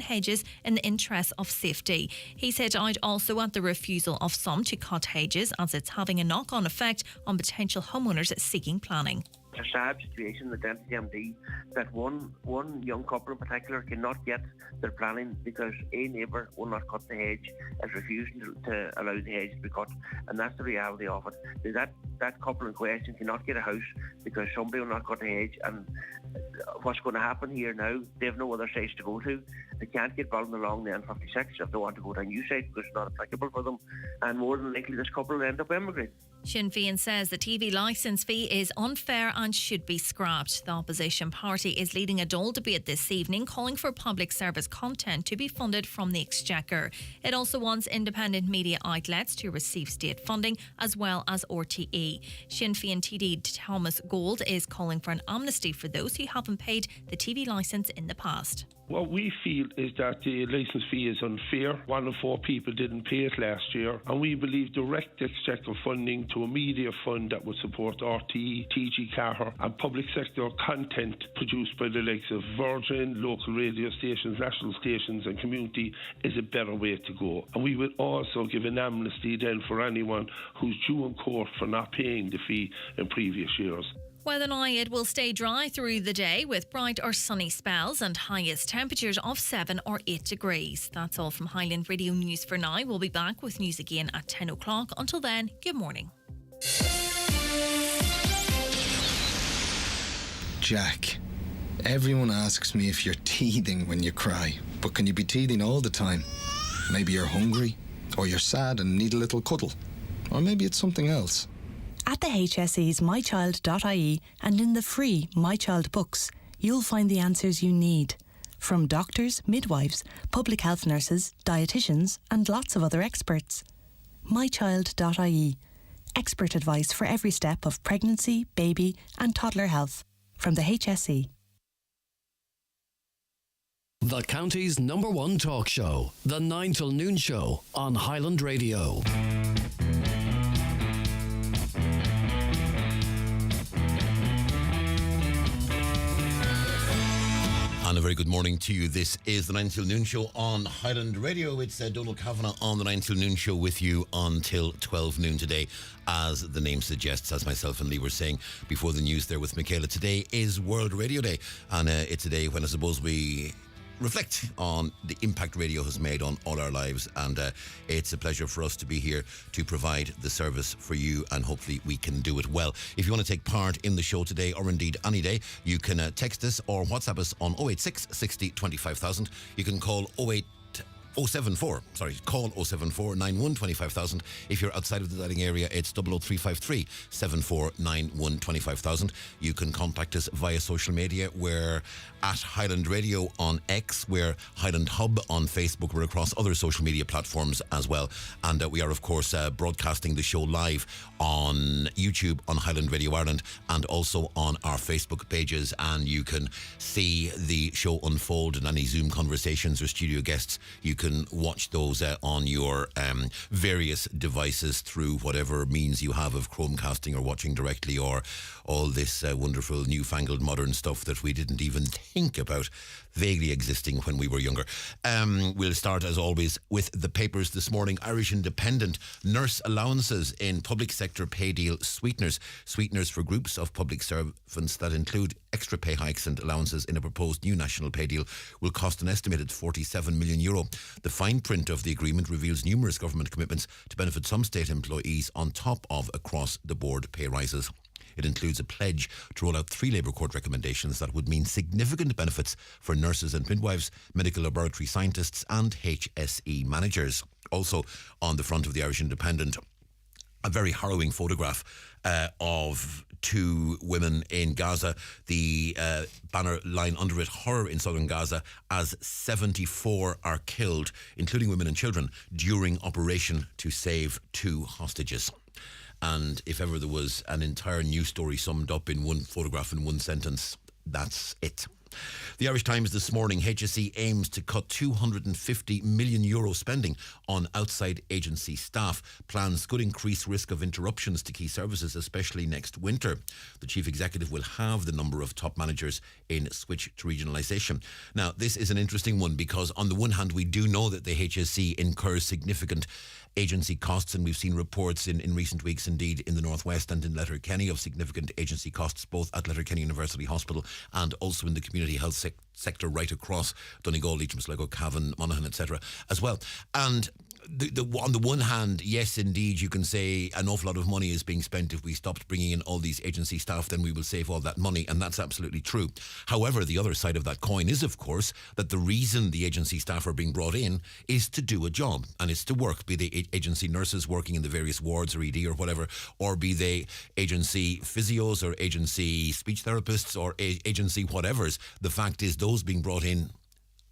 hedges in the interest of safety. He's hit out also at the refusal of some to cut hedges, as it's having a knock-on effect on potential homeowners seeking planning. It's a sad situation, the Dentist MD, that one young couple in particular cannot get their planning because a neighbour will not cut the hedge, is refusing to allow the hedge to be cut, and that's the reality of it. That couple in question cannot get a house because somebody will not cut the hedge, and what's going to happen here now, they have no other sites to go to. They can't get building along the N56 if they want to go to a new site because it's not applicable for them, and more than likely this couple will end up emigrating. Sinn Féin says the TV licence fee is unfair and should be scrapped. The opposition party is leading a Dáil debate this evening, calling for public service content to be funded from the Exchequer. It also wants independent media outlets to receive state funding as well as RTE. Sinn Féin TD Thomas Gold is calling for an amnesty for those who haven't paid the TV licence in the past. What we feel is that the licence fee is unfair. 1 in 4 people didn't pay it last year, and we believe direct exchequer funding to a media fund that would support RTE, TG Carr and public sector content produced by the likes of Virgin, local radio stations, national stations and community is a better way to go. And we would also give an amnesty then for anyone who's due in court for not paying the fee in previous years. Weather now, it will stay dry through the day with bright or sunny spells and highest temperatures of 7 or 8 degrees. That's all from Highland Radio News for now. We'll be back with news again at 10 o'clock. Until then, good morning. Jack, everyone asks me if you're teething when you cry, but can you be teething all the time? Maybe you're hungry, or you're sad and need a little cuddle, or maybe it's something else. At the HSE's mychild.ie and in the free My Child books, you'll find the answers you need. From doctors, midwives, public health nurses, dietitians and lots of other experts. mychild.ie. Expert advice for every step of pregnancy, baby and toddler health. From the HSE. The county's #1 talk show, The 9 till Noon Show on Highland Radio. And a very good morning to you. This is the 9 till Noon Show on Highland Radio. It's Donald Kavanagh on the 9 till Noon Show with you until 12 noon today, as the name suggests, as myself and Lee were saying before the news there with Michaela. Today is World Radio Day, and it's a day when I suppose we reflect on the impact radio has made on all our lives, and it's a pleasure for us to be here to provide the service for you, and hopefully we can do it well. If you want to take part in the show today, or indeed any day, you can text us or WhatsApp us on 086 60 25000. You can call 074 91 25000. If you're outside of the dialing area, it's 00353 7491 25000. You can contact us via social media. We're at Highland Radio on X, we're Highland Hub on Facebook, we're across other social media platforms as well, and we are of course broadcasting the show live on YouTube on Highland Radio Ireland and also on our Facebook pages, and you can see the show unfold and any Zoom conversations or studio guests. You can watch those on your various devices through whatever means you have of Chromecasting or watching directly, or all this wonderful newfangled modern stuff that we didn't even think about vaguely existing when we were younger. We'll start as always with the papers this morning. Irish Independent: nurse allowances in public sector pay deal sweeteners. Sweeteners for groups of public servants that include extra pay hikes and allowances in a proposed new national pay deal will cost an estimated €47 million. The fine print of the agreement reveals numerous government commitments to benefit some state employees on top of across-the-board pay rises. It includes a pledge to roll out 3 Labour Court recommendations that would mean significant benefits for nurses and midwives, medical laboratory scientists and HSE managers. Also on the front of the Irish Independent, a very harrowing photograph of 2 women in Gaza. The banner line under it: horror in southern Gaza as 74 are killed, including women and children, during operation to save 2 hostages. And if ever there was an entire news story summed up in one photograph in one sentence, that's it. The Irish Times this morning, HSE aims to cut €250 million spending on outside agency staff. Plans could increase risk of interruptions to key services, especially next winter. The chief executive will halve the number of top managers in switch to regionalisation. Now, this is an interesting one because on the one hand, we do know that the HSE incurs significant agency costs, and we've seen reports in recent weeks, indeed, in the Northwest and in Letterkenny of significant agency costs, both at Letterkenny University Hospital and also in the community health sector right across Donegal, Leitrim, Sligo, Cavan, Monaghan, etc. as well. And on the one hand, yes, indeed, you can say an awful lot of money is being spent. If we stopped bringing in all these agency staff, then we will save all that money, and that's absolutely true. However, the other side of that coin is, of course, that the reason the agency staff are being brought in is to do a job, and it's to work, be they agency nurses working in the various wards or ED or whatever, or be they agency physios or agency speech therapists or agency whatevers. The fact is, those being brought in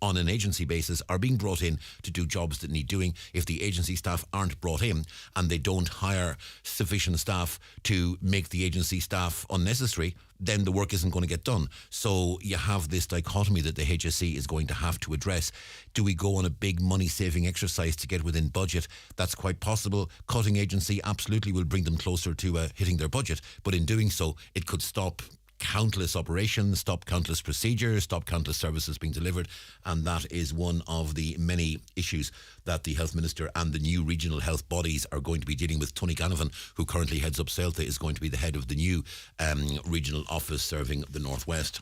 on an agency basis are being brought in to do jobs that need doing. If the agency staff aren't brought in and they don't hire sufficient staff to make the agency staff unnecessary, then the work isn't going to get done. So you have this dichotomy that the HSE is going to have to address. Do we go on a big money-saving exercise to get within budget? That's quite possible. Cutting agency absolutely will bring them closer to hitting their budget, but in doing so, it could stop countless operations, stop countless procedures, stop countless services being delivered, and that is one of the many issues that the Health Minister and the new regional health bodies are going to be dealing with. Tony Ganavan, who currently heads up CELTA, is going to be the head of the new regional office serving the Northwest.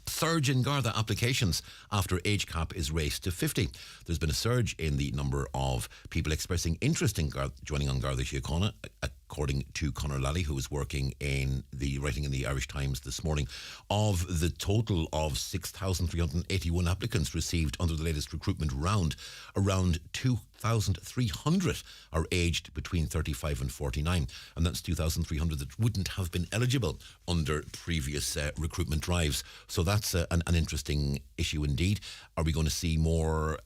Surge in Garda applications after age cap is raised to 50. There's been a surge in the number of people expressing interest in joining on Garda Síochána, according to Conor Lally, who is writing in the Irish Times this morning. Of the total of 6,381 applicants received under the latest recruitment round, around 2,300 are aged between 35 and 49, and that's 2,300 that wouldn't have been eligible under previous recruitment drives. So that's an interesting issue indeed. Are we going to see more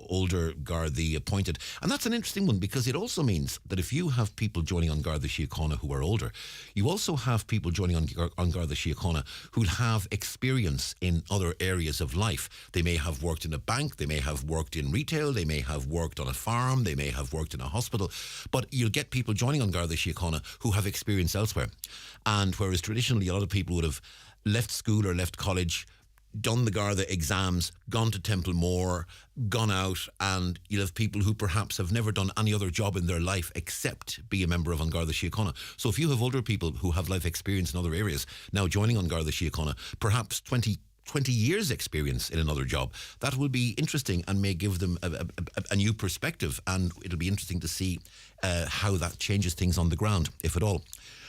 older Garda appointed? And that's an interesting one, because it also means that if you have people joining on Garda Síochána who are older, you also have people joining on Garda Síochána who'll have experience in other areas of life. They may have worked in a bank, they may have worked in retail, they may have worked on a farm, they may have worked in a hospital, but you'll get people joining on Garda Síochána who have experience elsewhere. And whereas traditionally a lot of people would have left school or left college, done the Garda exams, gone to Templemore, gone out, and you'll have people who perhaps have never done any other job in their life except be a member of An Garda Síochána. So if you have older people who have life experience in other areas now joining An Garda Síochána, perhaps 20 years experience in another job, that will be interesting and may give them a new perspective, and it'll be interesting to see how that changes things on the ground, if at all.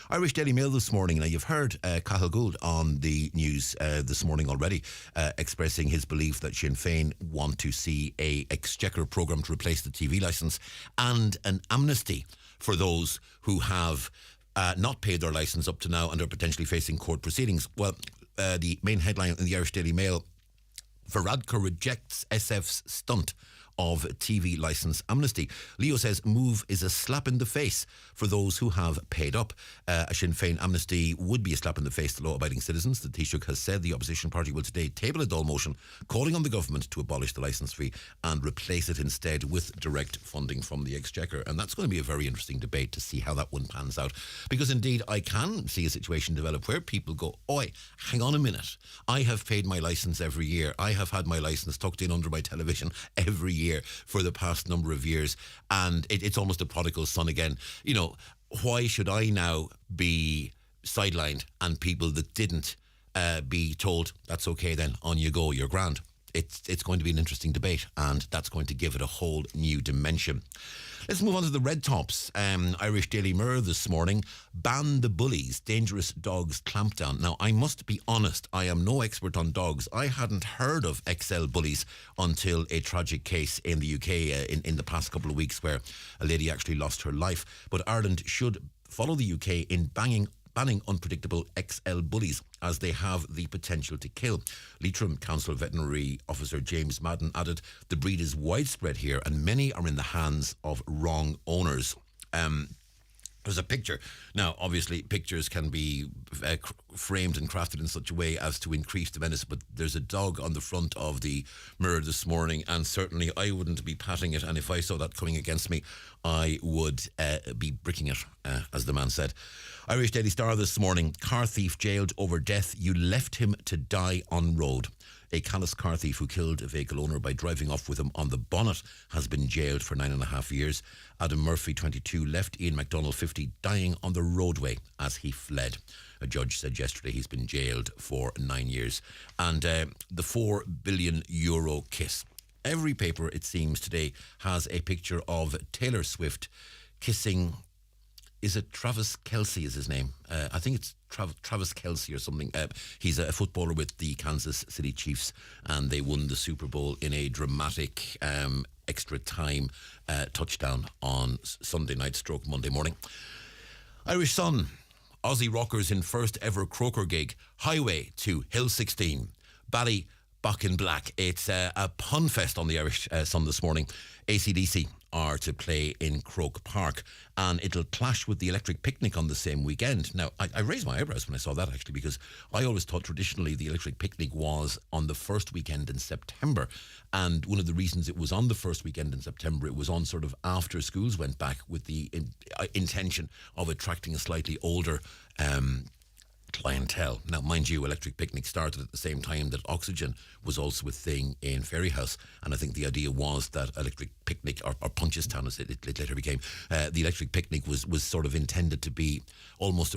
Irish Daily Mail this morning. Now, you've heard Cathal Gould on the news this morning already, expressing his belief that Sinn Féin want to see a exchequer programme to replace the TV licence and an amnesty for those who have not paid their licence up to now and are potentially facing court proceedings. Well, the main headline in the Irish Daily Mail: Varadkar rejects SF's stunt of TV licence amnesty. Leo says move is a slap in the face for those who have paid up. A Sinn Féin amnesty would be a slap in the face to law-abiding citizens. The Taoiseach has said the opposition party will today table a Dáil motion calling on the government to abolish the licence fee and replace it instead with direct funding from the Exchequer. And that's going to be a very interesting debate to see how that one pans out. Because indeed, I can see a situation develop where people go, oi, hang on a minute. I have paid my licence every year. I have had my licence tucked in under my television every year for the past number of years, and it's almost a prodigal son again. You know, why should I now be sidelined and people that didn't be told, that's okay then, on you go, you're grand? It's going to be an interesting debate, and that's going to give it a whole new dimension. Let's move on to the Red Tops. Irish Daily Mirror this morning: ban the bullies, dangerous dogs clampdown. Now, I must be honest, I am no expert on dogs. I hadn't heard of XL bullies until a tragic case in the UK in the past couple of weeks where a lady actually lost her life. But Ireland should follow the UK in banning unpredictable XL bullies, as they have the potential to kill. Leitrim Council Veterinary Officer James Madden added, the breed is widespread here and many are in the hands of wrong owners. There's a picture. Now, obviously, pictures can be framed and crafted in such a way as to increase the menace, but there's a dog on the front of the mirror this morning, and certainly I wouldn't be patting it, and if I saw that coming against me, I would be bricking it, as the man said. Irish Daily Star this morning, car thief jailed over death. You left him to die on road. A callous car thief who killed a vehicle owner by driving off with him on the bonnet has been jailed for 9.5 years. Adam Murphy, 22, left Ian MacDonald, 50, dying on the roadway as he fled. A judge said yesterday he's been jailed for 9 years. And the €4 billion kiss. Every paper, it seems, today has a picture of Taylor Swift kissing... Is it Travis Kelce is his name? I think it's Travis Kelce or something. He's a footballer with the Kansas City Chiefs, and they won the Super Bowl in a dramatic extra time touchdown on Sunday night / Monday morning. Irish Sun, Aussie rockers in first ever Croker gig, Highway to Hill 16. Bally back in black. It's a pun fest on the Irish Sun this morning. AC/DC are to play in Croke Park, and it'll clash with the Electric Picnic on the same weekend. Now, I raised my eyebrows when I saw that, actually, because I always thought traditionally the Electric Picnic was on the first weekend in September, and one of the reasons it was on the first weekend in September, it was on sort of after schools went back, with the intention of attracting a slightly older clientele. Now, mind you, Electric Picnic started at the same time that Oxygen was also a thing in Ferryhouse, and I think the idea was that Electric Picnic, or Punchestown as it later became, the Electric Picnic was sort of intended to be almost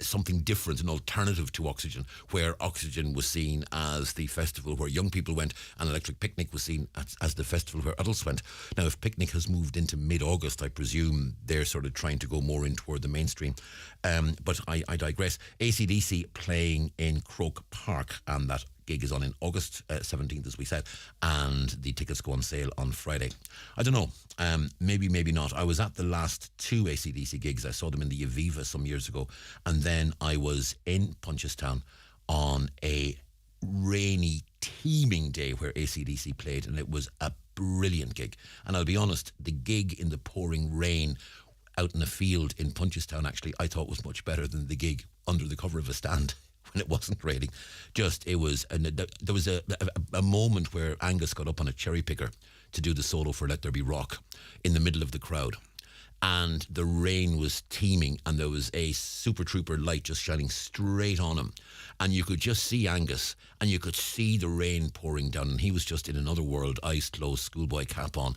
something different, an alternative to Oxygen, where Oxygen was seen as the festival where young people went, and Electric Picnic was seen as the festival where adults went. Now, if Picnic has moved into mid-August, I presume they're sort of trying to go more in toward the mainstream. But I digress. AC/DC playing in Croke Park, and that gig is on in August 17th, as we said, and the tickets go on sale on Friday. I don't know, maybe not. I was at the last 2 AC/DC gigs. I saw them in the Aviva some years ago, and then I was in Punchestown on a rainy, teeming day where AC/DC played, and it was a brilliant gig. And I'll be honest, the gig in the pouring rain out in a field in Punchestown, actually, I thought was much better than the gig under the cover of a stand when it wasn't raining. There was a moment where Angus got up on a cherry picker to do the solo for Let There Be Rock in the middle of the crowd, and the rain was teeming, and there was a Super Trooper light just shining straight on him, and you could just see Angus, and you could see the rain pouring down, and he was just in another world, eyes closed, schoolboy cap on,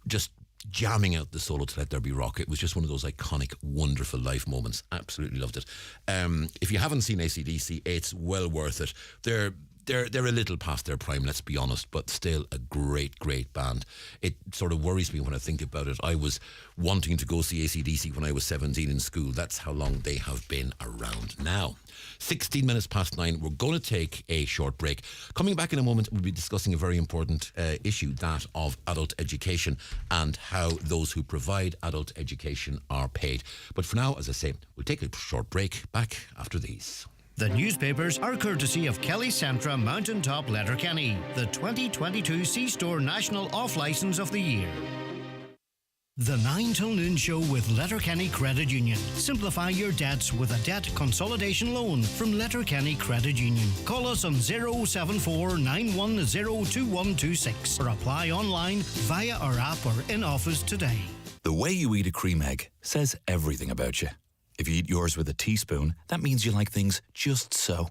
just jamming out the solo to Let There Be Rock. It was just one of those iconic, wonderful life moments. Absolutely loved it. If you haven't seen AC/DC, it's well worth it. They're a little past their prime, let's be honest, but still a great band. It sort of worries me when I think about it. I was wanting to go see AC/DC when I was 17 in school. That's how long they have been around now. 16 minutes past 9. We're going to take a short break. Coming back in a moment, we'll be discussing a very important issue, that of adult education and how those who provide adult education are paid. But for now, as I say, we'll take a short break. Back after these. The newspapers are courtesy of Kelly Centra Mountaintop Letterkenny, the 2022 C-Store National Off-Licence of the Year. The 9 till noon show with Letterkenny Credit Union. Simplify your debts with a debt consolidation loan from Letterkenny Credit Union. Call us on 074 910 2126 or apply online via our app or in office today. The way you eat a cream egg says everything about you. If you eat yours with a teaspoon, that means you like things just so.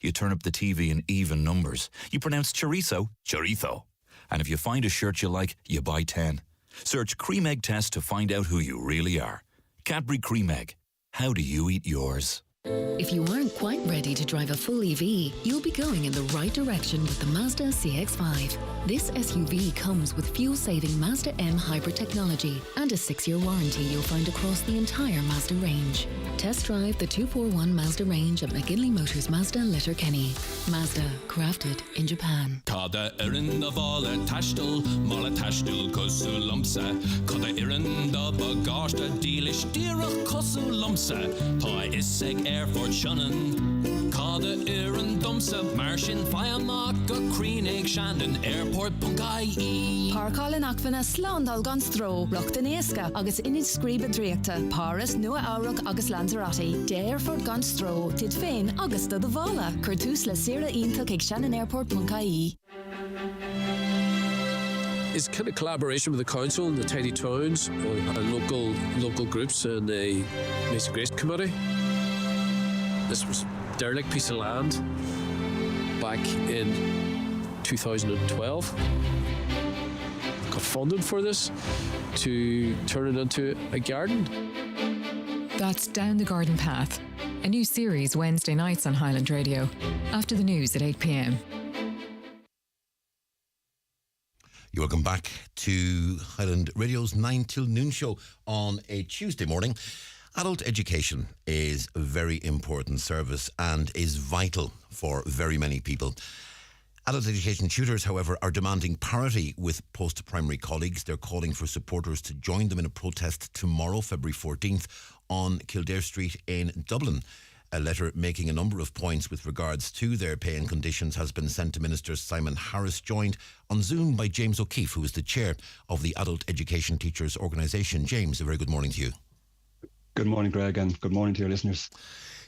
You turn up the TV in even numbers. You pronounce chorizo, chorizo. And if you find a shirt you like, you buy 10. Search Cream Egg Test to find out who you really are. Cadbury Cream Egg. How do you eat yours? If you aren't quite ready to drive a full EV, you'll be going in the right direction with the Mazda CX-5. This SUV comes with fuel-saving Mazda M hybrid technology and a 6-year warranty you'll find across the entire Mazda range. Test drive the 241 Mazda range at McGinley Motors Mazda Letterkenny. Mazda, crafted in Japan. Kada irin da vala tashtul, mala tashtul kosu lumsa. Kada irin da bagashta dealish dira kosu lumsa. Ta iseg Airfort Shannon. Cada Iran Dumsa, Martian Fiamaga, Creenegg, Shannon, Airport.ie. Parcáil achfana slán gan stró, Rochta Néasca, agus inid scríba dríachta, Paris, Nua Aurach agus Lanzarote, Airport gan stró, Tid féin agus do the Vala, Curtus la Sierra Intal ag Shannon Airport.ie. It's kind of collaboration with the council and the tiny towns and local groups and the Mason Grace Committee. This was a derelict piece of land back in 2012. Got funding for this to turn it into a garden. That's Down the Garden Path, a new series Wednesday nights on Highland Radio, after the news at 8 p.m. You're welcome back to Highland Radio's 9 till noon show on a Tuesday morning. Adult education is a very important service and is vital for very many people. Adult education tutors, however, are demanding parity with post-primary colleagues. They're calling for supporters to join them in a protest tomorrow, February 14th, on Kildare Street in Dublin. A letter making a number of points with regards to their pay and conditions has been sent to Minister Simon Harris, joined on Zoom by James O'Keefe, who is the chair of the Adult Education Teachers Organisation. James, a very good morning to you. Good morning, Greg, and good morning to your listeners.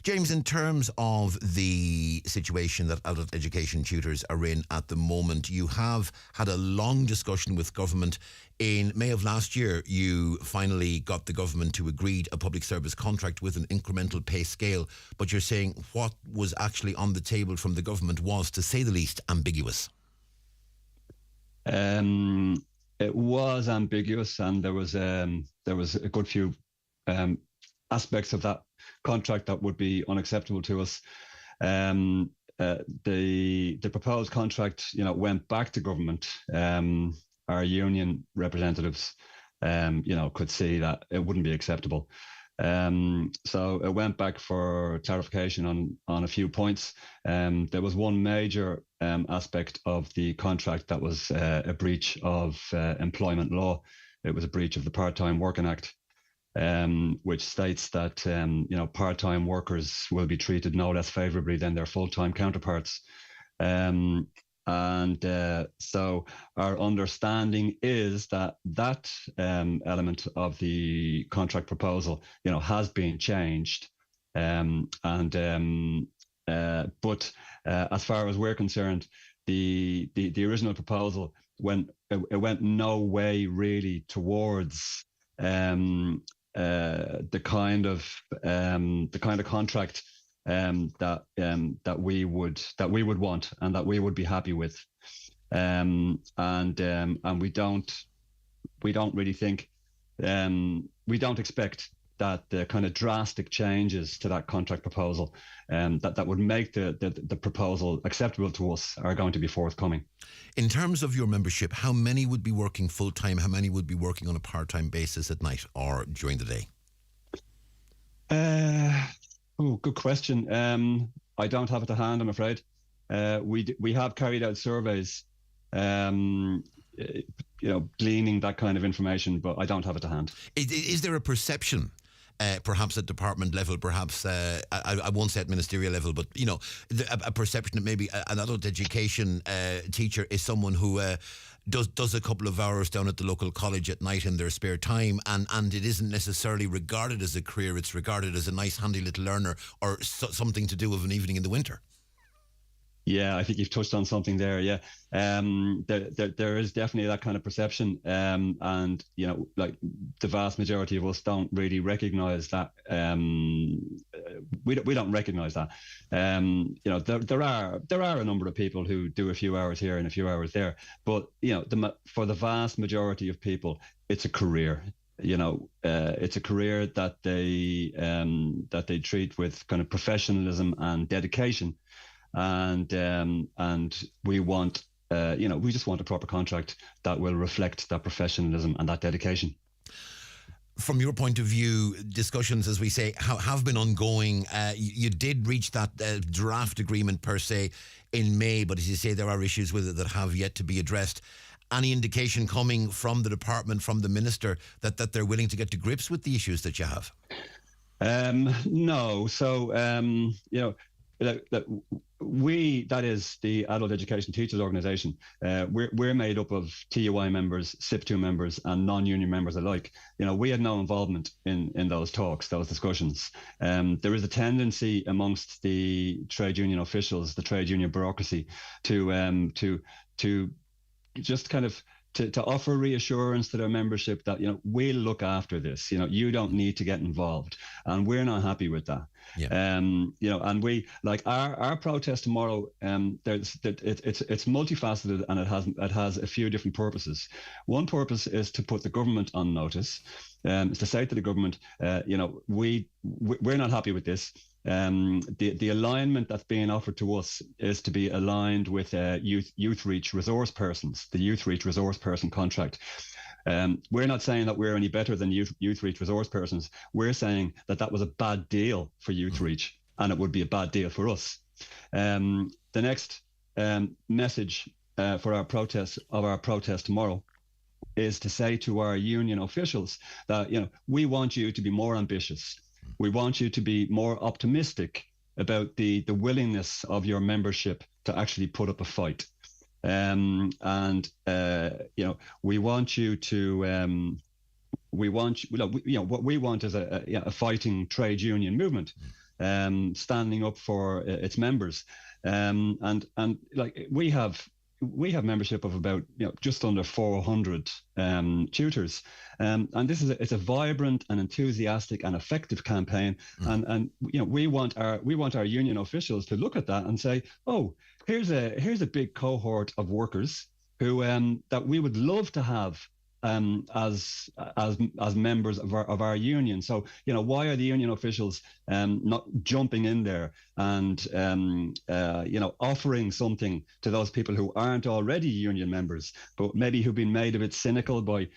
James, in terms of the situation that adult education tutors are in at the moment, you have had a long discussion with government. In May of last year, you finally got the government to agree a public service contract with an incremental pay scale, but you're saying what was actually on the table from the government was, to say the least, ambiguous. It was ambiguous, and there was a good few aspects of that contract that would be unacceptable to us. The proposed contract, went back to government. Our union representatives, could see that it wouldn't be acceptable. So it went back for clarification on a few points. There was one major aspect of the contract that was a breach of employment law. It was a breach of the Part-Time Working Act, which states that part-time workers will be treated no less favourably than their full-time counterparts. So our understanding is that element of the contract proposal, has been changed. But as far as we're concerned, the original proposal went no way really towards the kind of contract that we would want and that we would be happy with, and we don't really think, we don't expect that the kind of drastic changes to that contract proposal that would make the proposal acceptable to us are going to be forthcoming. In terms of your membership, how many would be working full-time? How many would be working on a part-time basis at night or during the day? Good question. I don't have it to hand, I'm afraid. We have carried out surveys, gleaning that kind of information, but I don't have it to hand. Is there a perception, perhaps at department level, perhaps I won't say at ministerial level, but a perception that maybe an adult education teacher is someone who does a couple of hours down at the local college at night in their spare time, and it isn't necessarily regarded as a career, it's regarded as a nice handy little learner or something to do of an evening in the winter? Yeah, I think you've touched on something there. Yeah, there is definitely that kind of perception, and like the vast majority of us don't really recognise that. We don't recognise that. There are a number of people who do a few hours here and a few hours there, but for the vast majority of people, it's a career. It's a career that they treat with kind of professionalism and dedication. And we want, we just want a proper contract that will reflect that professionalism and that dedication. From your point of view, discussions, as we say, have been ongoing. You did reach that draft agreement per se in May, but as you say, there are issues with it that have yet to be addressed. Any indication coming from the department, from the minister, that they're willing to get to grips with the issues that you have? No. So, that is the Adult Education Teachers Organisation. We're made up of TUI members, SIP2 members, and non-union members alike. We had no involvement in those talks, those discussions. There is a tendency amongst the trade union officials, the trade union bureaucracy, to just kind of to offer reassurance to their membership that we'll look after this. You don't need to get involved, and we're not happy with that. Yeah. And we like our protest tomorrow. It's multifaceted, and it has a few different purposes. One purpose is to put the government on notice. Is to say to the government, we're not happy with this. The alignment that's being offered to us is to be aligned with youth reach resource persons, the youth reach resource person contract. We're not saying that we're any better than youth reach resource persons. We're saying that was a bad deal for youth reach, and it would be a bad deal for us. The next message for our protest tomorrow is to say to our union officials that we want you to be more ambitious. We want you to be more optimistic about the willingness of your membership to actually put up a fight. We want you to what we want is a fighting trade union movement, standing up for its members, and like we have membership of about just under 400 tutors, and it's a vibrant and enthusiastic and effective campaign, and we want our union officials to look at that and say, oh, here's a big cohort of workers who that we would love to have as members of our union. So why are the union officials not jumping in there and offering something to those people who aren't already union members, but maybe who've been made a bit cynical by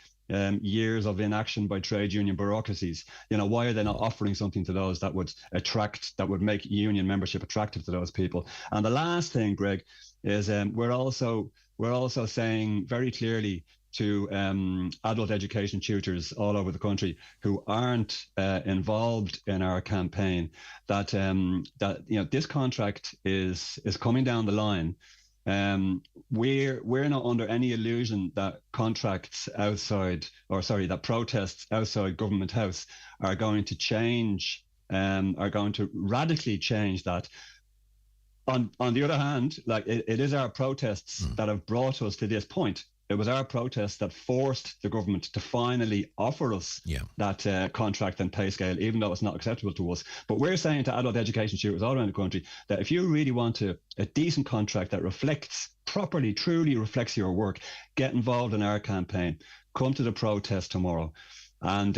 years of inaction by trade union bureaucracies? Why are they not offering something to those that would make union membership attractive to those people? And the last thing, Greg, is we're also saying very clearly to adult education tutors all over the country who aren't involved in our campaign that this contract is coming down the line. We're not under any illusion that that protests outside Government House are going to change, are going to radically change that. On the other hand, like it is our protests that have brought us to this point. It was our protests that forced the government to finally offer us that contract and pay scale, even though it's not acceptable to us. But we're saying to adult education tutors all around the country that if you really want a decent contract that truly reflects your work, get involved in our campaign. Come to the protest tomorrow. And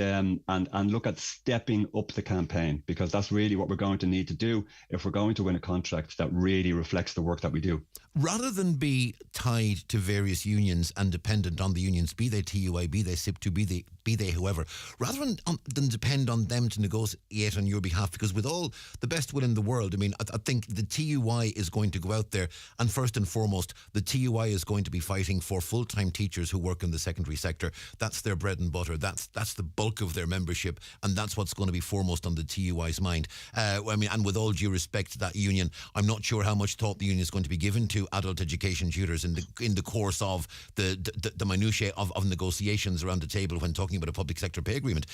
look at stepping up the campaign, because that's really what we're going to need to do if we're going to win a contract that really reflects the work that we do. Rather than be tied to various unions and dependent on the unions, be they TUI, be they SIP2, be they whoever, rather than depend on them to negotiate on your behalf, because with all the best will in the world, I mean, I think the TUI is going to go out there, and first and foremost, the TUI is going to be fighting for full-time teachers who work in the secondary sector. That's their bread and butter. That's the bulk of their membership, and that's what's going to be foremost on the TUI's mind. And with all due respect to that union, I'm not sure how much thought the union is going to be given to adult education tutors in the course of the minutiae of negotiations around the table when talking about a public sector pay agreement.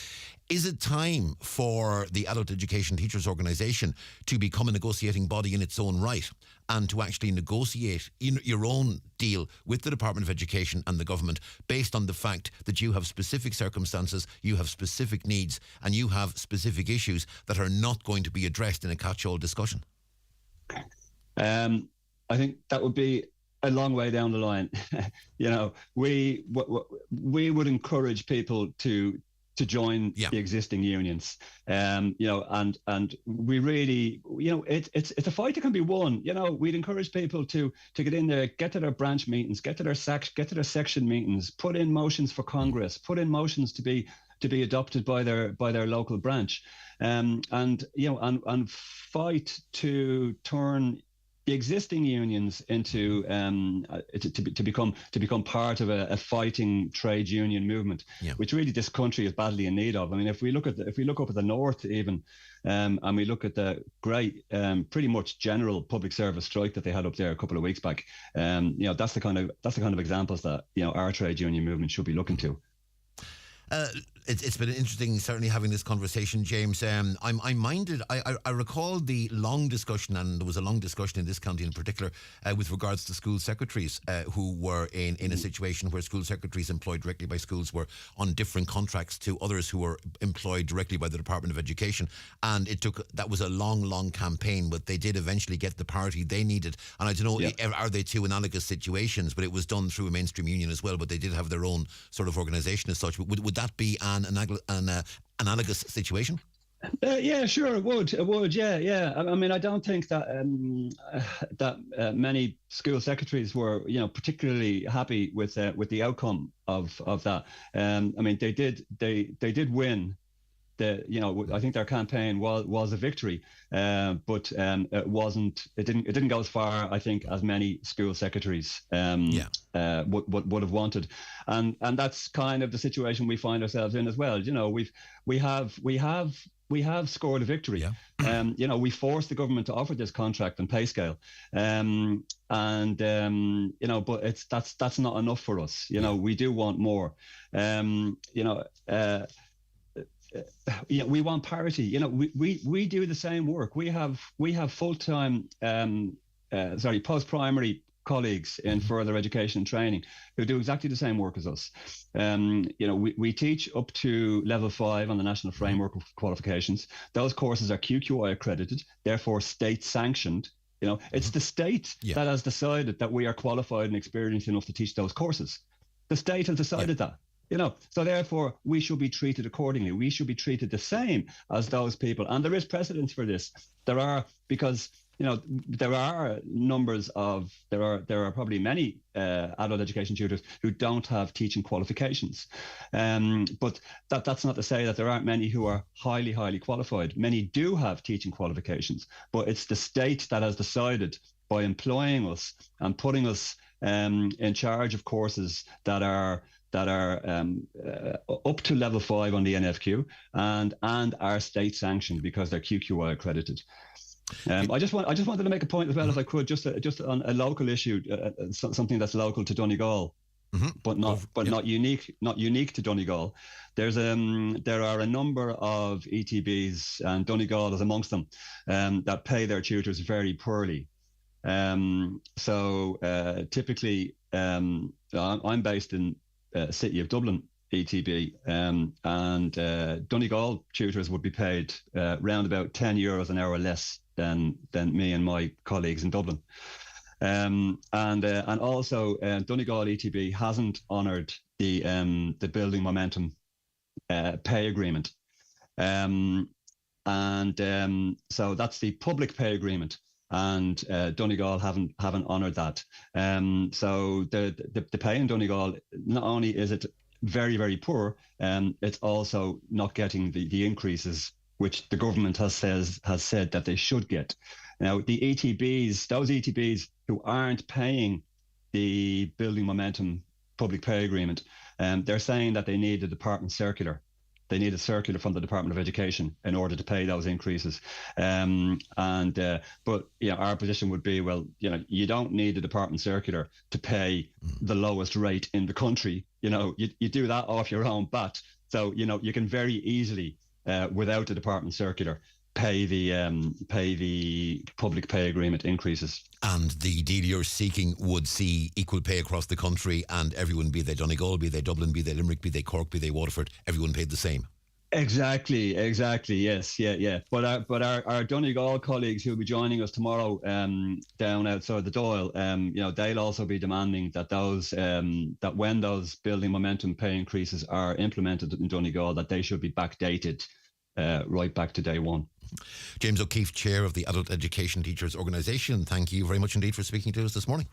Is it time for the Adult Education Teachers Organisation to become a negotiating body in its own right and to actually negotiate your own deal with the Department of Education and the government based on the fact that you have specific circumstances, you have specific needs, and you have specific issues that are not going to be addressed in a catch-all discussion? I think that would be a long way down the line. We would encourage people to join the existing unions, and we really, it's a fight that can be won. We'd encourage people to get in there, get to their branch meetings, get to their section meetings, put in motions for Congress, put in motions to be adopted by their local branch, and fight to turn the existing unions into to become part of a fighting trade union movement, which really this country is badly in need of. I mean, if we look up at the north even, and we look at the great, pretty much general public service strike that they had up there a couple of weeks back, that's the kind of examples that our trade union movement should be looking to. It's been interesting, certainly, having this conversation, James. I'm minded. I recall the long discussion, and there was a long discussion in this county in particular, with regards to school secretaries who were in a situation where school secretaries employed directly by schools were on different contracts to others who were employed directly by the Department of Education. And that was a long campaign, but they did eventually get the parity they needed. And I don't know, are they two analogous situations? But it was done through a mainstream union as well, but they did have their own sort of organisation as such. Would that be an analogous situation? Yeah, sure, it would. Yeah. I mean, I don't think that many school secretaries were, particularly happy with the outcome of that. I mean, they did win. I think their campaign was a victory, but it didn't go as far, I think, as many school secretaries would have wanted, and that's kind of the situation we find ourselves in as well. We have scored a victory. We forced the government to offer this contract and pay scale, but that's not enough for us. We do want more. We want parity. We do the same work. We have full-time, post-primary colleagues in further education and training who do exactly the same work as us. We teach up to level 5 on the National Framework of Qualifications. Those courses are QQI accredited, therefore state sanctioned. It's the state that has decided that we are qualified and experienced enough to teach those courses. The state has decided that. So therefore we should be treated accordingly. We should be treated the same as those people. And there is precedence for this. There are probably many adult education tutors who don't have teaching qualifications. But that's not to say that there aren't many who are highly, highly qualified. Many do have teaching qualifications, but it's the state that has decided, by employing us and putting us in charge of courses that are up to level 5 on the NFQ and are state sanctioned because they're QQI accredited. I just wanted to make a point as well, if I could, just on a local issue, something that's local to Donegal, but not unique to Donegal. There are a number of ETBs, and Donegal is amongst them, that pay their tutors very poorly. Typically, I'm based in City of Dublin ETB, and Donegal tutors would be paid round about €10 an hour less than me and my colleagues in Dublin. And also Donegal ETB hasn't honoured the Building Momentum pay agreement, so that's the public pay agreement, and Donegal haven't honoured that. So the pay in Donegal, not only is it very, very poor, it's also not getting the increases which the government has said that they should get. Now, the ETBs, those ETBs who aren't paying the Building Momentum public pay agreement, they're saying that they need a department circular. They need a circular from the Department of Education in order to pay those increases. But our position would be, well, you don't need a department circular to pay the lowest rate in the country. You do that off your own bat. So you can very easily, without the department circular, pay the public pay agreement increases. And the deal you're seeking would see equal pay across the country, and everyone, be they Donegal, be they Dublin, be they Limerick, be they Cork, be they Waterford, everyone paid the same. Exactly. Yes, yeah. But our Donegal colleagues who'll be joining us tomorrow down outside the Dáil, they'll also be demanding that that when those Building Momentum pay increases are implemented in Donegal, that they should be backdated right back to day one. James O'Keefe, Chair of the Adult Education Teachers Organisation, thank you very much indeed for speaking to us this morning.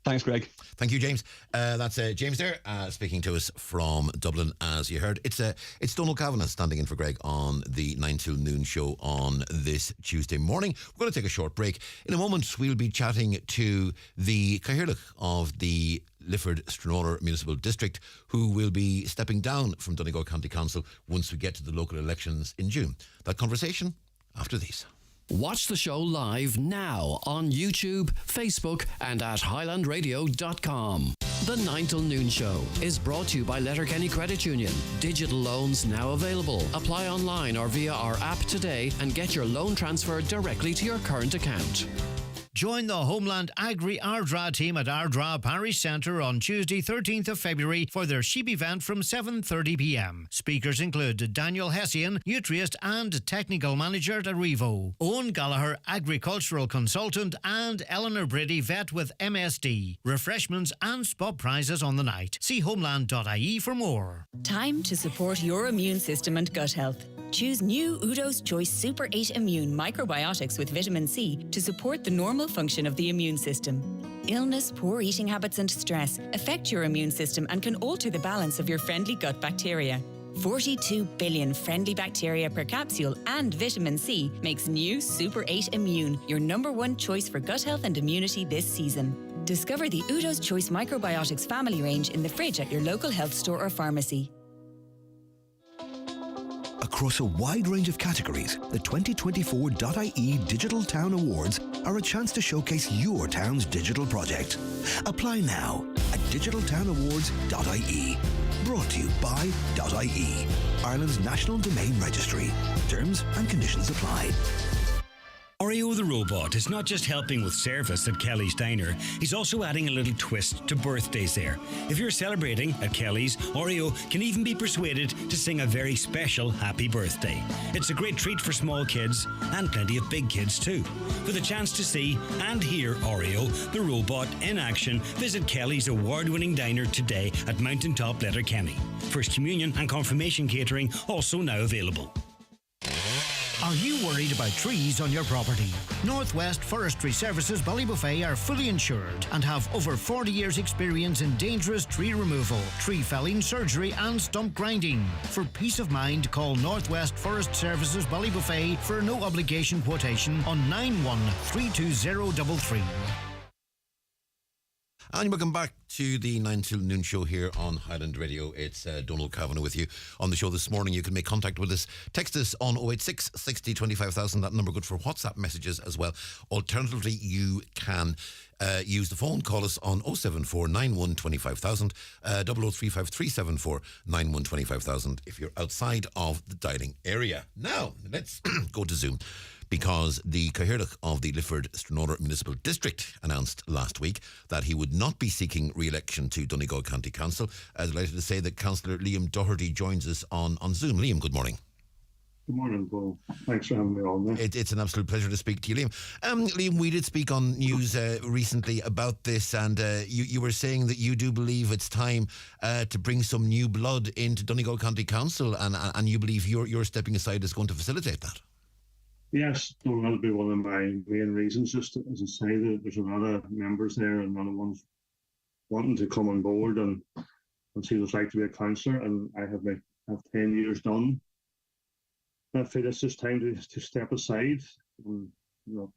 Thanks, Greg. Thank you, James. That's James there speaking to us from Dublin, as you heard. It's Donald Kavanagh standing in for Greg on the 9 till noon show on this Tuesday morning. We're going to take a short break. In a moment, we'll be chatting to the Cathaoirleach of the Lifford Stranraer Municipal District, who will be stepping down from Donegal County Council once we get to the local elections in June. That conversation after these. Watch the show live now on YouTube, Facebook and at highlandradio.com. The 9 till noon show is brought to you by Letterkenny Credit Union. Digital loans now available. Apply online or via our app today and get your loan transferred directly to your current account. Join the Homeland Agri Ardra team at Ardra Parish Centre on Tuesday 13th of February for their sheep event from 7:30pm. Speakers include Daniel Hessian, nutriist and technical manager at Arrivo, Owen Gallagher, agricultural consultant, and Eleanor Brady, vet with MSD. Refreshments and spot prizes on the night. See homeland.ie for more. Time to support your immune system and gut health. Choose new Udo's Choice Super 8 Immune Microbiotics with vitamin C to support the normal function of the immune system. Illness, poor eating habits and stress affect your immune system and can alter the balance of your friendly gut bacteria. 42 billion friendly bacteria per capsule and vitamin C makes new Super 8 Immune your #1 choice for gut health and immunity this season. Discover the Udo's Choice Microbiotics family range in the fridge at your local health store or pharmacy. Across a wide range of categories, the 2024.ie Digital Town Awards are a chance to showcase your town's digital project. Apply now at digitaltownawards.ie. Brought to you by .ie, Ireland's national domain registry. Terms and conditions apply. Oreo the robot is not just helping with service at Kelly's Diner, he's also adding a little twist to birthdays there. If you're celebrating at Kelly's, Oreo can even be persuaded to sing a very special happy birthday. It's a great treat for small kids and plenty of big kids too. For the chance to see and hear Oreo the robot in action, visit Kelly's award-winning diner today at Mountaintop Letterkenny. First Communion and Confirmation catering also now available. Are you worried about trees on your property? Northwest Forestry Services Ballybuffet are fully insured and have over 40 years experience in dangerous tree removal, tree felling, surgery and stump grinding. For peace of mind, call Northwest Forest Services Ballybuffet for a no obligation quotation on 913233. And welcome back to the 9 till noon show here on Highland Radio. It's Donald Kavanagh with you on the show this morning. You can make contact with us. Text us on 086 60 25000. That number good for WhatsApp messages as well. Alternatively, you can use the phone. Call us on 074 91 25000, 0035 374 91 25000 if you're outside of the dialing area. Now, let's go to Zoom, because the Cathaoirleach of the Lifford Stranraer Municipal District announced last week that he would not be seeking re-election to Donegal County Council. Delighted to say that Councillor Liam Doherty joins us on Zoom. Liam, good morning. Good morning, Paul. Thanks for having me on. It's an absolute pleasure to speak to you, Liam. Liam, we did speak on news recently about this, and you were saying that you do believe it's time to bring some new blood into Donegal County Council, and you believe your stepping aside is going to facilitate that. Yes, that'll be one of my main reasons. Just as I say, that there's a lot of members there and a lot of ones wanting to come on board and see what it's like to be a councillor. And I have 10 years done. I feel it's just time to step aside. I'm not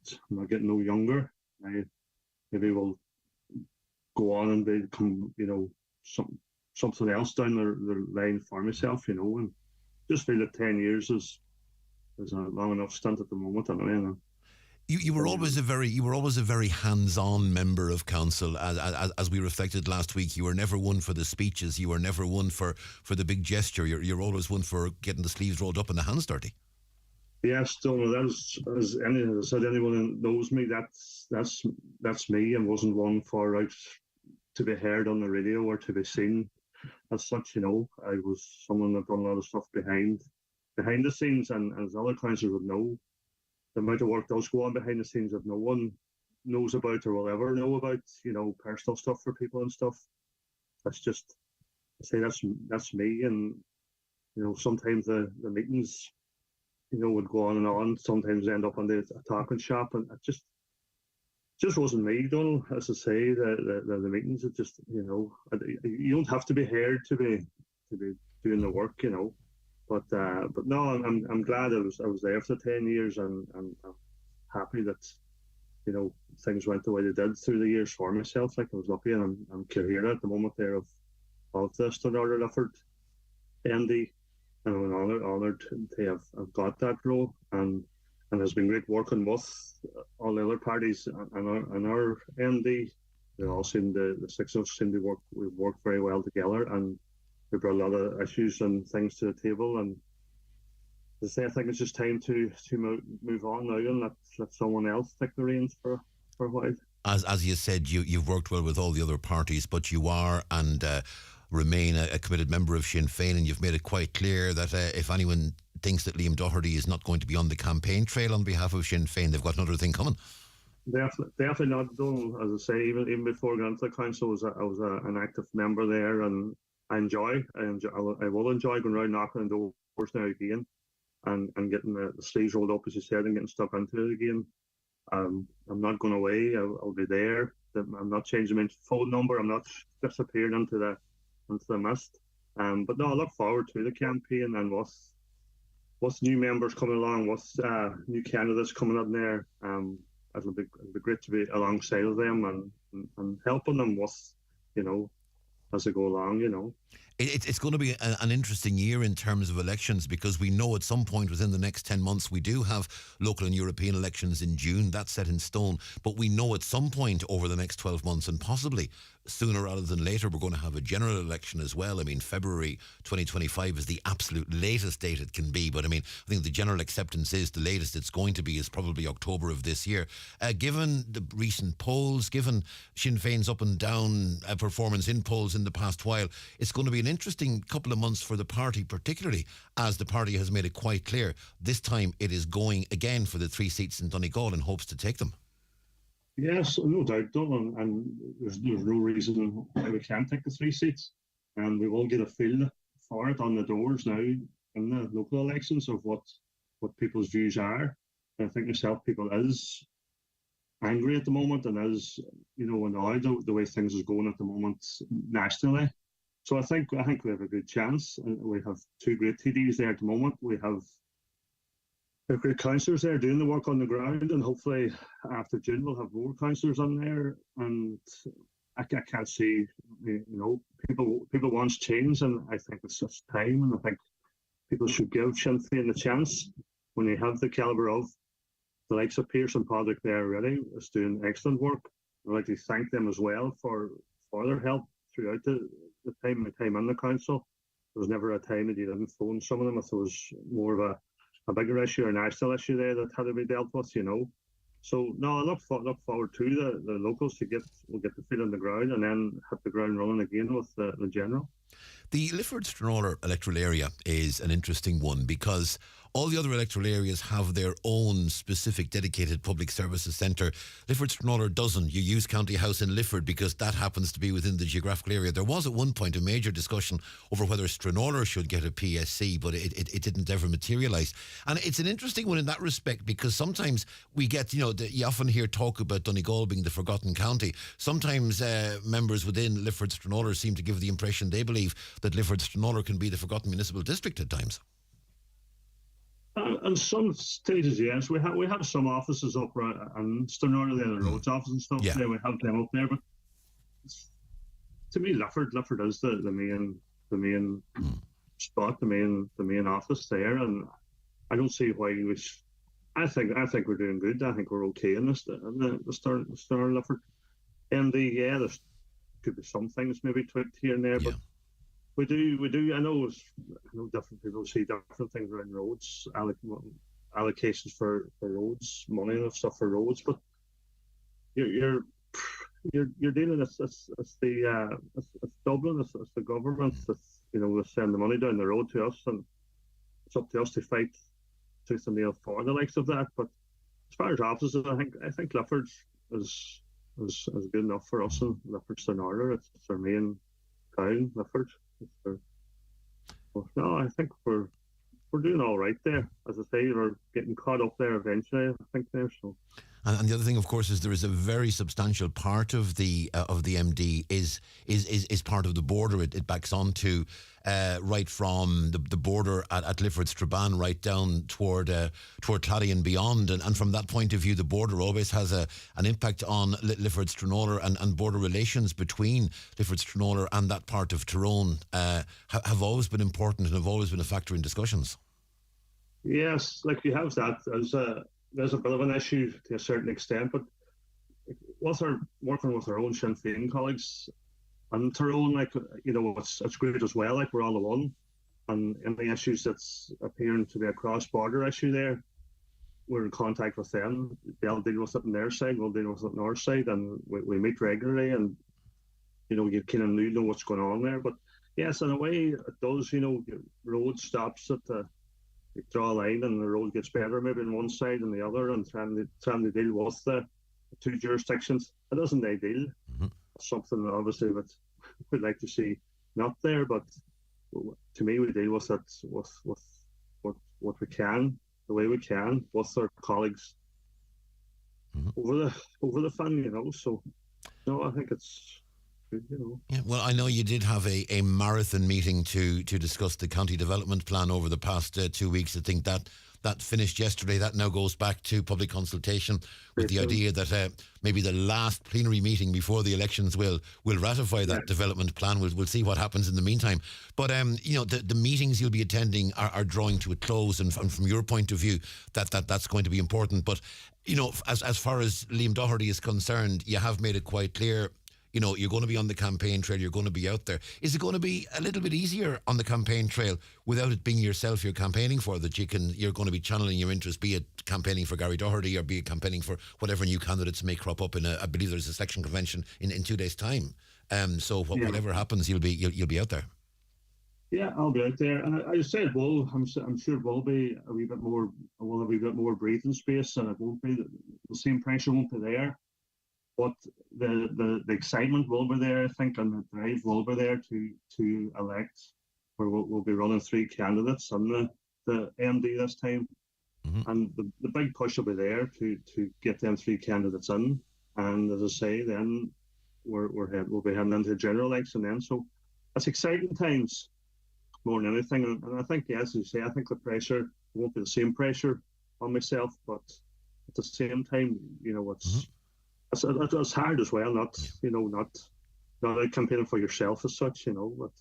getting no younger. I maybe will go on and become, something else down the line for myself, and just feel that 10 years is a long enough stint at the moment. You were always a very hands-on member of council. As we reflected last week, you were never one for the speeches. You were never one for the big gesture. You're always one for getting the sleeves rolled up and the hands dirty. Yes, as anyone who knows me, that's me, and wasn't one for out to be heard on the radio or to be seen as such. I was someone that done a lot of stuff behind the scenes, and as other councillors would know, the amount of work does go on behind the scenes that no one knows about or will ever know about, personal stuff for people and stuff. That's just, I say that's me. And, sometimes the meetings, would go on and on, sometimes end up on the talking shop, and just wasn't me, Donald. As I say, the meetings are just, you don't have to be heard to be doing the work, But no, I'm glad I was there for 10 years, and I'm happy that things went the way they did through the years for myself. Like, I was lucky, and I'm career at the moment there of the Stranraer Lifford MD, and I'm honoured to have got that role, and it's been great working with all the other parties and our MD. They all seem the six of us seem to we've worked very well together, and we brought a lot of issues and things to the table. And as I say, I think it's just time to move on now and let someone else take the reins for a while. As you said, you've worked well with all the other parties, but you are and remain a committed member of Sinn Féin, and you've made it quite clear that if anyone thinks that Liam Doherty is not going to be on the campaign trail on behalf of Sinn Féin, they've got another thing coming. Definitely not done. As I say, even before going to the council, I was an active member there, and I will enjoy going around knocking on doors now again, and getting the sleeves rolled up, as you said, and getting stuck into it again. I'm not going away. I'll be there. I'm not changing my phone number. I'm not disappearing into the mist. But no, I look forward to the campaign, and what's new members coming along, what's new candidates coming up there. It'll be great to be alongside of them and helping them with, as they go along, It's going to be an interesting year in terms of elections, because we know at some point within the next 10 months we do have local and European elections in June. That's set in stone. But we know at some point over the next 12 months, and possibly sooner rather than later, we're going to have a general election as well. I mean, February 2025 is the absolute latest date it can be. But I mean, I think the general acceptance is the latest it's going to be is probably October of this year. Given the recent polls, given Sinn Féin's up and down performance in polls in the past while, it's going to be an interesting couple of months for the party, particularly as the party has made it quite clear this time it is going again for the 3 seats in Donegal in hopes to take them. Yes, no doubt, Donald, and there's no reason why we can't take the 3 seats, and we will get a feel for it on the doors now in the local elections of what people's views are. And I think yourself, people is angry at the moment, and is annoyed the way things is going at the moment nationally. So I think we have a good chance, and we have 2 great TDs there at the moment. We have great councillors there doing the work on the ground, and hopefully after June we'll have more councillors on there. And I can't see, people want change, and I think it's just time, and I think people should give Sinn Féin a chance when they have the calibre of the likes of Pearse and Padraig there already. Is doing excellent work. I'd like to thank them as well for their help throughout the time in the council. There was never a time that you didn't phone some of them if there was more of a bigger issue or national issue there that had to be dealt with, So no, I look forward to the locals to get the feet on the ground, and then hit the ground running again with the general. The Lifford-Stranraer electoral area is an interesting one, because all the other electoral areas have their own specific dedicated public services centre. Lifford-Stranraer doesn't. You use County House in Lifford because that happens to be within the geographical area. There was at one point a major discussion over whether Stranraer should get a PSC, but it didn't ever materialise. And it's an interesting one in that respect, because sometimes we get, you often hear talk about Donegal being the forgotten county. Sometimes members within Lifford-Stranraer seem to give the impression they believe that Lifford-Stranraer can be the forgotten municipal district at times. And some stages, yes, we have some offices up and Stranraer, the roads office and stuff. Yeah, there we have them up there. But to me, Lifford is the main spot, the main office there, and I don't see why we. I think we're doing good. I think we're okay in the Stranraer Lifford. And there could be some things maybe tweaked here and there, but. We do. I know different people see different things around roads, allocations for roads, money and stuff for roads. But you're dealing with it's Dublin, it's the government that will send the money down the road to us, and it's up to us to fight tooth and nail for the likes of that. But as far as offices, I think Lifford is good enough for us, and Lifford's Stranraer. It's our main town, Lifford. No, I think we're doing all right there. As I say, we're getting caught up there eventually, I think there. So And the other thing, of course, is there is a very substantial part of the MD is part of the border. It backs onto right from the border at Lifford Strabane right down toward Clady and beyond. And from that point of view, the border always has an impact on Lifford Stranola and border relations between Lifford Stranola and that part of Tyrone have always been important and have always been a factor in discussions. Yes, like you have that as there's a bit of an issue to a certain extent, but with our working with our own Sinn Féin colleagues and Tyrone, like, you know, it's great as well. Like, we're all the one, and any issues that's appearing to be a cross-border issue there, we're in contact with them. They'll deal with it on their side, we'll deal with it on our side, and we meet regularly, and, you know, you kind of know what's going on there. But yes, in a way, it does, you know, road stops at the, you draw a line and the road gets better maybe on one side and the other, and trying to deal with the two jurisdictions. It isn't ideal. Mm-hmm. It's something that obviously we'd like to see not there, but to me we deal with it with what we can, the way we can, with our colleagues over the fun, you know. So no, I think it's good, you know. Yeah, well, I know you did have a marathon meeting to discuss the county development plan over the past 2 weeks. I think that finished yesterday. That now goes back to public consultation with the idea that maybe the last plenary meeting before the elections will ratify that development plan. We'll see what happens in the meantime. But you know, the meetings you'll be attending are drawing to a close, and from your point of view, that's going to be important. But you know, as far as Liam Doherty is concerned, you have made it quite clear. You know, you're going to be on the campaign trail, you're going to be out there. Is it going to be a little bit easier on the campaign trail without it being yourself you're campaigning for, that you're going to be channeling your interest, be it campaigning for Gary Doherty or be it campaigning for whatever new candidates may crop up I believe there's a selection convention in 2 days' time. So whatever happens, you'll be out there. Yeah, I'll be out there, and I said, well, I'm sure it will be a wee bit more. Will have a wee bit more breathing space, and it won't be the same pressure won't be there. But the excitement will be there, I think, and the drive will be there to elect, where we'll be running 3 candidates on the MD this time. Mm-hmm. And the big push will be there to get them 3 candidates in. And as I say, then we'll be heading into the general election then. So it's exciting times more than anything. And I think, yes, as you say, I think the pressure won't be the same pressure on myself, but at the same time, you know, it's it's hard as well, not campaigning for yourself as such, you know, but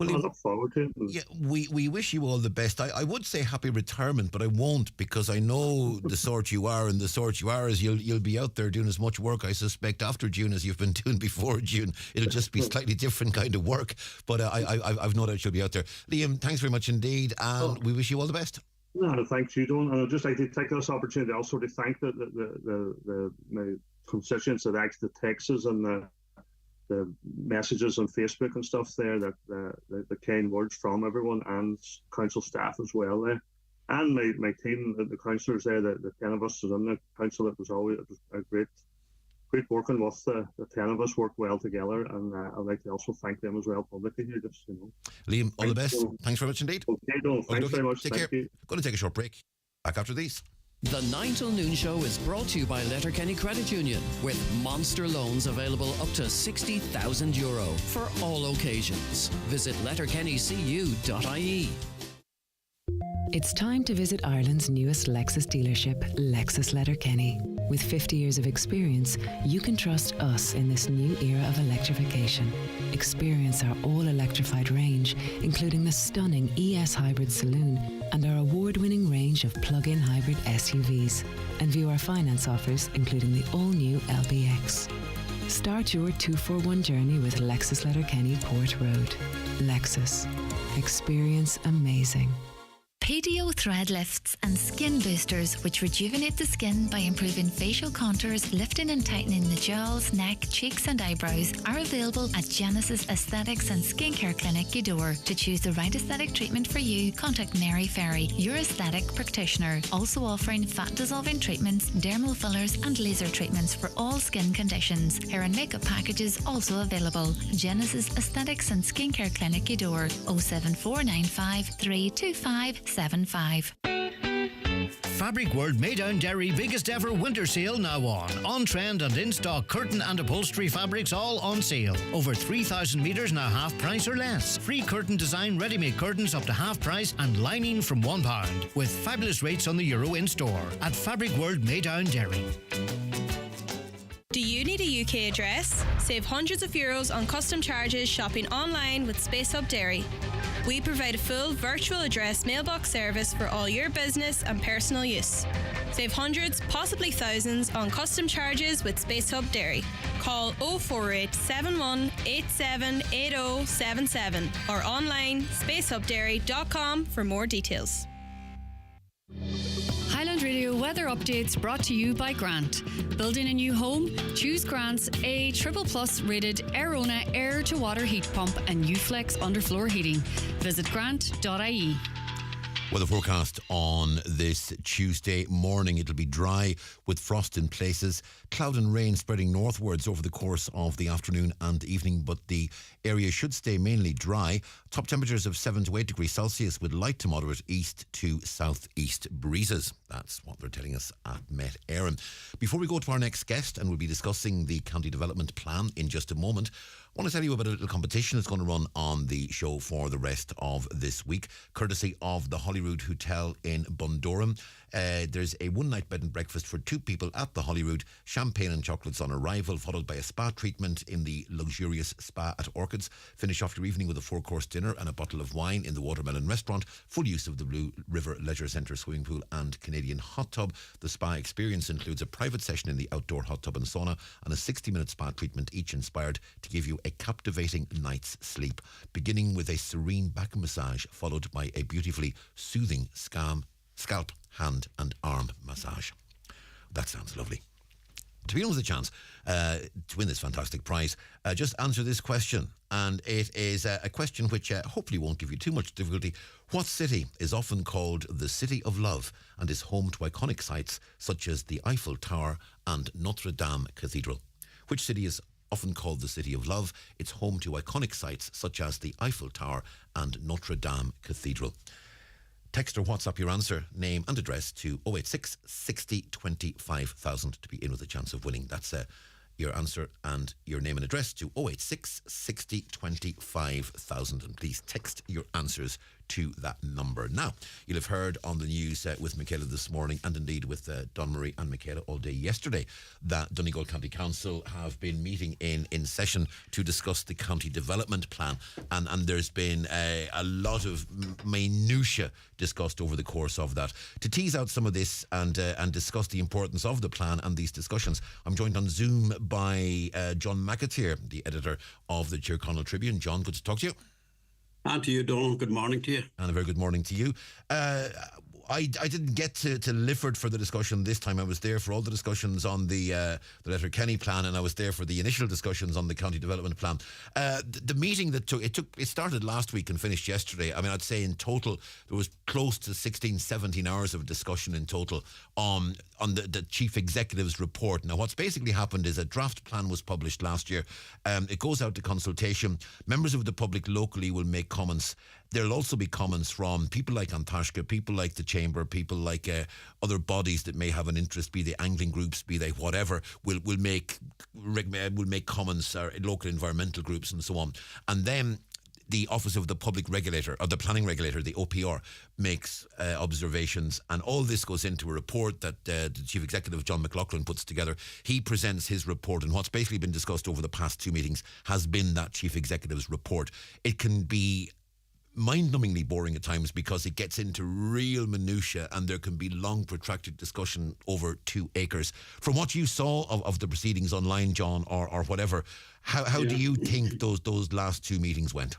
I look forward to it. Yeah, we wish you all the best. I would say happy retirement, but I won't, because I know the sort you are, and the sort you are is you'll be out there doing as much work, I suspect, after June as you've been doing before June. It'll just be slightly different kind of work, but I've no doubt you'll be out there. Liam, thanks very much indeed, and we wish you all the best. No, thanks, you don't. And I'd just like to take this opportunity also to thank my constituents that actually text us and the messages on Facebook and stuff there, that the kind words from everyone, and council staff as well there, and my team, the councillors there, the 10 of us in the council. It was a great working with the 10 of us, worked well together, and I'd like to also thank them as well publicly here. Just, you know. Liam, all the best. Thanks very much indeed. Okay, thanks very much. Take care. Going to take a short break. Back after these. The 9 till noon show is brought to you by Letterkenny Credit Union, with monster loans available up to €60,000 for all occasions. Visit letterkennycu.ie. It's time to visit Ireland's newest Lexus dealership, Lexus Letterkenny. With 50 years of experience, you can trust us in this new era of electrification. Experience our all-electrified range, including the stunning ES Hybrid Saloon and our award-winning range of plug-in hybrid SUVs. And view our finance offers, including the all-new LBX. Start your 2-for-1 journey with Lexus Letterkenny Port Road. Lexus. Experience amazing. PDO thread lifts and skin boosters, which rejuvenate the skin by improving facial contours, lifting and tightening the jowls, neck, cheeks and eyebrows, are available at Genesis Aesthetics and Skincare Clinic, Gweedore. To choose the right aesthetic treatment for you, contact Mary Ferry, your aesthetic practitioner. Also offering fat dissolving treatments, dermal fillers and laser treatments for all skin conditions. Hair and makeup packages also available. Genesis Aesthetics and Skincare Clinic, Gweedore. 07495 325 75. Fabric World Maydown Derry biggest ever winter sale now on trend and in stock curtain and upholstery fabrics all on sale. Over 3,000 metres now half price or less. Free curtain design ready-made curtains up to half price and lining from £1 with fabulous rates on the Euro in store at Fabric World Maydown Derry. Do you need a UK address? Save hundreds of euros on custom charges shopping online with Space Hub Dairy. We provide a full virtual address mailbox service for all your business and personal use. Save hundreds, possibly thousands, on custom charges with Space Hub Dairy. Call 048 71 87 8077 or online spacehubdairy.com for more details. Highland Radio weather updates brought to you by Grant. Building a new home? Choose Grant's A++ rated Airona air-to-water heat pump and Uflex underfloor heating. Visit grant.ie. Weather forecast on this Tuesday morning. It'll be dry with frost in places, cloud and rain spreading northwards over the course of the afternoon and evening, but the area should stay mainly dry. Top temperatures of 7 to 8 degrees Celsius with light to moderate east to southeast breezes. That's what they're telling us at Met Éireann. Before we go to our next guest, and we'll be discussing the county development plan in just a moment, I want to tell you about a little competition that's going to run on the show for the rest of this week, courtesy of the Holyrood Hotel in Bundoran. There's a one-night bed and breakfast for 2 people at the Holyrood, champagne and chocolates on arrival, followed by a spa treatment in the luxurious spa at Orchids. Finish off your evening with a 4-course dinner and a bottle of wine in the Watermelon Restaurant. Full use of the Blue River Leisure Centre swimming pool and Canadian hot tub. The spa experience includes a private session in the outdoor hot tub and sauna and a 60-minute spa treatment, each inspired to give you a captivating night's sleep, beginning with a serene back massage, followed by a beautifully soothing scalp, hand and arm massage. That sounds lovely. To be in with a chance to win this fantastic prize, just answer this question, and it is a question which hopefully won't give you too much difficulty. What city is often called the City of Love and is home to iconic sites such as the Eiffel Tower and Notre Dame Cathedral? Which city is often called the City of Love? It's home to iconic sites such as the Eiffel Tower and Notre Dame Cathedral. Text or WhatsApp your answer, name and address to 086 60 25 000 to be in with a chance of winning. That's your answer and your name and address to 086 60 25 000, and please text your answers to that number. Now, you'll have heard on the news with Michaela this morning, and indeed with Don Marie and Michaela all day yesterday, that Donegal County Council have been meeting in session to discuss the county development plan, and there's been a lot of minutiae discussed over the course of that. To tease out some of this and discuss the importance of the plan and these discussions, I'm joined on Zoom by John McAteer, the editor of the Tyrconnell Tribune. John, good to talk to you. And to you, Donald. Good morning to you. And a very good morning to you. I didn't get to Lifford for the discussion this time. I was there for all the discussions on the Letterkenny plan, and I was there for the initial discussions on the county development plan. The meeting that it started last week and finished yesterday. I mean, I'd say in total there was close to 16, 17 hours of discussion in total on the chief executive's report. Now, what's basically happened is a draft plan was published last year. It goes out to consultation. Members of the public locally will make comments. There'll also be comments from people like Antashka, people like the Chamber, people like other bodies that may have an interest, be they angling groups, be they whatever, will make comments, or local environmental groups and so on. And then the Office of the Public Regulator, or the Planning Regulator, the OPR, makes observations, and all this goes into a report that the Chief Executive, John McLaughlin, puts together. He presents his report, and what's basically been discussed over the past 2 meetings has been that Chief Executive's report. It can be mind-numbingly boring at times because it gets into real minutiae, and there can be long protracted discussion over 2 acres. From what you saw of the proceedings online, John, or whatever, how do you think those last 2 meetings went?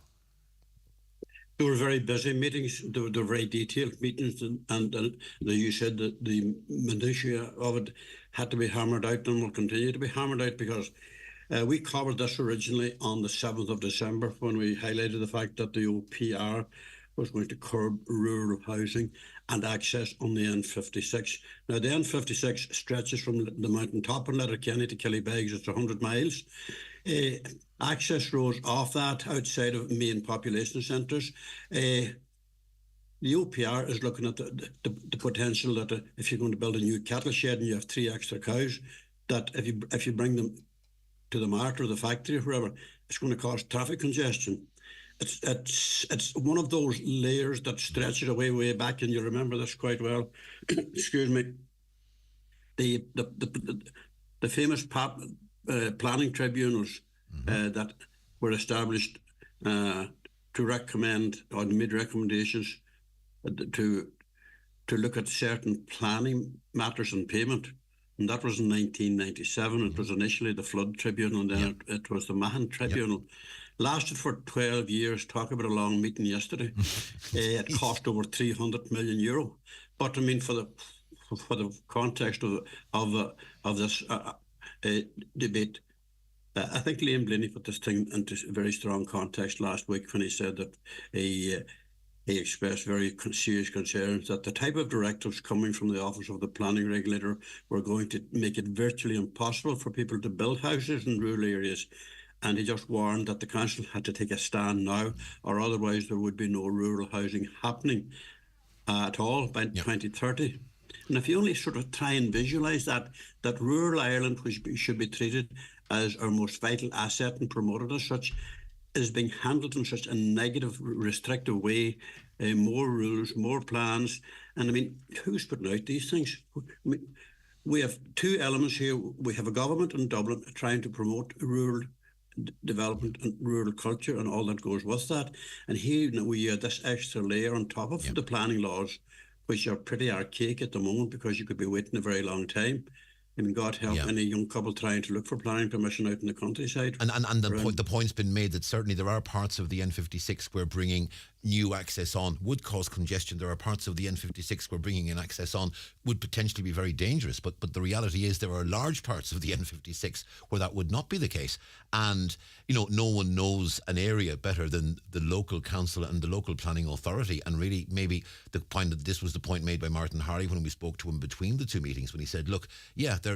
They were very busy meetings. They were very detailed meetings, and you said that the minutiae of it had to be hammered out and will continue to be hammered out, because we covered this originally on the 7th of December when we highlighted the fact that the OPR was going to curb rural housing and access on the N56. Now, the N56 stretches from the mountain top in Letterkenny to Killybegs. It's 100 miles. Access roads off that outside of main population centres the OPR is looking at the potential that if you're going to build a new cattle shed and you have 3 extra cows, that if you bring them to the mart or the factory or wherever, it's going to cause traffic congestion. It's one of those layers that stretches way back, and you remember this quite well. Excuse me. The famous planning tribunals that were established to recommend or made recommendations to look at certain planning matters and payment. And that was in 1997. It was initially the Flood Tribunal, and then it was the Mahon Tribunal. Lasted for 12 years. Talk about a long meeting yesterday. It cost over €300 million. But I mean, for the context of this debate, I think Liam Blaney put this thing into very strong context last week when he said that he expressed very serious concerns that the type of directives coming from the Office of the Planning Regulator were going to make it virtually impossible for people to build houses in rural areas. And he just warned that the council had to take a stand now, or otherwise there would be no rural housing happening at all by 2030. And if you only sort of try and visualise that rural Ireland, which should be treated as our most vital asset and promoted as such, is being handled in such a negative, restrictive way, more rules, more plans. And I mean, who's putting out these things? I mean, we have two elements here. We have a government in Dublin trying to promote rural development and rural culture and all that goes with that. And here we add this extra layer on top of the planning laws, which are pretty archaic at the moment because you could be waiting a very long time. I mean, God help any young couple trying to look for planning permission out in the countryside. And the point's been made that certainly there are parts of the N56 where bringing new access on would cause congestion. There are parts of the N56 where bringing in access on would potentially be very dangerous. But the reality is there are large parts of the N56 where that would not be the case. And, you know, no one knows an area better than the local council and the local planning authority. And really, maybe the point that this was the point made by Martin Harry when we spoke to him between the two meetings, when he said, look,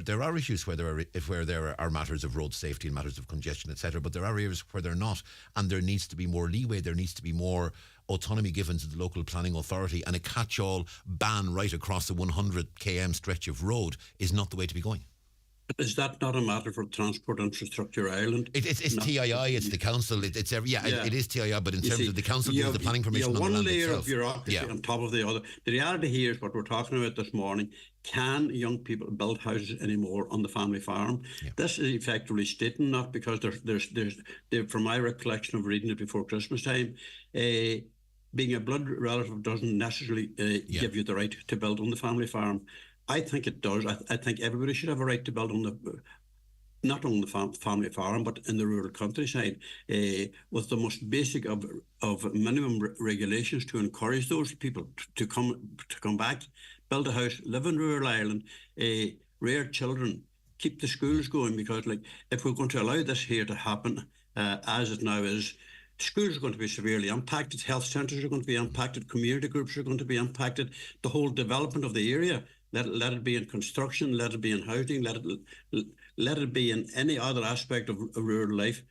there are issues where there are matters of road safety and matters of congestion, etc. But there are areas where they're not, and there needs to be more leeway. There needs to be more autonomy given to the local planning authority, and a catch-all ban right across the 100 km stretch of road is not the way to be going. Is that not a matter for Transport Infrastructure Ireland? It's TII, it's the council, it is TII, but in terms of the council gives the planning permission on the land itself. One layer of bureaucracy on top of the other. The reality here is what we're talking about this morning. Can young people build houses anymore on the family farm? This is effectively stating that, because there's from my recollection of reading it before Christmas time, being a blood relative doesn't necessarily give you the right to build on the family farm. I think it does. I think everybody should have a right to build on not on the family farm, but in the rural countryside, with the most basic of minimum regulations to encourage those people to come back, build a house, live in rural Ireland, rear children, keep the schools going, because if we're going to allow this here to happen as it now is, schools are going to be severely impacted, health centres are going to be impacted, community groups are going to be impacted, the whole development of the area. Let it be in construction, let it be in housing, let it be in any other aspect of rural life.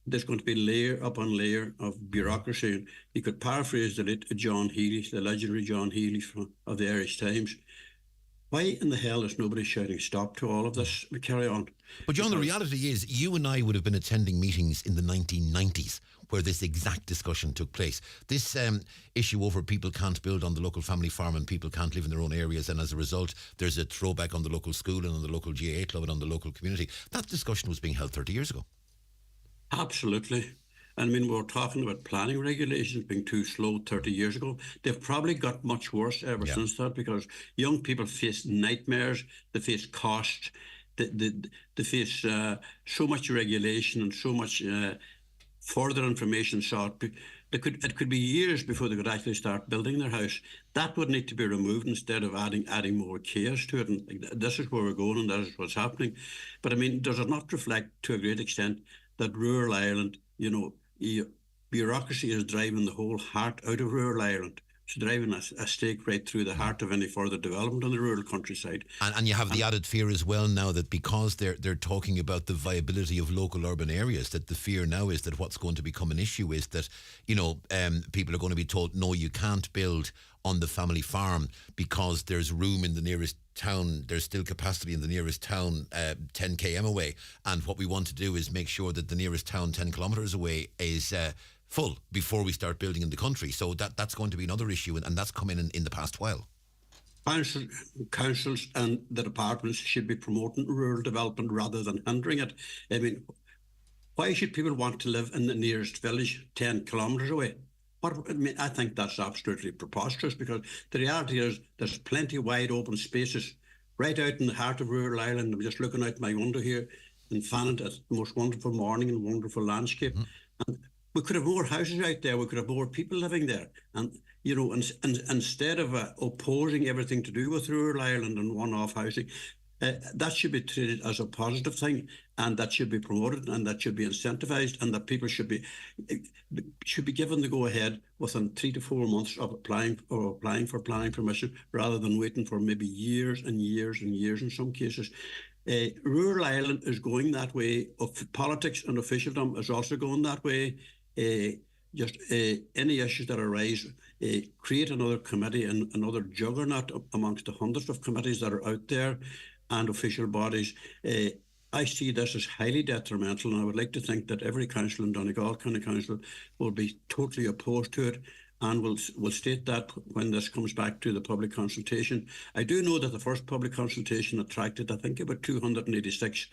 There's going to be layer upon layer of bureaucracy. You could paraphrase the late John Healy, the legendary John Healy of the Irish Times. Why in the hell is nobody shouting stop to all of this? We carry on. But John, the reality is you and I would have been attending meetings in the 1990s where this exact discussion took place. This issue over people can't build on the local family farm and people can't live in their own areas, and as a result there's a throwback on the local school and on the local GAA club and on the local community. That discussion was being held 30 years ago. Absolutely. I mean, we're talking about planning regulations being too slow 30 years ago. They've probably got much worse ever since that, because young people face nightmares, they face cost, they face so much regulation and so much further information sought. It could be years before they could actually start building their house. That would need to be removed instead of adding more chaos to it. And this is where we're going, and that is what's happening. But I mean, does it not reflect to a great extent that rural Ireland, bureaucracy is driving the whole heart out of rural Ireland? driving a stake right through the heart of any further development on the rural countryside. And you have the added fear as well now that because they're talking about the viability of local urban areas, that the fear now is that what's going to become an issue is that, people are going to be told, no, you can't build on the family farm because there's room in the nearest town, there's still capacity in the nearest town 10 km away, and what we want to do is make sure that the nearest town 10 kilometres away is full before we start building in the country. So that's going to be another issue, and that's come in the past while. Councils and the departments should be promoting rural development rather than hindering it. I mean, why should people want to live in the nearest village 10 kilometres away? I think that's absolutely preposterous, because the reality is there's plenty of wide open spaces right out in the heart of rural Ireland. I'm just looking out my window here in Fannin at the most wonderful morning and wonderful landscape. And we could have more houses out there. We could have more people living there. And, instead of opposing everything to do with rural Ireland and one-off housing, that should be treated as a positive thing, and that should be promoted, and that should be incentivised, and that people should be given the go-ahead within 3 to 4 months of applying for planning permission, rather than waiting for maybe years and years and years in some cases. Rural Ireland is going that way. Politics and officialdom is also going that way. Any issues that arise, create another committee and another juggernaut amongst the hundreds of committees that are out there and official bodies. I see this as highly detrimental, and I would like to think that every council in Donegal County Council will be totally opposed to it, and will state that when this comes back to the public consultation. I do know that the first public consultation attracted, I think, about 286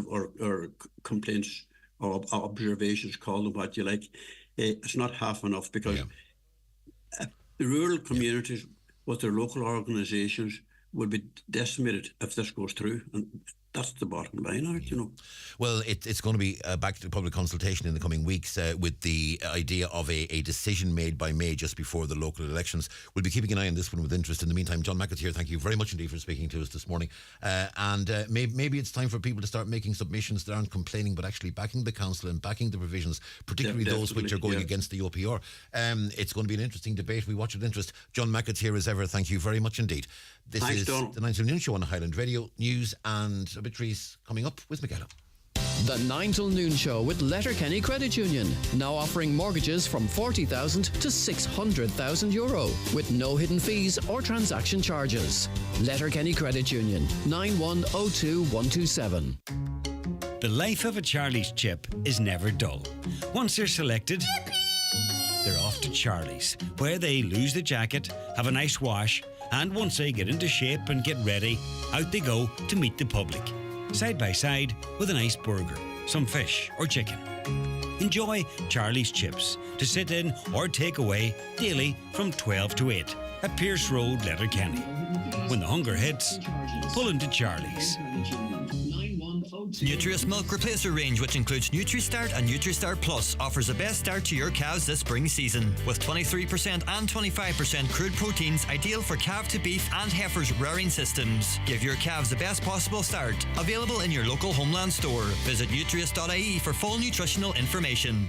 or complaints or observations, call them what you like. It's not half enough, because the rural communities with their local organisations will be decimated if this goes through, and that's the bottom line out, Well, it's going to be back to public consultation in the coming weeks with the idea of a decision made by May just before the local elections. We'll be keeping an eye on this one with interest. In the meantime, John McAteer, thank you very much indeed for speaking to us this morning. Maybe it's time for people to start making submissions that aren't complaining but actually backing the council and backing the provisions, particularly those which are going against the OPR. It's going to be an interesting debate. We watch with interest. John McAteer, as ever, thank you very much indeed. This is the 9 till noon show on Highland Radio. News and obituaries coming up with Michaela. The 9 till noon show with Letterkenny Credit Union, now offering mortgages from €40,000 to €600,000 with no hidden fees or transaction charges. Letterkenny Credit Union, 9102127. The life of a Charlie's chip is never dull. Once they're selected, they're off to Charlie's, where they lose the jacket, have a nice wash, and once they get into shape and get ready, out they go to meet the public, side by side with a nice burger, some fish or chicken. Enjoy Charlie's Chips to sit in or take away daily from 12 to 8 at Pierce Road, Letterkenny. When the hunger hits, pull into Charlie's. Nutrius Milk Replacer range, which includes NutriStart and NutriStart Plus, offers the best start to your cows this spring season. With 23% and 25% crude proteins, ideal for calf to beef and heifers rearing systems. Give your calves the best possible start. Available in your local Homeland store. Visit nutrius.ie for full nutritional information.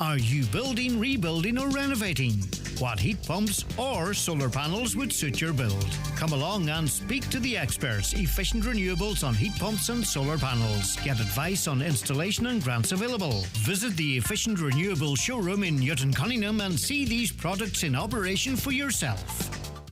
Are you building, rebuilding or renovating? What heat pumps or solar panels would suit your build? Come along and speak to the experts, Efficient Renewables on heat pumps and solar panels. Get advice on installation and grants available. Visit the Efficient Renewables showroom in Newton Cunningham and see these products in operation for yourself.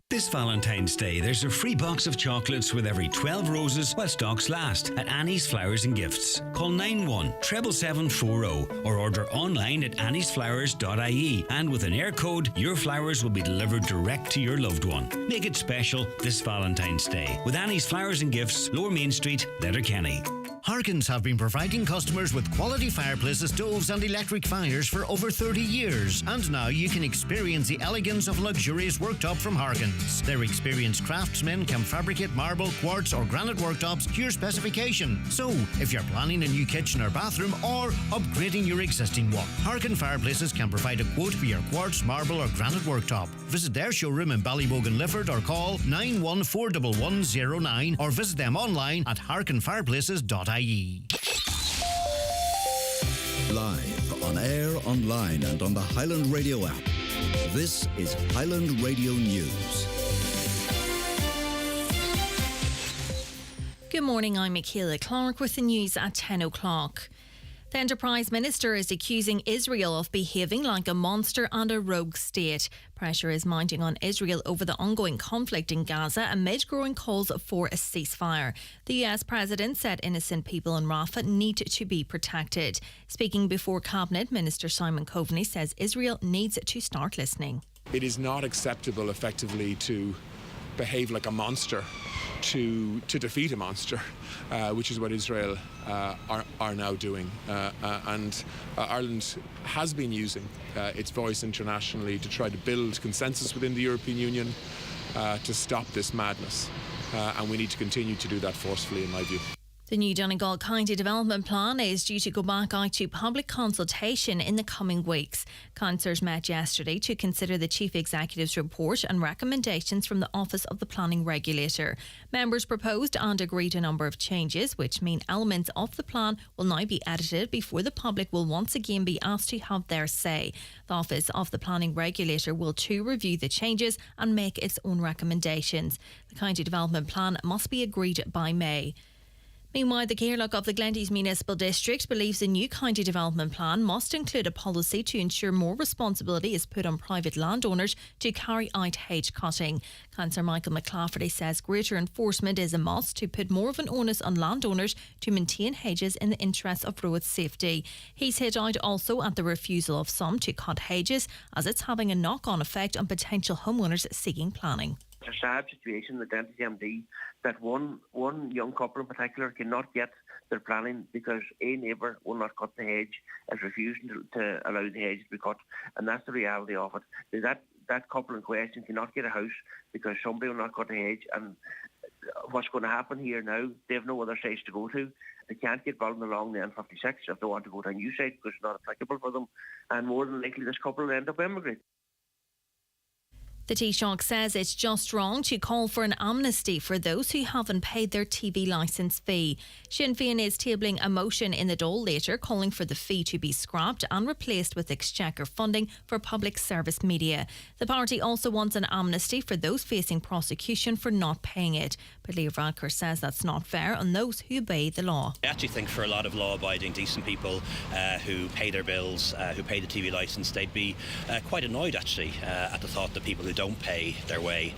This Valentine's Day, there's a free box of chocolates with every 12 roses while stocks last at Annie's Flowers and Gifts. Call 917740 or order online at anniesflowers.ie, and with an air code, your flowers will be delivered direct to your loved one. Make it special this Valentine's Day with Annie's Flowers and Gifts, Lower Main Street, Letterkenny. Harkins have been providing customers with quality fireplaces, stoves and electric fires for over 30 years. And now you can experience the elegance of luxurious worktop from Harkins. Their experienced craftsmen can fabricate marble, quartz or granite worktops to your specification. So, if you're planning a new kitchen or bathroom or upgrading your existing one, Harkin Fireplaces can provide a quote for your quartz, marble or granite worktop. Visit their showroom in Ballybogan, Lifford, or call 9141109 or visit them online at harkinfireplaces.ie. Live on air, online and on the Highland Radio app. This is Highland Radio News. Good morning, I'm Michaela Clark with the news at 10 o'clock. The Enterprise Minister is accusing Israel of behaving like a monster and a rogue state. Pressure is mounting on Israel over the ongoing conflict in Gaza amid growing calls for a ceasefire. The US President said innocent people in Rafah need to be protected. Speaking before Cabinet, Minister Simon Coveney says Israel needs to start listening. It is not acceptable effectively to behave like a monster to defeat a monster, which is what Israel are now doing. And Ireland has been using its voice internationally to try to build consensus within the European Union to stop this madness. And we need to continue to do that forcefully, in my view. The new Donegal County Development Plan is due to go back out to public consultation in the coming weeks. Councillors met yesterday to consider the Chief Executive's report and recommendations from the Office of the Planning Regulator. Members proposed and agreed a number of changes, which mean elements of the plan will now be edited before the public will once again be asked to have their say. The Office of the Planning Regulator will too review the changes and make its own recommendations. The County Development Plan must be agreed by May. Meanwhile, the Gairloch of the Glenties Municipal District believes the new county development plan must include a policy to ensure more responsibility is put on private landowners to carry out hedge cutting. Councillor Michael McClafferty says greater enforcement is a must to put more of an onus on landowners to maintain hedges in the interests of road safety. He's hit out also at the refusal of some to cut hedges, as it's having a knock-on effect on potential homeowners seeking planning. It's a sad situation, the Dentist MD, that one young couple in particular cannot get their planning because a neighbour will not cut the hedge, is refusing to allow the hedge to be cut, and that's the reality of it. That couple in question cannot get a house because somebody will not cut the hedge, and what's going to happen here now, they have no other sites to go to. They can't get building along the N56 if they want to go to a new site because it's not applicable for them, and more than likely this couple will end up emigrating. The Taoiseach says it's just wrong to call for an amnesty for those who haven't paid their TV licence fee. Sinn Féin is tabling a motion in the Dáil later calling for the fee to be scrapped and replaced with exchequer funding for public service media. The party also wants an amnesty for those facing prosecution for not paying it. But Leo Varadkar says that's not fair on those who obey the law. I actually think for a lot of law-abiding, decent people who pay their bills, who pay the TV licence, they'd be quite annoyed actually at the thought that people who don't pay their way,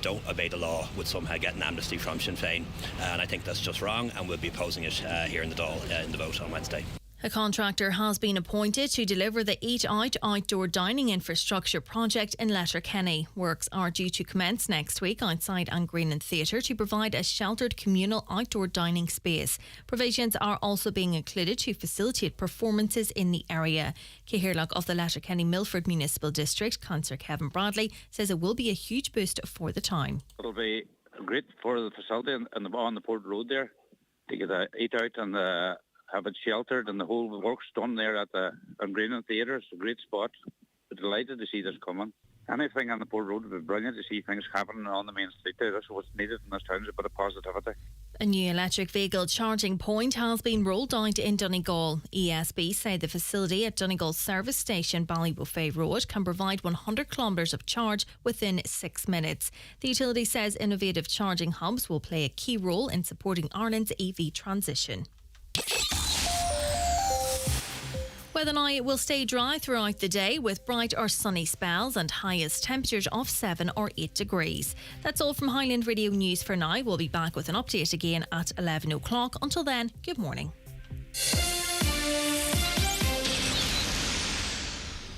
don't obey the law, would somehow get an amnesty from Sinn Féin. And I think that's just wrong, and we'll be opposing it here in the Dáil in the vote on Wednesday. A contractor has been appointed to deliver the Eat Out outdoor dining infrastructure project in Letterkenny. Works are due to commence next week outside An Greenan Theatre to provide a sheltered communal outdoor dining space. Provisions are also being included to facilitate performances in the area. Cahirlock of the Letterkenny Milford Municipal District, Councillor Kevin Bradley, says it will be a huge boost for the town. It'll be great for the facility on the Port Road there to get a Eat Out and have it sheltered, and the whole work's done there at the Greenan Theatre. It's a great spot. We're delighted to see this coming. Anything on the Port Road would be brilliant to see things happening on the main street there. That's what's needed in this town, is a bit of positivity. A new electric vehicle charging point has been rolled out in Donegal. ESB say the facility at Donegal's service station Ballybuffet Road can provide 100 kilometres of charge within 6 minutes. The utility says innovative charging hubs will play a key role in supporting Ireland's EV transition. Weather now, it will stay dry throughout the day with bright or sunny spells and highest temperatures of 7 or 8 degrees. That's all from Highland Radio News for now. We'll be back with an update again at 11 o'clock. Until then, good morning.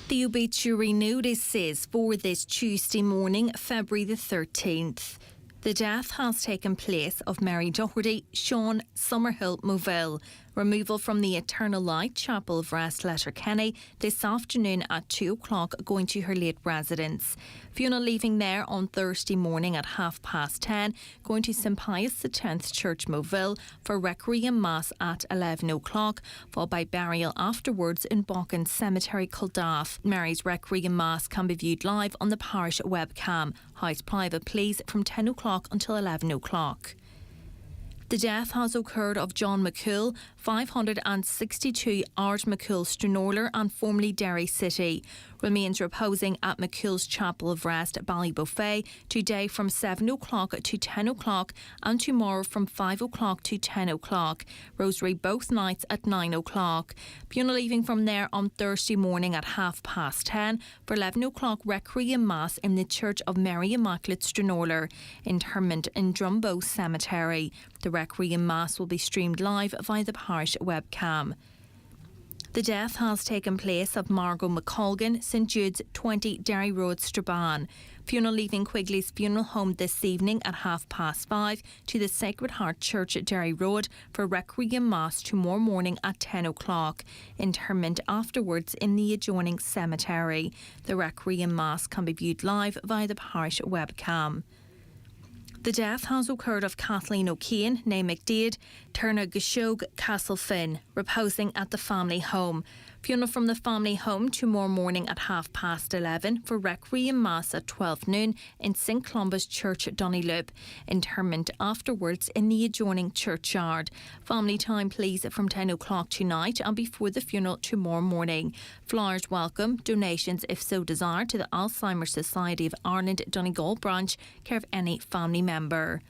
The obituary notices for this Tuesday morning, February the 13th. The death has taken place of Mary Doherty, Sean Summerhill Moville. Removal from the Eternal Light Chapel of Rest, Letterkenny, this afternoon at 2 o'clock, going to her late residence. Funeral leaving there on Thursday morning at 10:30, going to St Pius X Church, Moville, for Requiem Mass at 11 o'clock, followed by burial afterwards in Bocken Cemetery, Culdaff. Mary's Requiem Mass can be viewed live on the parish webcam. House private, please, from 10 o'clock until 11 o'clock. The death has occurred of John McCool, 562 Ard McCool Stranorler and formerly Derry City. Remains reposing at McCool's Chapel of Rest, Ballybuffet, today from 7 o'clock to 10 o'clock and tomorrow from 5 o'clock to 10 o'clock. Rosary both nights at 9 o'clock. Funeral leaving from there on Thursday morning at 10:30 for 11 o'clock Requiem Mass in the Church of Mary Immaculate Stranorler. Interment in Drumbo Cemetery. The Requiem Mass will be streamed live via the parish webcam. The death has taken place of Margot McColgan, St Jude's 20 Derry Road, Strabane. Funeral leaving Quigley's Funeral Home this evening at 5:30 to the Sacred Heart Church at Derry Road for Requiem Mass tomorrow morning at 10 o'clock. Interment afterwards in the adjoining cemetery. The Requiem Mass can be viewed live via the parish webcam. The death has occurred of Kathleen O'Kane, née McDade, Turna Gashog, Castlefin, reposing at the family home. Funeral from the family home tomorrow morning at 11:30 for Requiem Mass at 12 noon in St Columba's Church, Donnylip. Interment afterwards in the adjoining churchyard. Family time please from 10 o'clock tonight and before the funeral tomorrow morning. Flowers welcome, donations if so desired to the Alzheimer's Society of Ireland Donegal branch, care of any family member.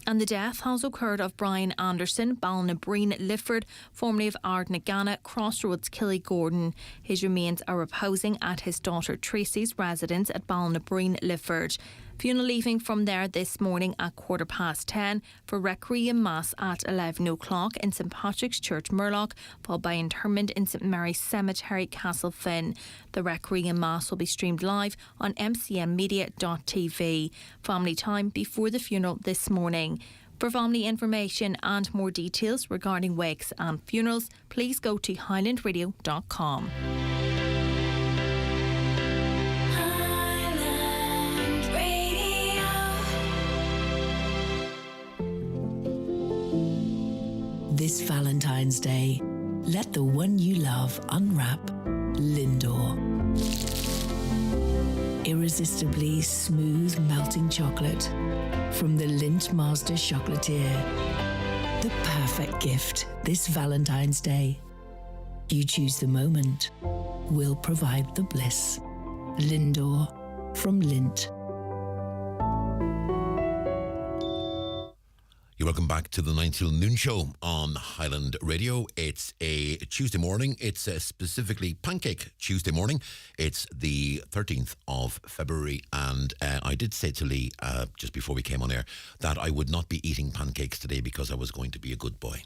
And the death has occurred of Brian Anderson, Balnabreen, Lifford, formerly of Ardnagana, Crossroads, Killygordon. His remains are reposing at his daughter Tracy's residence at Balnabreen, Lifford. Funeral leaving from there this morning at 10:15 for Requiem Mass at 11 o'clock in St Patrick's Church, Murlock, followed by interment in St Mary's Cemetery, Castlefin. The Requiem Mass will be streamed live on mcmmedia.tv. Family time before the funeral this morning. For family information and more details regarding wakes and funerals, please go to highlandradio.com. This Valentine's Day, let the one you love unwrap Lindor. Irresistibly smooth melting chocolate from the Lindt Master Chocolatier. The perfect gift this Valentine's Day. You choose the moment, we'll provide the bliss. Lindor from Lindt. You're welcome back to the 9 till noon show on Highland Radio. It's a Tuesday morning. It's specifically Pancake Tuesday morning. It's the 13th of February. And I did say to Lee just before we came on air that I would not be eating pancakes today because I was going to be a good boy.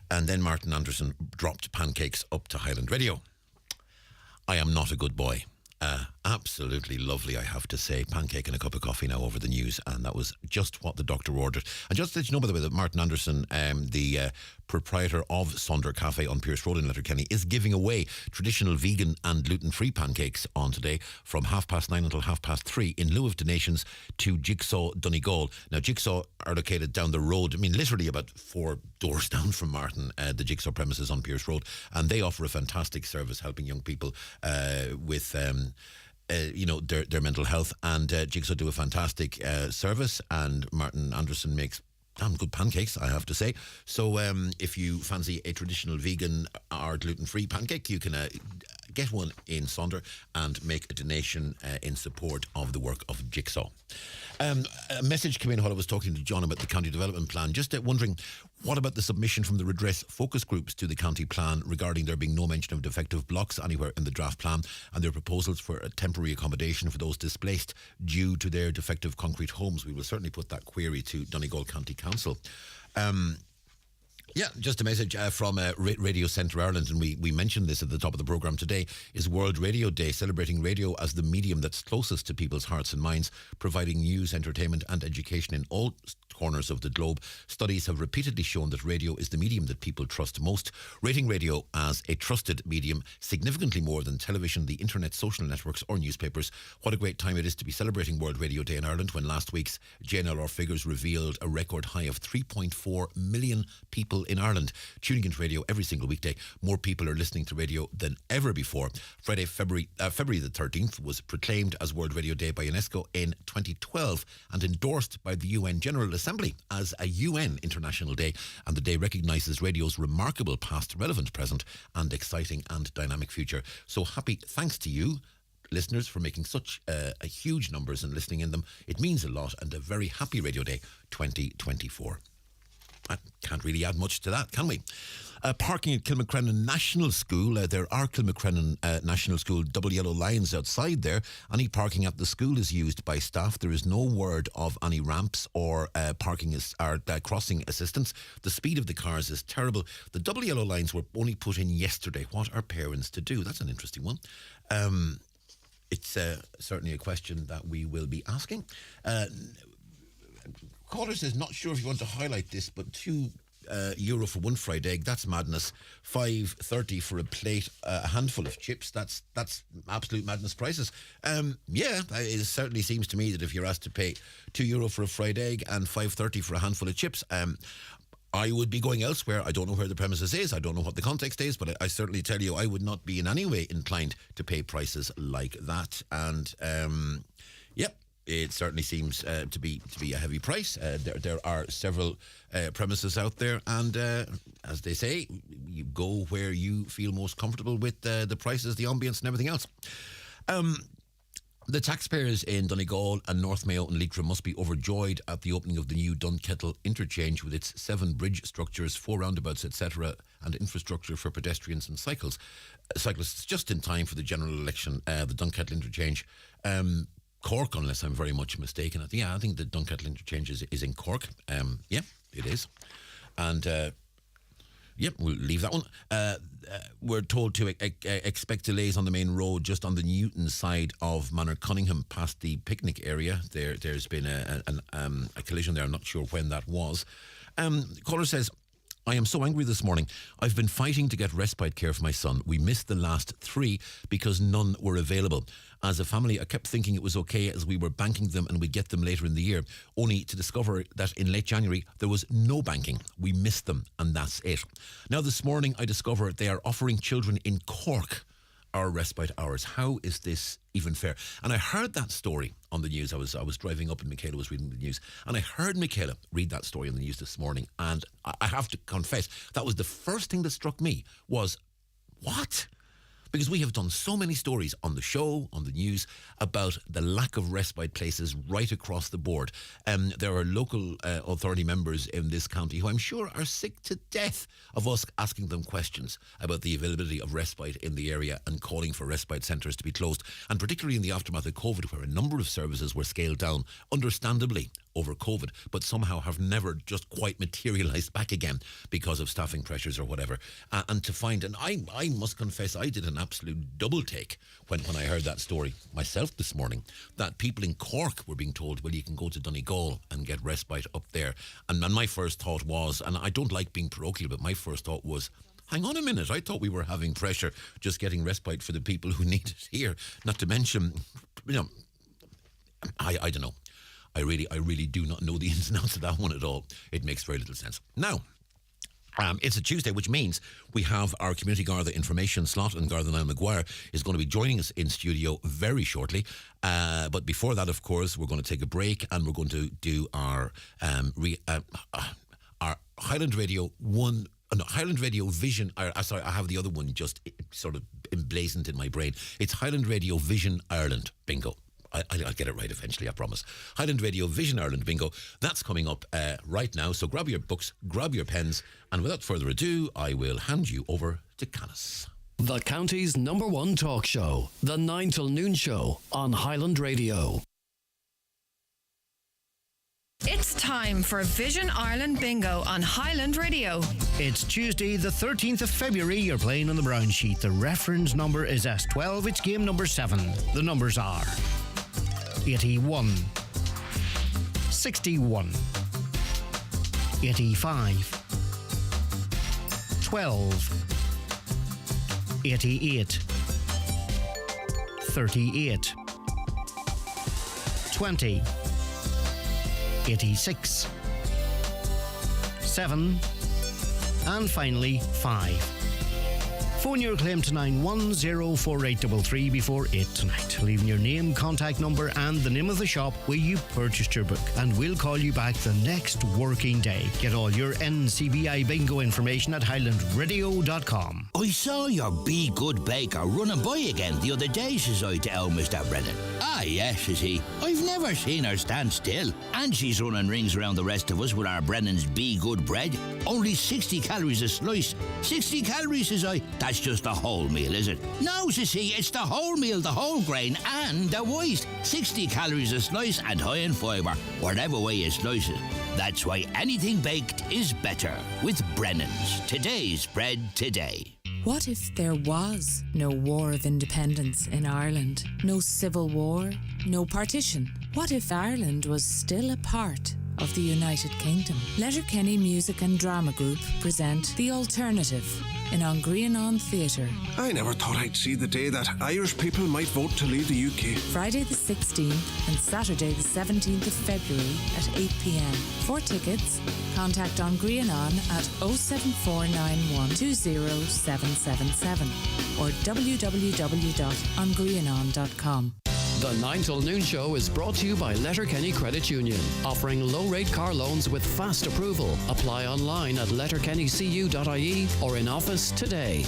And then Martin Anderson dropped pancakes up to Highland Radio. I am not a good boy. Absolutely lovely, I have to say. Pancake and a cup of coffee now over the news, and that was just what the doctor ordered. And just to let you know, by the way, that Martin Anderson, the proprietor of Sonder Cafe on Pierce Road in Letterkenny, is giving away traditional vegan and gluten-free pancakes on today from 9:30 until 3:30 in lieu of donations to Jigsaw Donegal. Now, Jigsaw are located down the road, I mean, literally about 4 doors down from Martin, the Jigsaw premises on Pierce Road, and they offer a fantastic service helping young people with their mental health, and Jigsaw do a fantastic service, and Martin Anderson makes damn good pancakes, I have to say. So if you fancy a traditional vegan or gluten-free pancake, you can get one in Sonder and make a donation in support of the work of Jigsaw. A message came in while I was talking to John about the county development plan, just wondering, what about the submission from the redress focus groups to the county plan regarding there being no mention of defective blocks anywhere in the draft plan, and their proposals for a temporary accommodation for those displaced due to their defective concrete homes? We will certainly put that query to Donegal County Council. Yeah, just a message from Radio Centre Ireland, and we mentioned this at the top of the programme today, is World Radio Day, celebrating radio as the medium that's closest to people's hearts and minds, providing news, entertainment and education in all corners of the globe. Studies have repeatedly shown that radio is the medium that people trust most, rating radio as a trusted medium significantly more than television, the internet, social networks or newspapers. What a great time it is to be celebrating World Radio Day in Ireland, when last week's JNLR figures revealed a record high of 3.4 million people in Ireland tuning into radio every single weekday. More people are listening to radio than ever before. Friday, February the 13th was proclaimed as World Radio Day by UNESCO in 2012 and endorsed by the UN General Assembly Assembly as a UN International Day, and the day recognises radio's remarkable past, relevant present, and exciting and dynamic future. So happy thanks to you, listeners, for making such a huge numbers and listening in them. It means a lot, and a very happy Radio Day 2024. I can't really add much to that, can we? Parking at Kilmacrennan National School. There are Kilmacrennan National School double yellow lines outside there. Any parking at the school is used by staff. There is no word of any ramps or crossing assistance. The speed of the cars is terrible. The double yellow lines were only put in yesterday. What are parents to do? That's an interesting one. It's certainly a question that we will be asking. Caller says, not sure if you want to highlight this, but €2 for one fried egg, that's madness. $5.30 for a plate, a handful of chips, that's absolute madness prices. It certainly seems to me that if you're asked to pay €2 for a fried egg and $5.30 for a handful of chips, I would be going elsewhere. I don't know where the premises is, I don't know what the context is, but I certainly tell you I would not be in any way inclined to pay prices like that. And it certainly seems to be a heavy price. There are several premises out there, and as they say, you go where you feel most comfortable with the prices, the ambience, and everything else. The taxpayers in Donegal and North Mayo and Leitrim must be overjoyed at the opening of the new Dunkettle interchange with its 7 bridge structures, 4 roundabouts, etc., and infrastructure for pedestrians and cyclists just in time for the general election. The Dunkettle interchange. Cork, unless I'm very much mistaken. I think the Dunkettle interchange is in Cork. It is. And, we'll leave that one. We're told to expect delays on the main road just on the Newton side of Manor Cunningham past the picnic area. There's been a collision there. I'm not sure when that was. Caller says, I am so angry this morning. I've been fighting to get respite care for my son. We missed the last 3 because none were available. As a family, I kept thinking it was okay as we were banking them and we'd get them later in the year, only to discover that in late January there was no banking. We missed them, and that's it. Now this morning I discovered they are offering children in Cork our respite hours. How is this even fair? And I heard that story on the news. I was driving up and Michaela was reading the news, and I heard Michaela read that story on the news this morning, and I have to confess that was the first thing that struck me was, what? Because we have done so many stories on the show, on the news, about the lack of respite places right across the board. There are local authority members in this county who I'm sure are sick to death of us asking them questions about the availability of respite in the area and calling for respite centres to be closed, and particularly in the aftermath of COVID, where a number of services were scaled down, understandably, over COVID, but somehow have never just quite materialised back again because of staffing pressures or whatever. And to find, and I must confess, I did an absolute double take when I heard that story myself this morning, that people in Cork were being told, well, you can go to Donegal and get respite up there. And my first thought was, and I don't like being parochial, but my first thought was, hang on a minute, I thought we were having pressure just getting respite for the people who need it here. Not to mention, I don't know. I really do not know the ins and outs of that one at all. It makes very little sense. Now, it's a Tuesday, which means we have our Community Garda information slot, and Garda Niall Maguire is going to be joining us in studio very shortly. But before that, of course, we're going to take a break, and we're going to do our Highland Radio Highland Radio Vision. Sorry, I have the other one just sort of emblazoned in my brain. It's Highland Radio Vision Ireland Bingo. I'll get it right eventually, I promise. Highland Radio Vision Ireland Bingo. That's coming up right now. So grab your books, grab your pens, and without further ado, I will hand you over to Canis. The county's #1 talk show, The 9 till Noon Show on Highland Radio. It's time for Vision Ireland Bingo on Highland Radio. It's Tuesday the 13th of February. You're playing on the brown sheet. The reference number is S12. It's game number 7. The numbers are 81, 61, 85, 12, 88, 38, 20, 86, 7, and finally 5. Phone your claim to 9104833 before 8 tonight, leaving your name, contact number and the name of the shop where you purchased your book, and we'll call you back the next working day. Get all your NCBI bingo information at highlandradio.com. I saw your Be Good baker running by again the other day, says I to old Mr. Brennan. Ah, yes, says he. I've never seen her stand still. And she's running rings around the rest of us with our Brennan's Be Good bread. Only 60 calories a slice. 60 calories, says I. That's just a whole meal, is it? No, says he, it's the whole meal, the whole grain and the white. 60 calories a slice and high in fibre, whatever way you slice it. That's why anything baked is better with Brennan's. Today's bread today. What if there was no war of independence in Ireland? No civil war, no partition? What if Ireland was still a part of the United Kingdom? Letterkenny Music and Drama Group present The Alternative in Ongrianon Theatre. I never thought I'd see the day that Irish people might vote to leave the UK. Friday the 16th and Saturday the 17th of February at 8 p.m. For tickets, contact Ongrianon at 07491 20777 or www.ongrianon.com. The 9 till noon show is brought to you by Letterkenny Credit Union, offering low-rate car loans with fast approval. Apply online at letterkennycu.ie or in office today.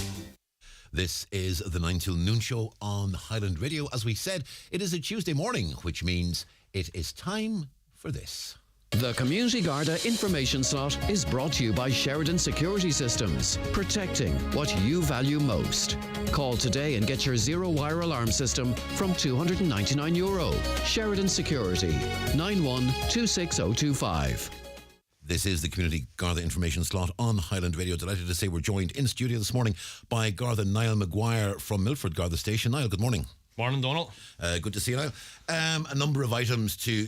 This is the 9 till noon show on Highland Radio. As we said, it is a Tuesday morning, which means it is time for this. The Community Garda information slot is brought to you by Sheridan Security Systems, protecting what you value most. Call today and get your zero-wire alarm system from €299. Sheridan Security, 91-26025. This is the Community Garda information slot on Highland Radio. Delighted to say we're joined in studio this morning by Garda Niall Maguire from Milford Garda Station. Niall, good morning. Morning, Donald. Good to see you now. A number of items to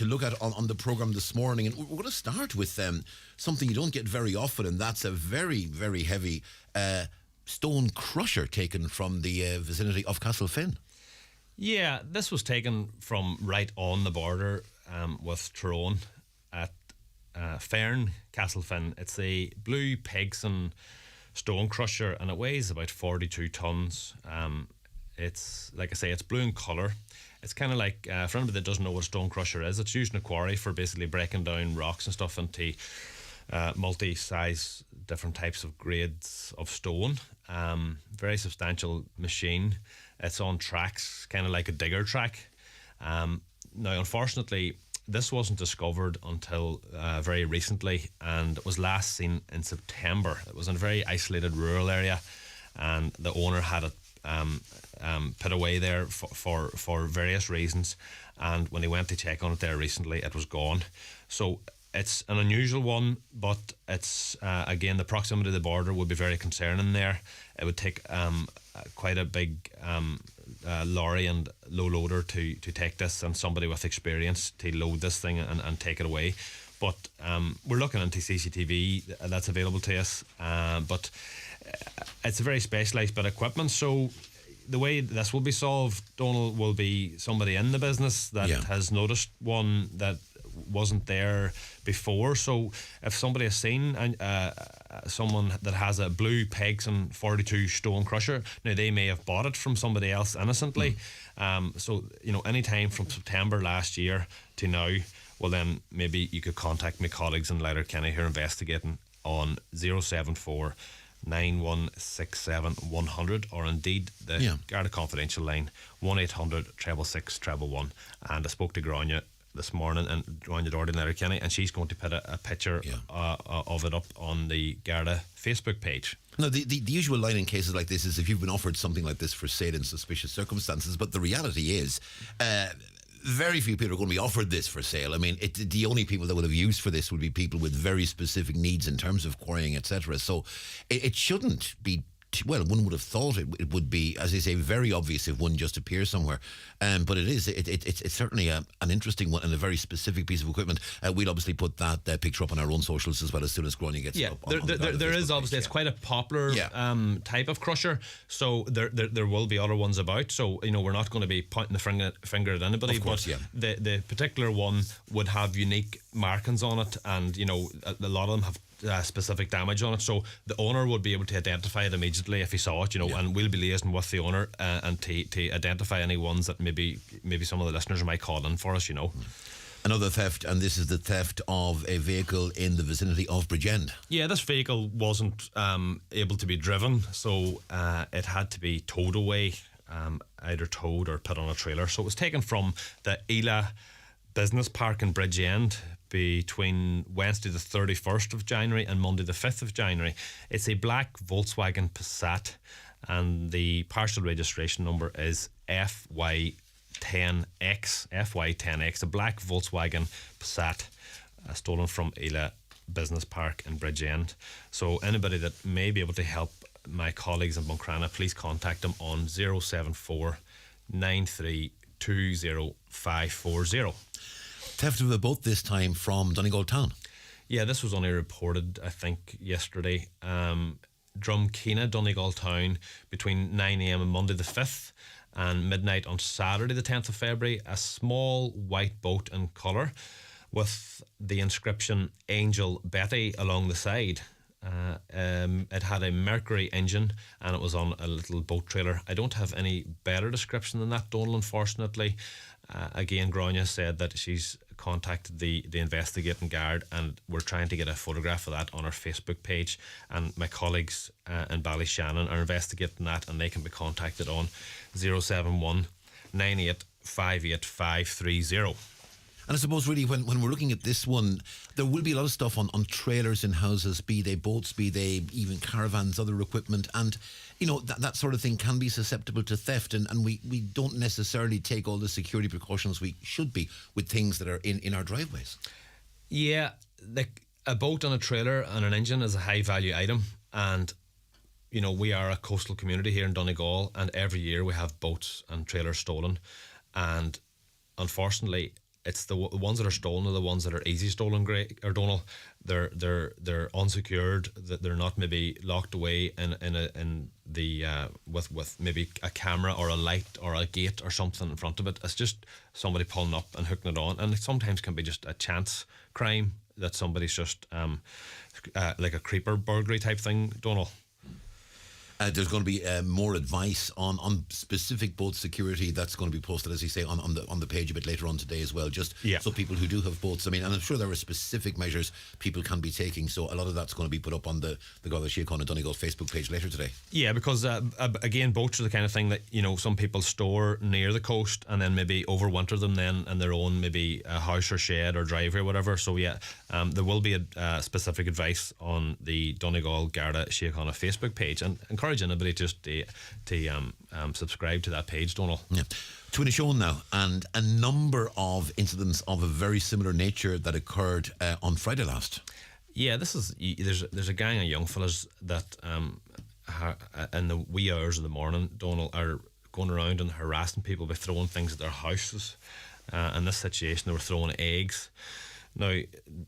look at on the programme this morning. And we're going to start with something you don't get very often, and that's a very, very heavy stone crusher taken from the vicinity of Castlefin. Yeah, this was taken from right on the border with Tyrone at Fern, Castlefin. It's a blue Pegson stone crusher, and it weighs about 42 tonnes. It's, like I say, it's blue in colour. It's kind of like, for anybody that doesn't know what a stone crusher is, it's used in a quarry for basically breaking down rocks and stuff into multi-size, different types of grades of stone. Very substantial machine. It's on tracks, kind of like a digger track. Now, unfortunately, this wasn't discovered until very recently, and it was last seen in September. It was in a very isolated rural area, and the owner had it put away there for various reasons, and when he went to check on it there recently, it was gone. So it's an unusual one, but it's again, the proximity to the border would be very concerning there. It would take quite a big lorry and low loader to take this, and somebody with experience to load this thing and take it away. But we're looking into CCTV that's available to us, but it's a very specialised bit of equipment. So the way this will be solved, Donald, will be somebody in the business that has noticed one that wasn't there before. So if somebody has seen someone that has a blue Pegson 42 stone crusher, now they may have bought it from somebody else innocently. So, you know, any time from September last year to now, well then maybe you could contact my colleagues in Letterkenny who are investigating on 074 9167 100, or indeed the Garda Confidential line 1800 666 111. And I spoke to Grania this morning, and Grania Doherty in Letterkenny, and she's going to put a picture of it up on the Garda Facebook page. No, the usual line in cases like this is if you've been offered something like this for sale in suspicious circumstances, but the reality is very few people are going to be offered this for sale. I mean, the only people that would have use for this would be people with very specific needs in terms of quarrying, etc. So it shouldn't be, well, one would have thought it would be, as they say, very obvious if one just appears somewhere. But it is. It's certainly an interesting one and a very specific piece of equipment. We'll obviously put that picture up on our own socials as well as soon as Grania gets it up. There is obviously, it's quite a popular type of crusher. So there will be other ones about. So, you know, we're not going to be pointing the finger at anybody. Of course, but the particular one would have unique markings on it, and, you know, a lot of them have specific damage on it. So the owner would be able to identify it immediately if he saw it, and we'll be liaising with the owner and to identify any ones that maybe some of the listeners might call in for us, Another theft, and this is the theft of a vehicle in the vicinity of Bridgend. Yeah, this vehicle wasn't able to be driven, so it had to be towed away, either towed or put on a trailer. So it was taken from the Ela Business Park in Bridgend between Wednesday the 31st of January and Monday the 5th of January. It's a black Volkswagen Passat, and the partial registration number is FY10X, a black Volkswagen Passat, stolen from Ela Business Park in Bridgend. So anybody that may be able to help my colleagues in Buncrana, please contact them on 074 9320 540. Theft of a boat this time from Donegal Town. Yeah, this was only reported, I think, yesterday. Drumkeena, Donegal Town, between 9 a.m. on Monday the 5th and midnight on Saturday the 10th of February, a small white boat in colour with the inscription Angel Betty along the side. It had a Mercury engine and it was on a little boat trailer. I don't have any better description than that, Donal, unfortunately. Again, Grania said that she's contacted the investigating guard, and we're trying to get a photograph of that on our Facebook page, and my colleagues in Ballyshannon are investigating that, and they can be contacted on 071 9858 530. And I suppose really when we're looking at this one, there will be a lot of stuff on trailers in houses, be they boats, be they even caravans, other equipment, and that sort of thing can be susceptible to theft, and we don't necessarily take all the security precautions we should be with things that are in our driveways. Yeah, a boat and a trailer and an engine is a high value item, and we are a coastal community here in Donegal, and every year we have boats and trailers stolen, and unfortunately it's the ones that are stolen are the ones that are easy stolen, or Donal. They're unsecured. That they're not maybe locked away with maybe a camera or a light or a gate or something in front of it. It's just somebody pulling up and hooking it on, and it sometimes can be just a chance crime that somebody's just like a creeper burglary type thing, Donal. There's going to be more advice on specific boat security that's going to be posted, as you say, on the page a bit later on today as well. So people who do have boats, and I'm sure there are specific measures people can be taking. So a lot of that's going to be put up on the Garda Síochána Donegal Facebook page later today. Yeah, because again, boats are the kind of thing that some people store near the coast and then maybe overwinter them then in their own maybe a house or shed or driveway or whatever. So there will be a specific advice on the Donegal Garda Síochána Facebook page, and encourage anybody just to subscribe to that page, Donal. Yeah. Twinishone now, and a number of incidents of a very similar nature that occurred on Friday last. Yeah, there's a gang of young fellas that in the wee hours of the morning, Donal, are going around and harassing people by throwing things at their houses. In this situation, they were throwing eggs. Now,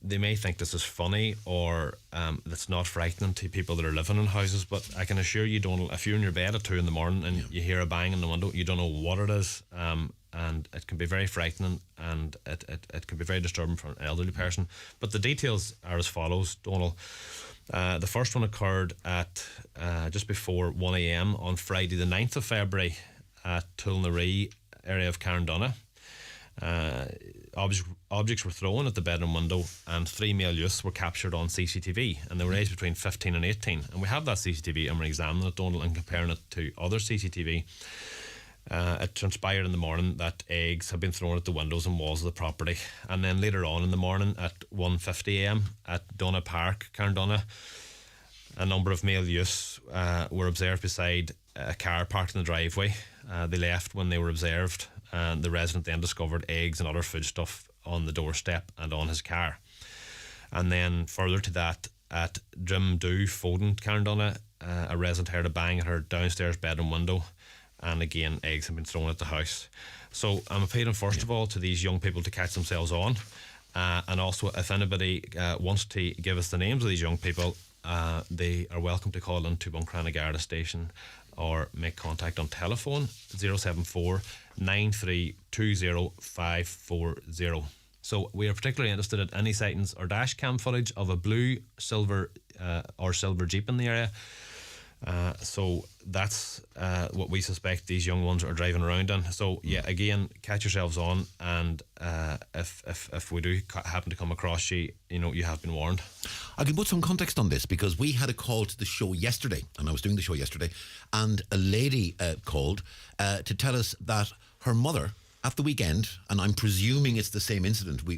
they may think this is funny or that's not frightening to people that are living in houses, but I can assure you, Donal, if you're in your bed at 2 a.m. and you hear a bang in the window, you don't know what it is, and it can be very frightening, and it can be very disturbing for an elderly person. But the details are as follows, Donal. The first one occurred at just before 1 a.m. on Friday the 9th of February at Tulnaree area of Carndonna. Objects were thrown at the bedroom window, and 3 male youths were captured on CCTV, and they were aged between 15 and 18. And we have that CCTV, and we're examining it, Donal, and comparing it to other CCTV. It transpired in the morning that eggs had been thrown at the windows and walls of the property, and then later on in the morning at 1:50 a.m. at Donna Park, Carndonna, a number of male youths were observed beside a car parked in the driveway. They left when they were observed, and the resident then discovered eggs and other foodstuff on the doorstep and on his car. And then further to that, at Drimdu Foden, Carndonna, a resident heard a bang at her downstairs bedroom window, and again eggs have been thrown at the house. So I'm appealing first of all to these young people to catch themselves on, and also if anybody wants to give us the names of these young people, they are welcome to call in to Buncrana Garda Station or make contact on telephone 074 9320 540. So we are particularly interested in any sightings or dash cam footage of a blue, silver or silver Jeep in the area. So that's what we suspect these young ones are driving around in. So yeah, again, catch yourselves on, and if we do happen to come across you, you have been warned. I can put some context on this because we had a call to the show yesterday, and I was doing the show yesterday, and a lady called to tell us that her mother at the weekend, and I'm presuming it's the same incident, we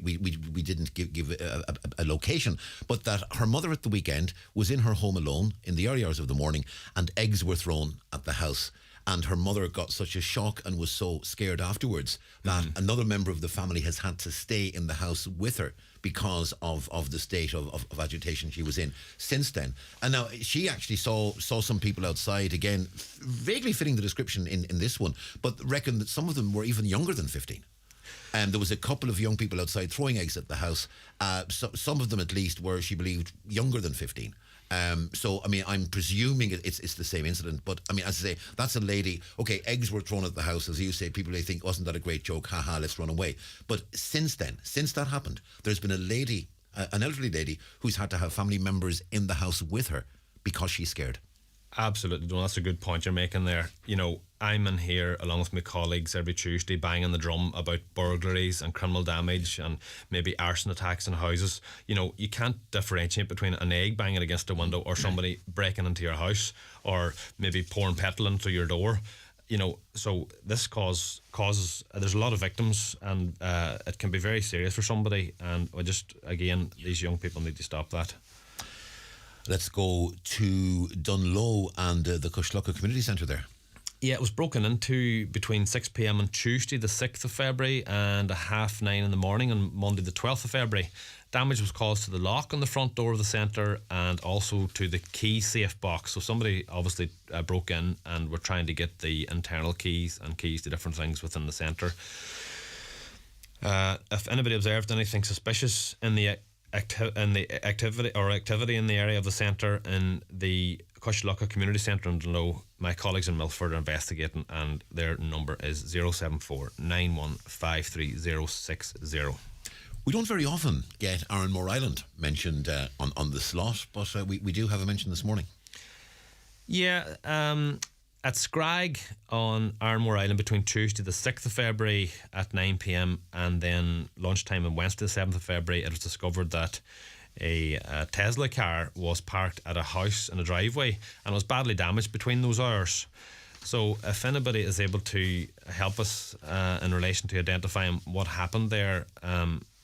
didn't give a location, but that her mother at the weekend was in her home alone in the early hours of the morning, and eggs were thrown at the house. And her mother got such a shock and was so scared afterwards that another member of the family has had to stay in the house with her because of the state of agitation she was in since then. And now she actually saw some people outside, again, vaguely fitting the description in this one, but reckoned that some of them were even younger than 15. And there was a couple of young people outside throwing eggs at the house. Some of them, at least, were, she believed, younger than 15. So, I mean, I'm presuming it's the same incident. But, I mean, as I say, that's a lady. Okay, eggs were thrown at the house. As you say, people may think, wasn't that a great joke? Haha, let's run away. But since then, since that happened, there's been a lady, an elderly lady, who's had to have family members in the house with her because she's scared. Absolutely, Donal, that's a good point you're making there. I'm in here along with my colleagues every Tuesday banging the drum about burglaries and criminal damage and maybe arson attacks in houses. You can't differentiate between an egg banging against a window or somebody breaking into your house or maybe pouring petrol into your door. So this causes there's a lot of victims, and it can be very serious for somebody, and these young people need to stop that. Let's go to Dunlow and the Cushlucka Community Centre there. Yeah, it was broken into between 6 p.m. on Tuesday the 6th of February and 9:30 in the morning on Monday the 12th of February. Damage was caused to the lock on the front door of the centre and also to the key safe box. So somebody obviously broke in and were trying to get the internal keys and keys to different things within the centre. If anybody observed anything suspicious in the activity in the area of the centre in the Cushlucka Community Centre in Dunlow, my colleagues in Milford are investigating, and their number is 074 9153060. We don't very often get Arranmore Island mentioned on the slot, but we do have a mention this morning. Yeah, at Scrag on Arranmore Island between Tuesday the 6th of February at 9 p.m. and then lunchtime on Wednesday the 7th of February, it was discovered that a Tesla car was parked at a house in a driveway and was badly damaged between those hours. So if anybody is able to help us in relation to identifying what happened there,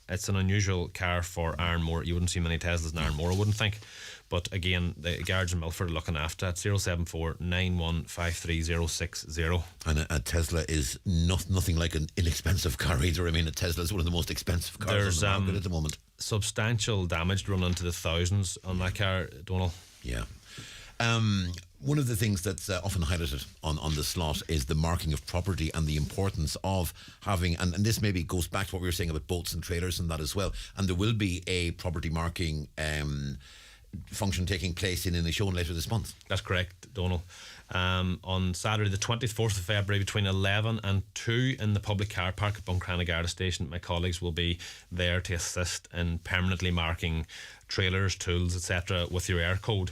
it's an unusual car for Arranmore. You wouldn't see many Teslas in Arranmore, I wouldn't think. But again, the guards in Milford are looking after it. 074 9153060. And a Tesla is nothing like an inexpensive car either. I mean, a Tesla is one of the most expensive cars on the market at the moment. Substantial damage run into the thousands on that car, Donal. Yeah. One of the things that's often highlighted on the slot is the marking of property and the importance of having, and this maybe goes back to what we were saying about boats and trailers and that as well. And there will be a property marking function taking place in Inishowen later this month. That's correct, Donal. On Saturday the 24th of February between 11 and 2 in the public car park at Buncrana Garda Station, my colleagues will be there to assist in permanently marking trailers, tools, etc. with your air code.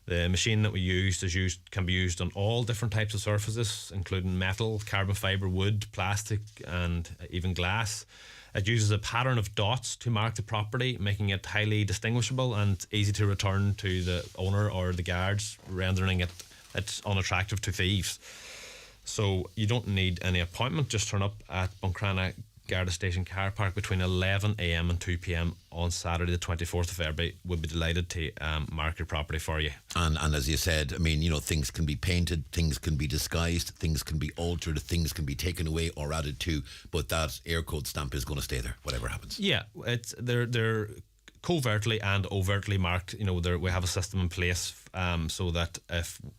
The machine that we can be used on all different types of surfaces, including metal, carbon fibre, wood, plastic and even glass. It uses a pattern of dots to mark the property, making it highly distinguishable and easy to return to the owner or the guards, rendering it unattractive to thieves. So you don't need any appointment, just turn up at Buncrana Garda Station car park between 11 a.m. and 2 p.m. on Saturday the 24th of February. We'll be delighted to mark your property for you. And as you said, I mean, things can be painted, things can be disguised, things can be altered, things can be taken away or added to, but that air code stamp is going to stay there, whatever happens. Yeah, they're covertly and overtly marked. We have a system in place so that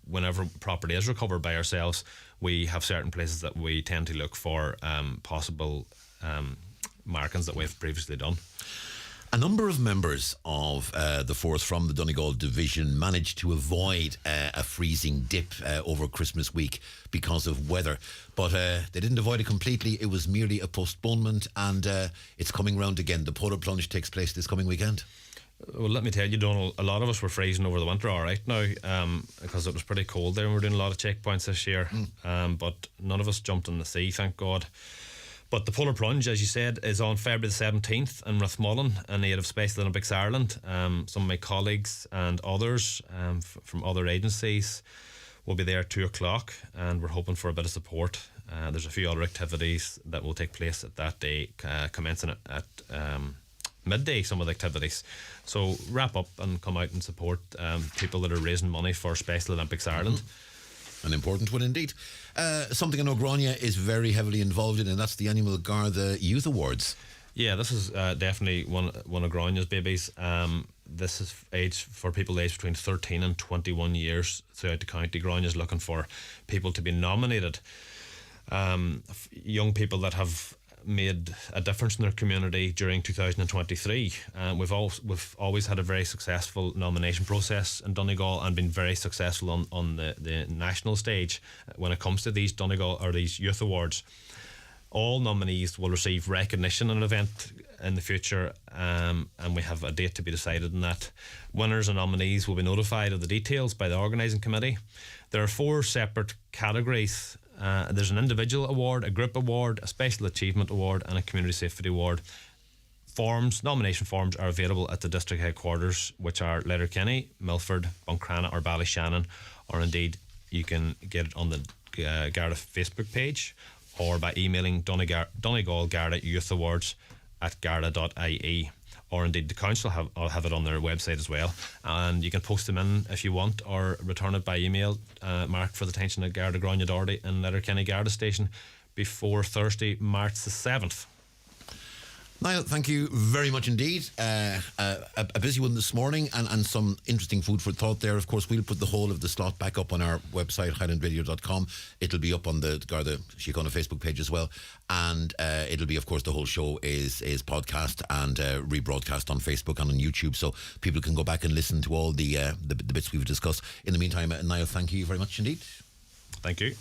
whenever property is recovered by ourselves, we have certain places that we tend to look for possible markings that we've previously done. A number of members of the force from the Donegal division managed to avoid a freezing dip over Christmas week because of weather. But they didn't avoid it completely. It was merely a postponement, and it's coming round again. The polar plunge takes place this coming weekend. Well, let me tell you, Donald, a lot of us were freezing over the winter all right now, because it was pretty cold there and we were doing a lot of checkpoints this year. But none of us jumped in the sea, thank God. But the polar plunge, as you said, is on February the 17th in Rathmullen in aid of Space Olympics Ireland. Some of my colleagues and others from other agencies will be there at 2 o'clock, and we're hoping for a bit of support. There's a few other activities that will take place at that day, commencing at midday, some of the activities. So wrap up and come out and support people that are raising money for Special Olympics Ireland. An important one indeed. Something I know Grania is very heavily involved in, and that's the annual Garda Youth Awards. Yeah, this is definitely one of Grania's babies. This is for people aged between 13 and 21 years throughout the county. Grania's looking for people to be nominated. Young people that have made a difference in their community during 2023. We've always had a very successful nomination process in Donegal and been very successful on the national stage when it comes to these Donegal or these youth awards. All nominees will receive recognition in an event in the future, and we have a date to be decided on that. Winners and nominees will be notified of the details by the organising committee. There are 4 separate categories. There's an individual award, a group award, a special achievement award, and a community safety award. Nomination forms are available at the district headquarters, which are Letterkenny, Milford, Buncrana or Ballyshannon, or indeed you can get it on the Garda Facebook page or by emailing Donegal Garda Youth Awards at garda.ie. Or indeed the council have it on their website as well, and you can post them in if you want or return it by email, marked for the attention of Garda Grania Doherty in Letterkenny Garda Station before Thursday, March the 7th. Niall, thank you very much indeed. A busy one this morning and some interesting food for thought there. Of course, we'll put the whole of the slot back up on our website, highlandradio.com. It'll be up on the Garda Síochána Facebook page as well. And it'll be, of course, the whole show is podcast and rebroadcast on Facebook and on YouTube, so people can go back and listen to all the bits we've discussed. In the meantime, Niall, thank you very much indeed. Thank you.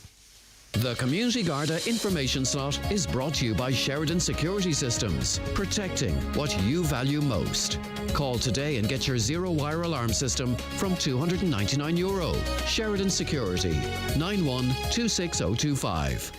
The Community Garda information slot is brought to you by Sheridan Security Systems, protecting what you value most. Call today and get your zero-wire alarm system from €299. Sheridan Security, 91-26025.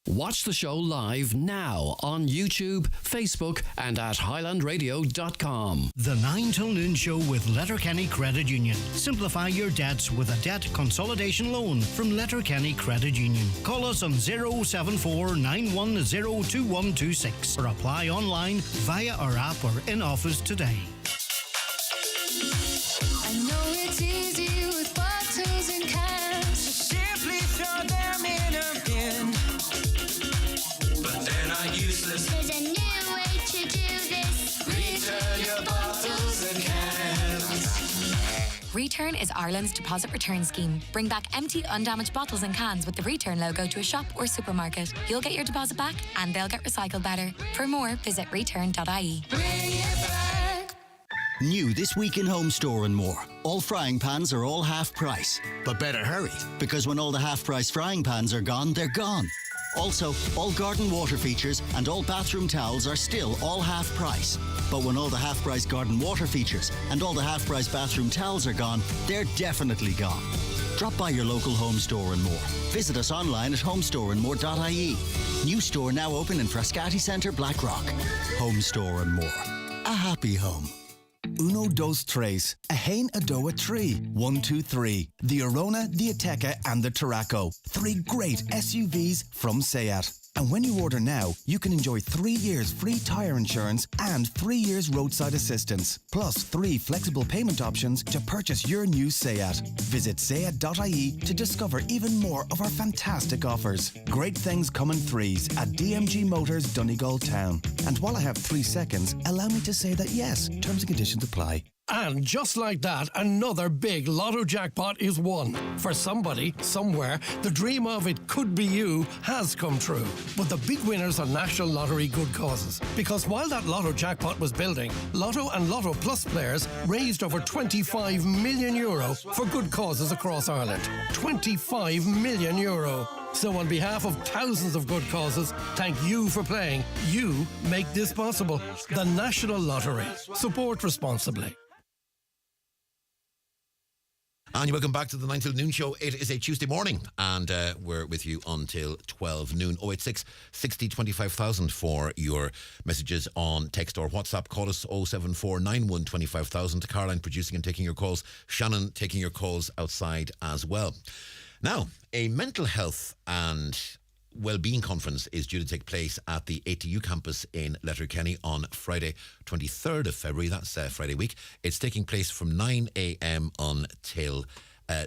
Watch the show live now on YouTube, Facebook and at highlandradio.com. The 9 till noon show with Letterkenny Credit Union. Simplify your debts with a debt consolidation loan from Letterkenny Credit Union. Call us on 074 910 2126 or apply online via our app or in office today. I know it's easy with bottles and cans. Simply throw them in a bin. But they're not useless. There's a new way to do this. Return your bottles and cans. Return is Ireland's deposit return scheme. Bring back empty, undamaged bottles and cans with the Return logo to a shop or supermarket. You'll get your deposit back and they'll get recycled better. For more, visit return.ie. Bring it back. New this week in Home Store and More. All frying pans are all half price. But better hurry, because when all the half price frying pans are gone, they're gone. Also, all garden water features and all bathroom towels are still all half price. But when all the half price garden water features and all the half price bathroom towels are gone, they're definitely gone. Drop by your local Home Store and More. Visit us online at homestoreandmore.ie. New store now open in Frascati Centre, Blackrock. Home Store and More. A happy home. Uno, dos, tres. A hain, a do, a tree. 1, 2, 3. The Arona, the Ateca, and the Tarraco. 3 great SUVs from Seat. And when you order now, you can enjoy 3 years free tyre insurance and 3 years roadside assistance, plus 3 flexible payment options to purchase your new Seat. Visit seat.ie to discover even more of our fantastic offers. Great things come in threes at DMG Motors, Donegal Town. And while I have 3 seconds, allow me to say that yes, terms and conditions apply. And just like that, another big lotto jackpot is won. For somebody, somewhere, the dream of it could be you has come true. But the big winners are National Lottery good causes. Because while that lotto jackpot was building, Lotto and Lotto Plus players raised over €25 million for good causes across Ireland. €25 million. So on behalf of thousands of good causes, thank you for playing. You make this possible. The National Lottery. Support responsibly. And welcome back to the 9 till noon show. It is a Tuesday morning, and we're with you until 12 noon. 086 60 25,000 for your messages on text or WhatsApp. Call us 074 91 25,000. Caroline producing and taking your calls. Shannon taking your calls outside as well. Now, a mental health and Wellbeing Conference is due to take place at the ATU campus in Letterkenny on Friday, 23rd of February. That's Friday week. It's taking place from 9 a.m. until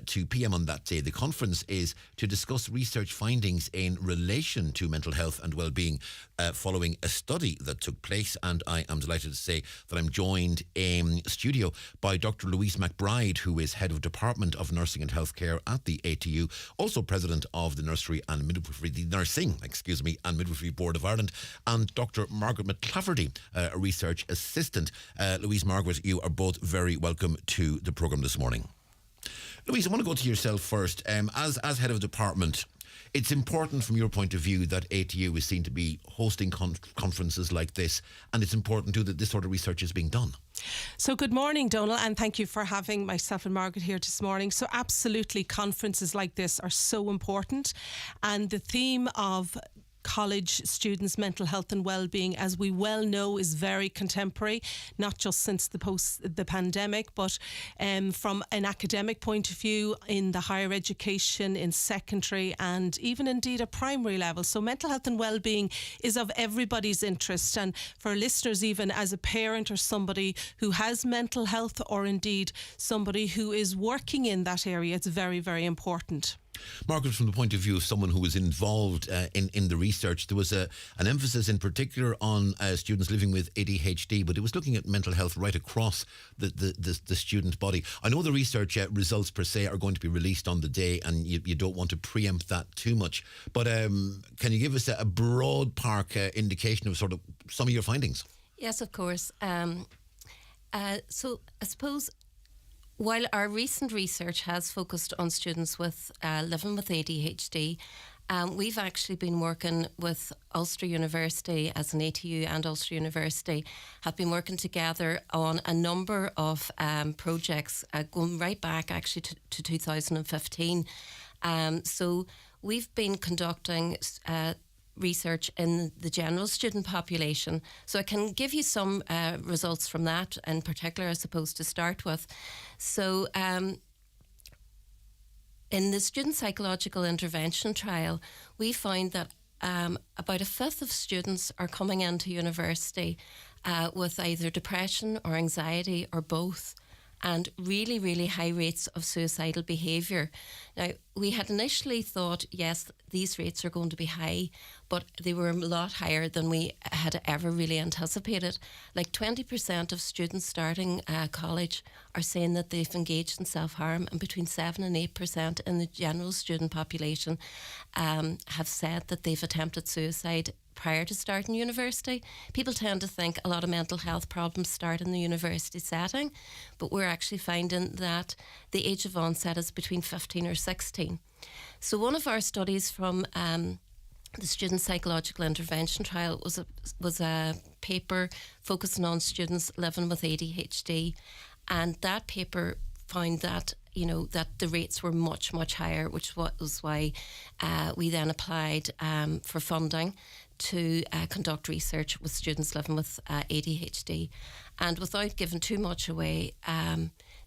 2 p.m. on that day. The conference is to discuss research findings in relation to mental health and well-being following a study that took place, and I am delighted to say that I'm joined in studio by Dr. Louise McBride, who is Head of Department of Nursing and Healthcare at the ATU, also President of the Nursing and Midwifery Board of Ireland, and Dr. Margaret McClafferty, a Research Assistant. Louise, Margaret, you are both very welcome to the programme this morning. Louise, I want to go to yourself first. As head of department, it's important from your point of view that ATU is seen to be hosting conferences like this, and it's important too that this sort of research is being done. So good morning, Donal, and thank you for having myself and Margaret here this morning. So absolutely, conferences like this are so important, and the theme of college students' mental health and well-being, as we well know, is very contemporary, not just since the pandemic, but from an academic point of view, in the higher education, in secondary, and even indeed at primary level. So mental health and well-being is of everybody's interest, and for listeners, even as a parent or somebody who has mental health, or indeed somebody who is working in that area, it's very, very important. Margaret, from the point of view of someone who was involved in the research, there was an emphasis in particular on students living with ADHD, but it was looking at mental health right across the student body. I know the research results per se are going to be released on the day, and you don't want to preempt that too much, but can you give us a broad park indication of sort of some of your findings? Yes, of course. So I suppose, while our recent research has focused on students with living with ADHD, we've actually been working with Ulster University, as an ATU and Ulster University have been working together on a number of projects going right back actually to 2015. So we've been conducting research in the general student population. So I can give you some results from that in particular, I suppose, to start with. So in the student psychological intervention trial, we found that about a fifth of students are coming into university with either depression or anxiety or both, and really, really high rates of suicidal behaviour. Now, we had initially thought, yes, these rates are going to be high, but they were a lot higher than we had ever really anticipated. Like 20% of students starting college are saying that they've engaged in self-harm, and between 7 and 8% in the general student population have said that they've attempted suicide prior to starting university. People tend to think a lot of mental health problems start in the university setting, but we're actually finding that the age of onset is between 15 or 16. So one of our studies from the student psychological intervention trial was a paper focusing on students living with ADHD, and that paper found that that the rates were much, much higher, which was why we then applied for funding to conduct research with students living with ADHD. And without giving too much away,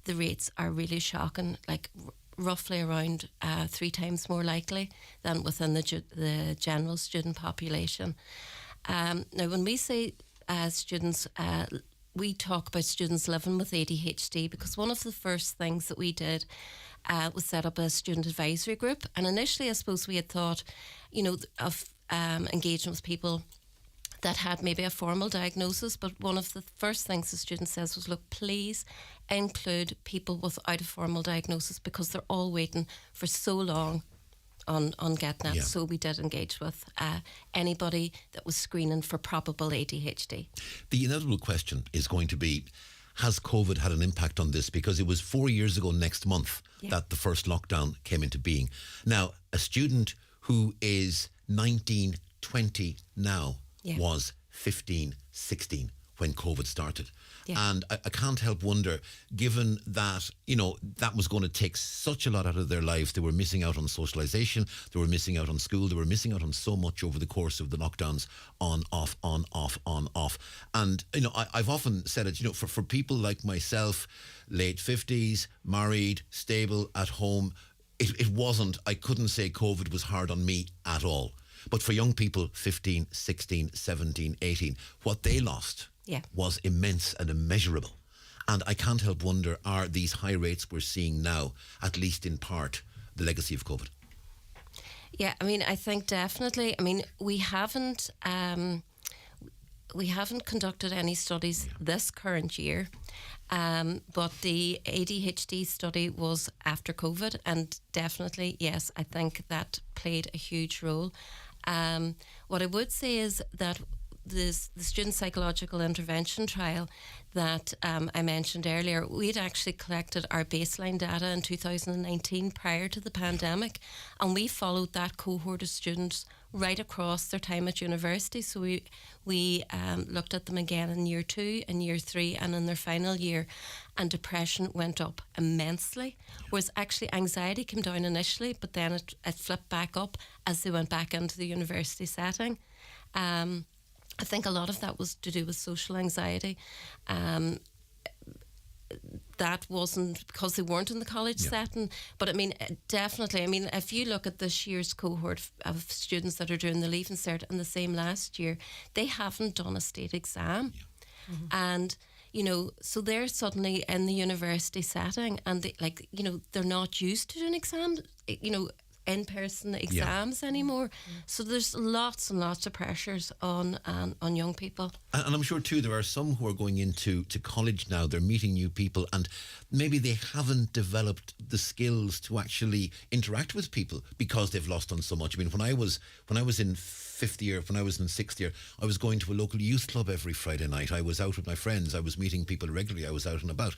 the rates are really shocking, like roughly around 3 times more likely than within the general student population. Now, when we say students, we talk about students living with ADHD because one of the first things that we did was set up a student advisory group. And initially, I suppose we had thought, of engaging with people that had maybe a formal diagnosis, but one of the first things the student says was, look, please, include people without a formal diagnosis, because they're all waiting for so long on getting it. Yeah. So we did engage with anybody that was screening for probable ADHD. The inevitable question is going to be, has COVID had an impact on this? Because it was 4 years ago next month that the first lockdown came into being. Now, a student who is 19, 20 now was 15, 16 when COVID started. And I can't help wonder, given that, you know, that was going to take such a lot out of their lives, they were missing out on socialisation, they were missing out on school, they were missing out on so much over the course of the lockdowns, on, off, on, off, on, off. And, you know, I've often said it, you know, for people like myself, late 50s, married, stable, at home, it wasn't, I couldn't say COVID was hard on me at all. But for young people, 15, 16, 17, 18, what they lost was immense and immeasurable. And I can't help wonder, are these high rates we're seeing now, at least in part, the legacy of COVID? Yeah, I mean, I think definitely. I mean, we haven't conducted any studies this current year, but the ADHD study was after COVID, and definitely, yes, I think that played a huge role. What I would say is that the student psychological intervention trial that I mentioned earlier, we'd actually collected our baseline data in 2019 prior to the pandemic, and we followed that cohort of students right across their time at university. So we looked at them again in year 2, in year 3, and in their final year, and depression went up immensely, whereas actually anxiety came down initially, but then it flipped back up as they went back into the university setting. I think a lot of that was to do with social anxiety. That wasn't because they weren't in the college setting. But I mean, definitely, I mean, if you look at this year's cohort of students that are doing the Leaving Cert and the same last year, they haven't done a state exam. And, you know, so they're suddenly in the university setting, and they, like, you know, they're not used to doing exams, you know, in-person exams anymore. So there's lots and lots of pressures on young people. And I'm sure too there are some who are going into college now, they're meeting new people, and maybe they haven't developed the skills to actually interact with people because they've lost on so much. I mean, when I was in 5th year, when I was in 6th year, I was going to a local youth club every Friday night. I was out with my friends. I was meeting people regularly. I was out and about.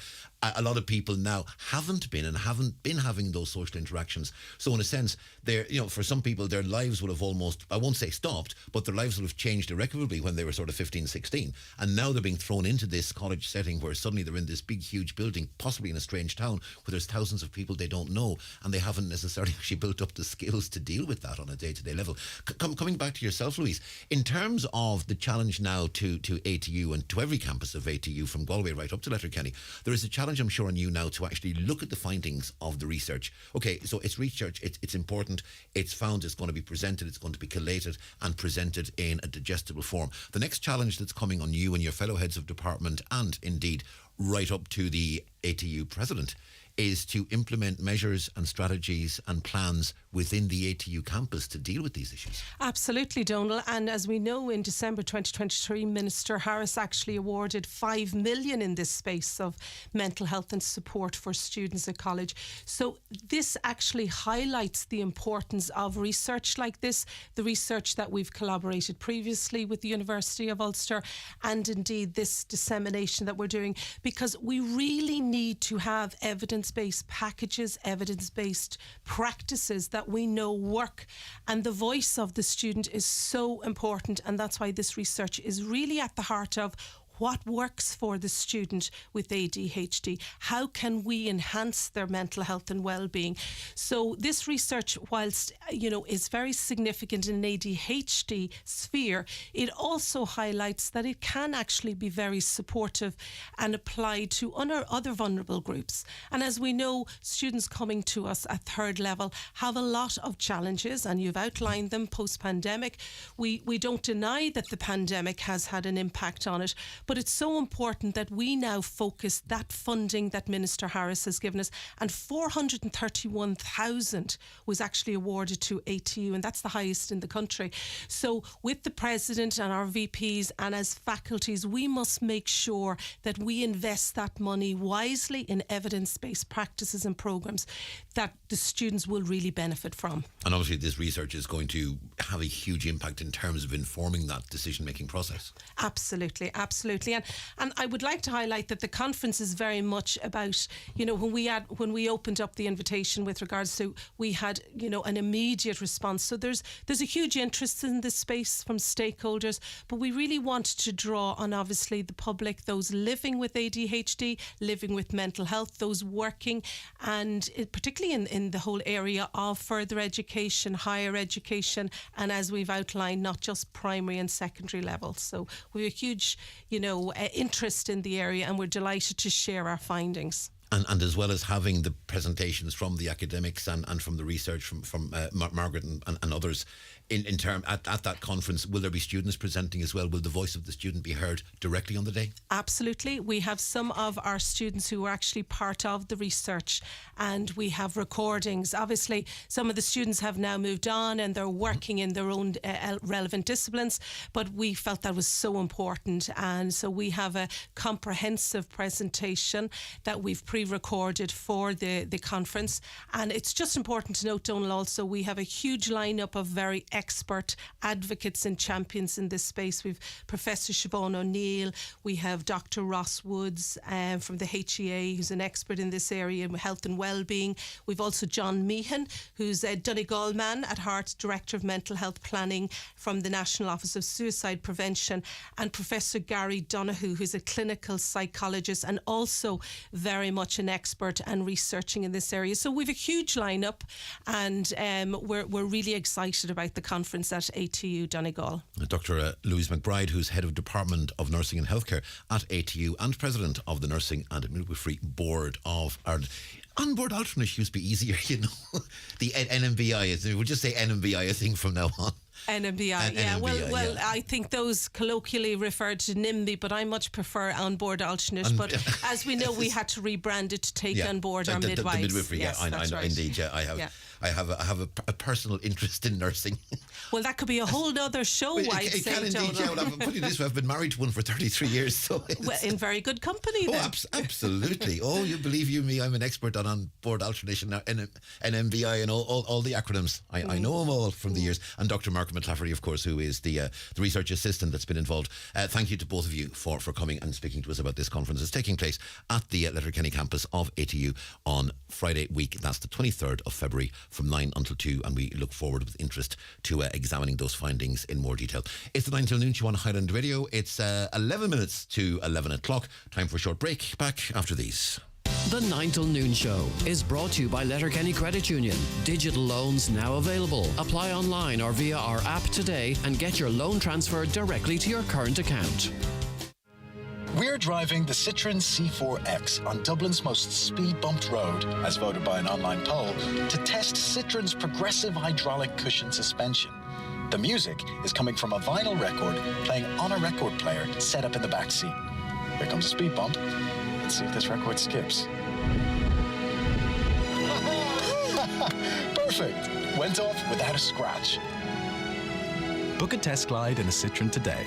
A lot of people now haven't been having those social interactions. So in a sense, they're, you know, for some people, their lives will have almost, I won't say stopped, but their lives will have changed irrecoverably when they were sort of 15, 16. And now they're being thrown into this college setting where suddenly they're in this big, huge building, possibly in a strange town, where there's thousands of people they don't know, and they haven't necessarily actually built up the skills to deal with that on a day-to-day level. Coming back to yourself, Louise, in terms of the challenge now to ATU and to every campus of ATU from Galway right up to Letterkenny, there is a challenge, I'm sure, on you now to actually look at the findings of the research. Okay, so it's research, it's important, it's found, it's going to be presented, it's going to be collated and presented in a digestible form. The next challenge that's coming on you and your fellow heads of department, and indeed right up to the ATU president, is to implement measures and strategies and plans within the ATU campus to deal with these issues. Absolutely, Donal. And as we know, in December 2023, Minister Harris actually awarded $5 million in this space of mental health and support for students at college. So this actually highlights the importance of research like this, the research that we've collaborated previously with the University of Ulster, and indeed this dissemination that we're doing, because we really need to have evidence-based packages, evidence-based practices that we know work. And the voice of the student is so important, and that's why this research is really at the heart of what works for the student with ADHD. How can we enhance their mental health and well-being? So this research, whilst is very significant in an ADHD sphere, it also highlights that it can actually be very supportive and applied to other vulnerable groups. And as we know, students coming to us at third level have a lot of challenges, and you've outlined them post-pandemic. We don't deny that the pandemic has had an impact on it, But it's so important that we now focus that funding that Minister Harris has given us, and 431,000 was actually awarded to ATU, and that's the highest in the country. So with the President and our VPs and as faculties, we must make sure that we invest that money wisely in evidence-based practices and programmes that the students will really benefit from. And obviously this research is going to have a huge impact in terms of informing that decision-making process. Absolutely. And I would like to highlight that the conference is very much about, when we opened up the invitation with regards to, we had, an immediate response. So there's a huge interest in this space from stakeholders, but we really want to draw on, obviously, the public, those living with ADHD, living with mental health, those working, and particularly in the whole area of further education, higher education, and as we've outlined, not just primary and secondary levels. So we have a huge, interest in the area, and we're delighted to share our findings. And as well as having the presentations from the academics and from the research from Margaret and others, in term at that conference, will there be students presenting as well? Will the voice of the student be heard directly on the day? Absolutely. We have some of our students who are actually part of the research, and we have recordings. Obviously, some of the students have now moved on and they're working in their own relevant disciplines, but we felt that was so important, and so we have a comprehensive presentation that we've pre-recorded for the conference. And it's just important to note, Donal, also we have a huge lineup of very expert advocates and champions in this space. We've Professor Siobhan O'Neill, we have Dr. Ross Woods from the HEA, who's an expert in this area, health and wellbeing. We've also John Meehan, who's a Donegal man at heart, Director of Mental Health Planning from the National Office of Suicide Prevention, and Professor Gary Donoghue, who's a clinical psychologist and also very much an expert and researching in this area. So we've a huge lineup, and we're really excited about the conference at ATU Donegal. Dr. Louise McBride, who's Head of Department of Nursing and Healthcare at ATU and President of the Nursing and Midwifery Board of Ireland. On-board alternate used to be easier, The NMBI, we'll just say NMBI, I think, from now on. NMBI, yeah. Well, I think those colloquially referred to NIMBY, but I much prefer on-board alternate. But as we know, we had to rebrand it to take on board our midwives. The midwifery, yes, I know, right. indeed, yeah. I have a personal interest in nursing. Well, that could be a whole other show, I'd say. It can indeed, yeah. Well, I'll put it this way, I've been married to one for 33 years. So well, in very good company then. Absolutely. You believe you me, I'm an expert on board alternation now, NMBI and all the acronyms. I know them all from the years. And Dr. Mark McClafferty, of course, who is the research assistant that's been involved. Thank you to both of you for coming and speaking to us about this conference. It's taking place at the Letterkenny campus of ATU on Friday week. That's the 23rd of February from 9 until 2, and we look forward with interest to examining those findings in more detail. It's the 9 till noon show on Highland Radio. It's 11 minutes to 11 o'clock. Time for a short break. Back after these. The 9 till noon show is brought to you by Letterkenny Credit Union. Digital loans now available. Apply online or via our app today and get your loan transferred directly to your current account. We're driving the Citroën C4X on Dublin's most speed-bumped road, as voted by an online poll, to test Citroën's progressive hydraulic cushion suspension. The music is coming from a vinyl record playing on a record player set up in the back seat. Here comes a speed bump. Let's see if this record skips. Perfect. Went off without a scratch. Book a test glide in a Citroën today.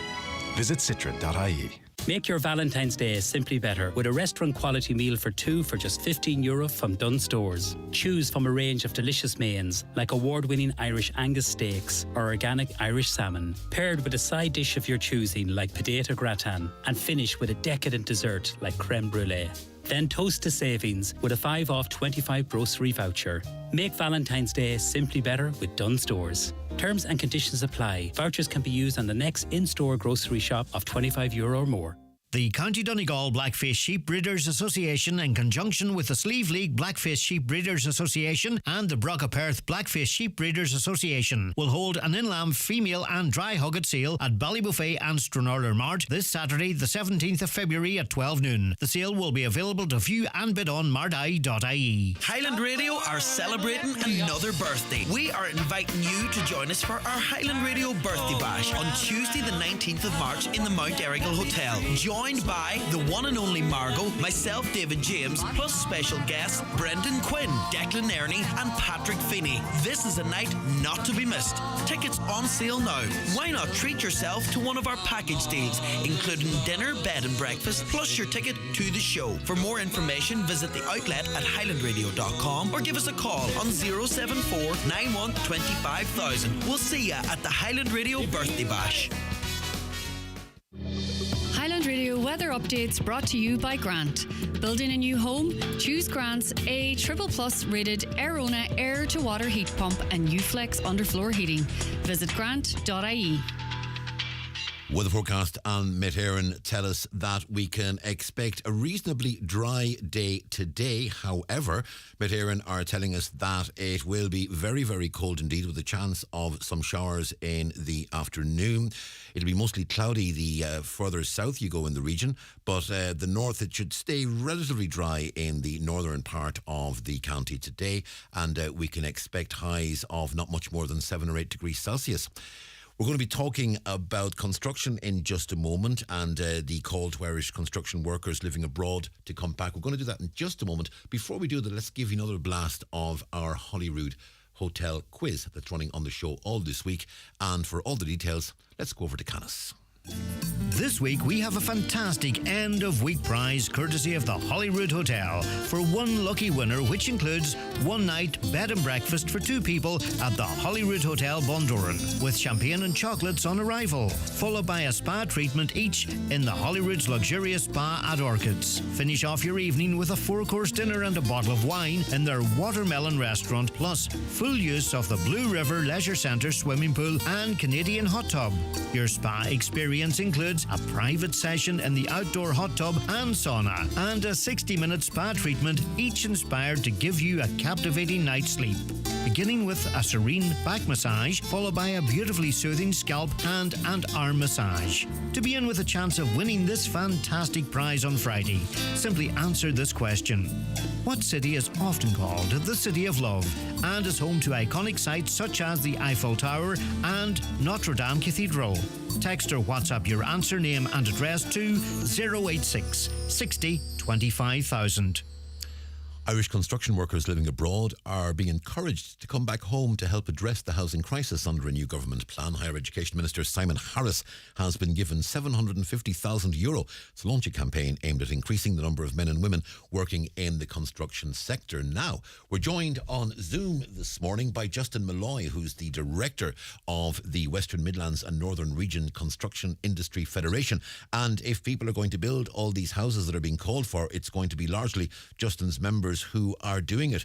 Visit citroen.ie. Make your Valentine's Day simply better with a restaurant quality meal for two for just €15 from Dunn Stores. Choose from a range of delicious mains like award-winning Irish Angus steaks or organic Irish salmon, paired with a side dish of your choosing like potato gratin, and finish with a decadent dessert like creme brulee. Then toast to savings with a 5 off 25 grocery voucher. Make Valentine's Day simply better with Dunn Stores. Terms and conditions apply. Vouchers can be used on the next in-store grocery shop of €25 or more. The County Donegal Blackface Sheep Breeders Association, in conjunction with the Slieve League Blackface Sheep Breeders Association and the Brock Perth Blackface Sheep Breeders Association, will hold an inlamb female and dry hugget sale at Ballybuffet and Stranraer Mart this Saturday, the 17th of February at 12 noon. The sale will be available to view and bid on mardi.ie. Highland Radio are celebrating another birthday. We are inviting you to join us for our Highland Radio Birthday Bash on Tuesday the 19th of March in the Mount Errigal Hotel. Join joined by the one and only Margot, myself, David James, plus special guests Brendan Quinn, Declan Ernie and Patrick Feeney. This is a night not to be missed. Tickets on sale now. Why not treat yourself to one of our package deals, including dinner, bed and breakfast, plus your ticket to the show. For more information, visit the outlet at highlandradio.com or give us a call on 074 91 25,000. We'll see you at the Highland Radio Birthday Bash. Highland Radio weather updates brought to you by Grant. Building a new home? Choose Grant's A++ rated Airona air to water heat pump and Uflex underfloor heating. Visit grant.ie. Weather forecast and Met Éireann tell us that we can expect a reasonably dry day today. However, Met Éireann are telling us that it will be very, very cold indeed, with a chance of some showers in the afternoon. It'll be mostly cloudy the further south you go in the region, but the north, it should stay relatively dry in the northern part of the county today, and we can expect highs of not much more than 7 or 8 degrees Celsius. We're going to be talking about construction in just a moment, and the call to Irish construction workers living abroad to come back. We're going to do that in just a moment. Before we do that, let's give you another blast of our Holyrood Hotel quiz that's running on the show all this week. And for all the details, let's go over to Canis. This week we have a fantastic end of week prize courtesy of the Holyrood Hotel for one lucky winner, which includes one night bed and breakfast for 2 people at the Holyrood Hotel Bundoran, with champagne and chocolates on arrival, followed by a spa treatment each in the Holyrood's luxurious spa at Orchids. Finish off your evening with a 4-course dinner and a bottle of wine in their Watermelon restaurant, plus full use of the Blue River Leisure Centre swimming pool and Canadian hot tub. Your spa experience includes a private session in the outdoor hot tub and sauna, and a 60-minute spa treatment, each inspired to give you a captivating night's sleep. Beginning with a serene back massage, followed by a beautifully soothing scalp and arm massage. To be in with a chance of winning this fantastic prize on Friday, simply answer this question. What city is often called the City of Love and is home to iconic sites such as the Eiffel Tower and Notre Dame Cathedral? Text or WhatsApp your answer, name and address to 086 60 25,000. Irish construction workers living abroad are being encouraged to come back home to help address the housing crisis under a new government plan. Higher Education Minister Simon Harris has been given €750,000 to launch a campaign aimed at increasing the number of men and women working in the construction sector. Now, we're joined on Zoom this morning by Justin Malloy, who's the director of the Western Midlands and Northern Region Construction Industry Federation. And if people are going to build all these houses that are being called for, it's going to be largely Justin's members who are doing it.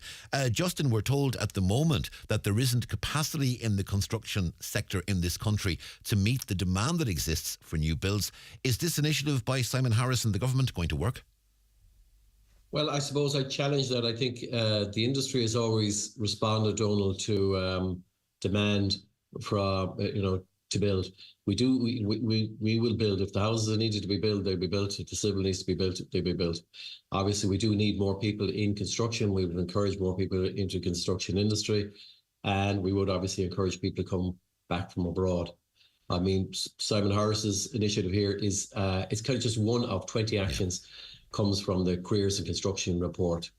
Justin, we're told at the moment that there isn't capacity in the construction sector in this country to meet the demand that exists for new builds. Is this initiative by Simon Harris and the government going to work? Well, I suppose I challenge that. I think the industry has always responded, Donald, to demand from, to build. We will build. If the houses are needed to be built, they'll be built. If the civil needs to be built, they'll be built. Obviously, we do need more people in construction. We would encourage more people into construction industry, and we would obviously encourage people to come back from abroad. I mean, Simon Harris's initiative here is it's kind of just one of 20 actions, comes from the Careers in Construction report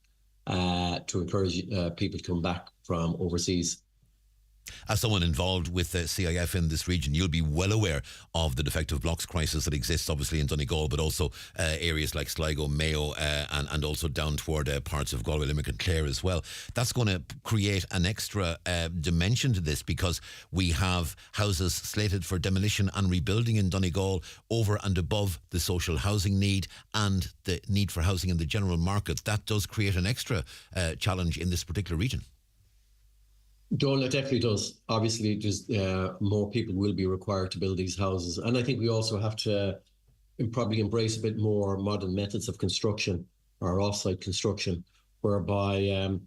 to encourage people to come back from overseas. As someone involved with the CIF in this region, you'll be well aware of the defective blocks crisis that exists obviously in Donegal, but also areas like Sligo, Mayo, and also down toward parts of Galway, Limerick and Clare as well. That's going to create an extra dimension to this, because we have houses slated for demolition and rebuilding in Donegal over and above the social housing need and the need for housing in the general market. That does create an extra challenge in this particular region. Donald, it definitely does. Obviously, just more people will be required to build these houses. And I think we also have to probably embrace a bit more modern methods of construction, or off-site construction, whereby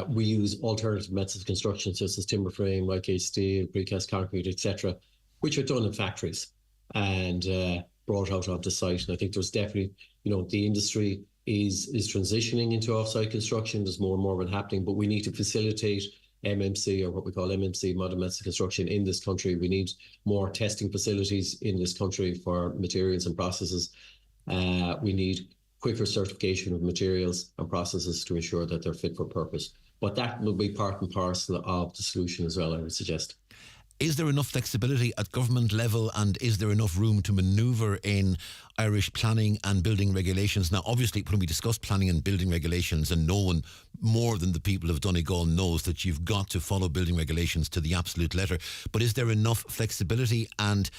we use alternative methods of construction, such as timber frame, YK steel, precast concrete, etc., which are done in factories and brought out onto site. And I think there's definitely, the industry is transitioning into off-site construction. There's more and more of it happening, but we need to facilitate MMC, or what we call MMC, modern methods of construction, in this country. We need more testing facilities in this country for materials and processes. We need quicker certification of materials and processes to ensure that they're fit for purpose. But that will be part and parcel of the solution as well, I would suggest. Is there enough flexibility at government level, and is there enough room to manoeuvre in Irish planning and building regulations? Now, obviously, when we discuss planning and building regulations, and no one more than the people of Donegal knows that you've got to follow building regulations to the absolute letter, but is there enough flexibility and,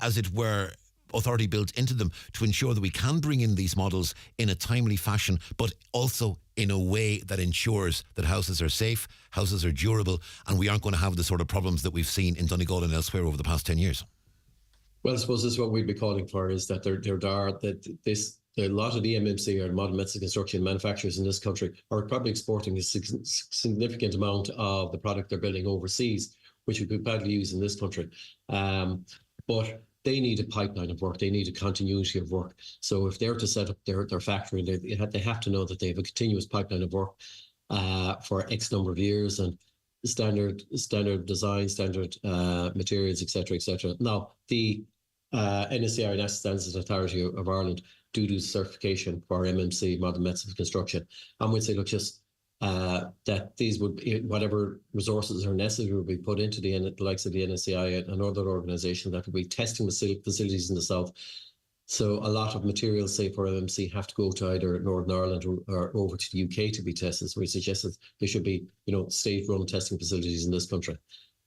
as it were, authority built into them to ensure that we can bring in these models in a timely fashion, but also in a way that ensures that houses are safe, houses are durable, and we aren't going to have the sort of problems that we've seen in Donegal and elsewhere over the past 10 years? Well, I suppose this is what we'd be calling for, is that a lot of the MMC, or modern methods of construction manufacturers in this country, are probably exporting a significant amount of the product they're building overseas, which we could badly use in this country. But they need a pipeline of work. They need a continuity of work. So if they're to set up their factory, they have to know that they have a continuous pipeline of work for X number of years, and standard design, standard materials, etc., etc. Now, the NSCI, National Standards Authority of Ireland, do certification for MMC, modern methods of construction, and we'd say, look, just that these would, whatever resources are necessary, would be put into the likes of the NSCI and other organisations that would be testing facilities in the south. So a lot of materials, say for MMC, have to go to either Northern Ireland or over to the UK to be tested. So we suggested there should be, state-run testing facilities in this country.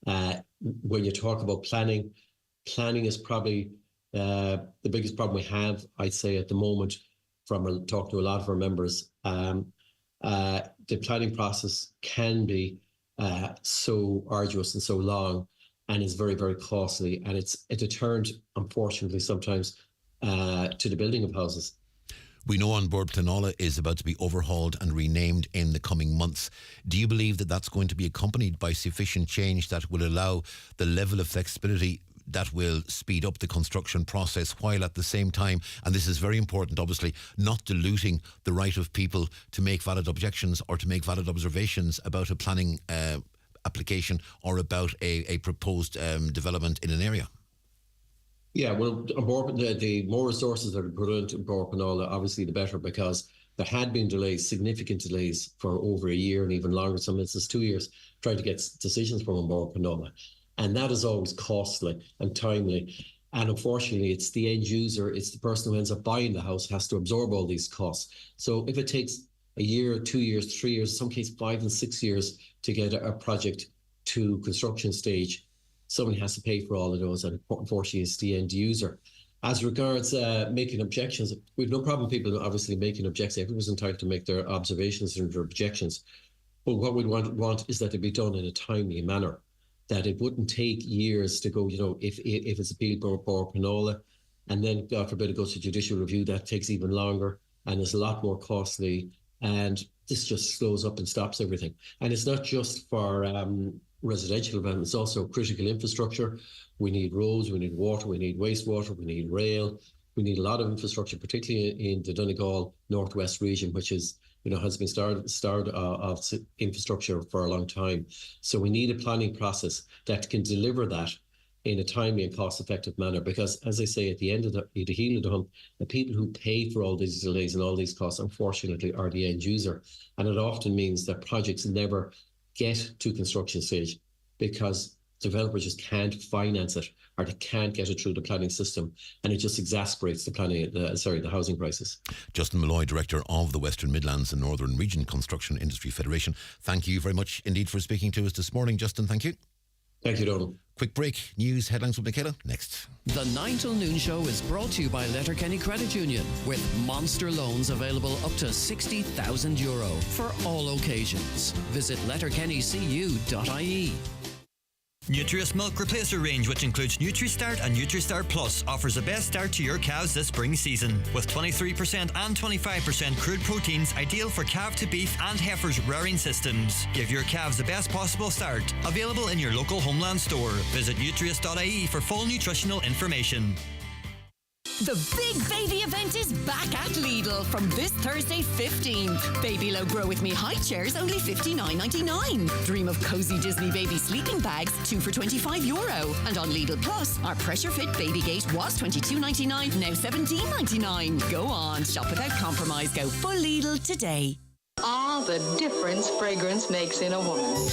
When you talk about planning is probably the biggest problem we have, I'd say, at the moment, from talking to a lot of our members. The planning process can be so arduous and so long, and is very, very costly, and it's a deterrent, unfortunately, sometimes to the building of houses. We know on board Planola is about to be overhauled and renamed in the coming months. Do you believe that that's going to be accompanied by sufficient change that will allow the level of flexibility that will speed up the construction process, while at the same time, and this is very important, obviously, not diluting the right of people to make valid objections or to make valid observations about a planning application or about a proposed development in an area? Yeah, well, the more resources that are put into Bord Pleanála, obviously the better, because there had been delays, significant delays, for over a year and even longer, some instances 2 years, trying to get decisions from Bord Pleanála. And that is always costly and timely. And unfortunately, it's the end user, it's the person who ends up buying the house, has to absorb all these costs. So if it takes a year, 2 years, 3 years, in some cases 5 and 6 years to get a project to construction stage, somebody has to pay for all of those, and unfortunately it's the end user. As regards making objections, we've no problem people obviously making objections. Everyone's entitled to make their observations and their objections. But what we want is that it be done in a timely manner, that it wouldn't take years to go, if it's appealed for Bord Pleanála, and then, God forbid, it goes to judicial review, that takes even longer and is a lot more costly, and this just slows up and stops everything. And it's not just for residential development, it's also critical infrastructure. We need roads, we need water, we need wastewater, we need rail, we need a lot of infrastructure, particularly in the Donegal Northwest region, which is, has been started of infrastructure for a long time. So we need a planning process that can deliver that in a timely and cost-effective manner, because, as I say, at the end of the heel of the hunt, the people who pay for all these delays and all these costs, unfortunately, are the end user. And it often means that projects never get to construction stage because developers just can't finance it, or they can't get it through the planning system, and it just exacerbates the housing crisis. Justin Malloy, Director of the Western Midlands and Northern Region Construction Industry Federation, thank you very much indeed for speaking to us this morning. Justin, thank you. Thank you, Donald. Quick break. News headlines with Michaela next. The 9 till noon show is brought to you by Letterkenny Credit Union, with monster loans available up to €60,000 for all occasions. Visit letterkennycu.ie. Nutrius Milk Replacer range, which includes NutriStart and NutriStart Plus, offers the best start to your cows this spring season. With 23% and 25% crude proteins, ideal for calf to beef and heifers rearing systems. Give your calves the best possible start. Available in your local Homeland store. Visit nutrius.ie for full nutritional information. The big baby event is back at Lidl from this Thursday 15th. Baby Low Grow With Me high chairs only $59.99. Dream of cozy Disney baby sleeping bags 2 for €25. And on Lidl Plus, our pressure fit baby gate was $22.99, now $17.99. Go on, shop without compromise. Go full Lidl today. Ah, the difference fragrance makes in a woman.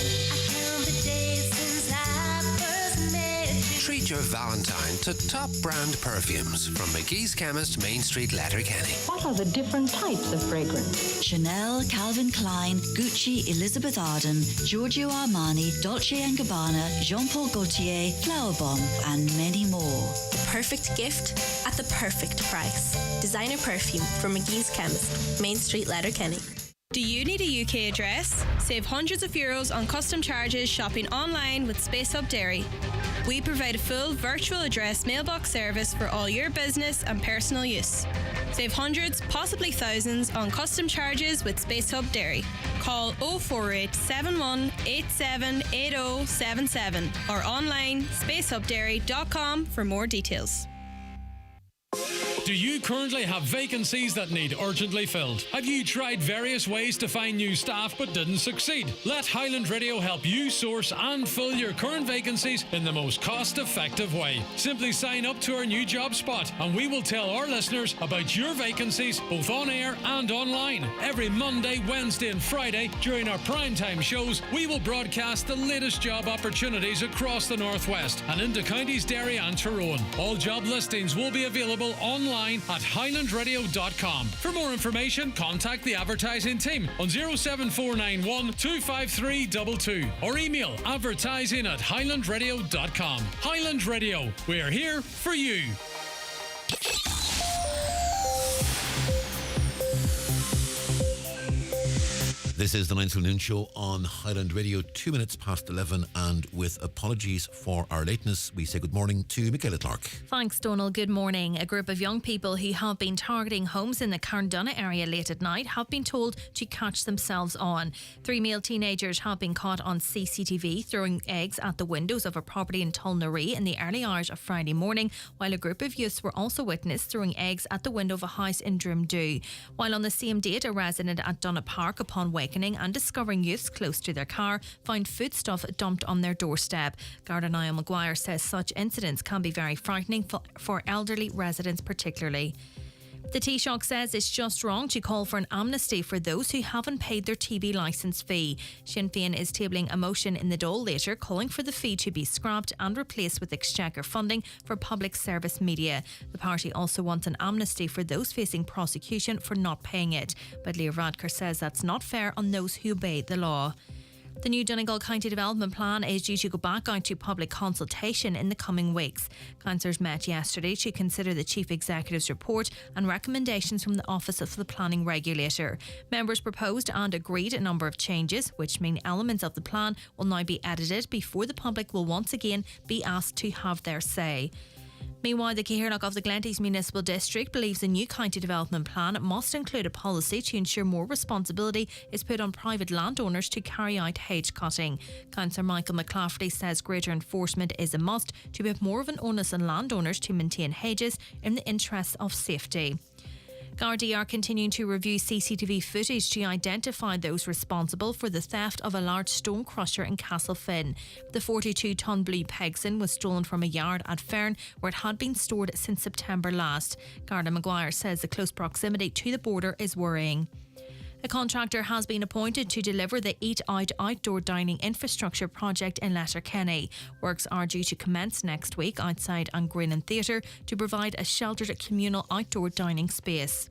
Treat your Valentine to top brand perfumes from McGee's Chemist, Main Street, Letterkenny. What are the different types of fragrance? Chanel, Calvin Klein, Gucci, Elizabeth Arden, Giorgio Armani, Dolce & Gabbana, Jean-Paul Gaultier, Flower Bomb, and many more. The perfect gift at the perfect price. Designer perfume from McGee's Chemist, Main Street, Letterkenny. Do you need a UK address? Save hundreds of euros on custom charges shopping online with Space Hub Dairy. We provide a full virtual address mailbox service for all your business and personal use. Save hundreds, possibly thousands, on custom charges with Space Hub Dairy. Call 048 71 87 8077 or online spacehubdairy.com for more details. Do you currently have vacancies that need urgently filled? Have you tried various ways to find new staff but didn't succeed? Let Highland Radio help you source and fill your current vacancies in the most cost-effective way. Simply sign up to our new job spot and we will tell our listeners about your vacancies both on air and online. Every Monday, Wednesday and Friday during our primetime shows, we will broadcast the latest job opportunities across the Northwest and into counties Derry and Tyrone. All job listings will be available online at highlandradio.com. For more information, contact the advertising team on 07491 25322 or email advertising@highlandradio.com. Highland Radio, we're here for you. This is the 9 till noon show on Highland Radio, 2 minutes past 11, and with apologies for our lateness, we say good morning to Michaela Clark. Thanks, Donal. Good morning. A group of young people who have been targeting homes in the Carndonagh area late at night have been told to catch themselves on. 3 male teenagers have been caught on CCTV throwing eggs at the windows of a property in Tulnaree in the early hours of Friday morning, while a group of youths were also witnessed throwing eggs at the window of a house in Drumdoo. While on the same date, a resident at Dunnet Park, upon wakening and discovering youths close to their car, found foodstuff dumped on their doorstep. Garda Niall Maguire says such incidents can be very frightening for elderly residents particularly. The Taoiseach says it's just wrong to call for an amnesty for those who haven't paid their TV licence fee. Sinn Féin is tabling a motion in the Dáil later calling for the fee to be scrapped and replaced with exchequer funding for public service media. The party also wants an amnesty for those facing prosecution for not paying it. But Leo Varadkar says that's not fair on those who obey the law. The new Donegal County Development Plan is due to go back out to public consultation in the coming weeks. Councillors met yesterday to consider the Chief Executive's report and recommendations from the Office of the Planning Regulator. Members proposed and agreed a number of changes, which mean elements of the plan will now be edited before the public will once again be asked to have their say. Meanwhile, the Cahirlock of the Glenties Municipal District believes the new county development plan must include a policy to ensure more responsibility is put on private landowners to carry out hedge cutting. Councillor Michael McClafferty says greater enforcement is a must to put more of an onus on landowners to maintain hedges in the interests of safety. Garda are continuing to review CCTV footage to identify those responsible for the theft of a large stone crusher in Castlefin. The 42-tonne blue Pegson was stolen from a yard at Fern where it had been stored since September last. Garda Maguire says the close proximity to the border is worrying. A contractor has been appointed to deliver the Eat Out outdoor dining infrastructure project in Letterkenny. Works are due to commence next week outside Angrennan Theatre to provide a sheltered communal outdoor dining space.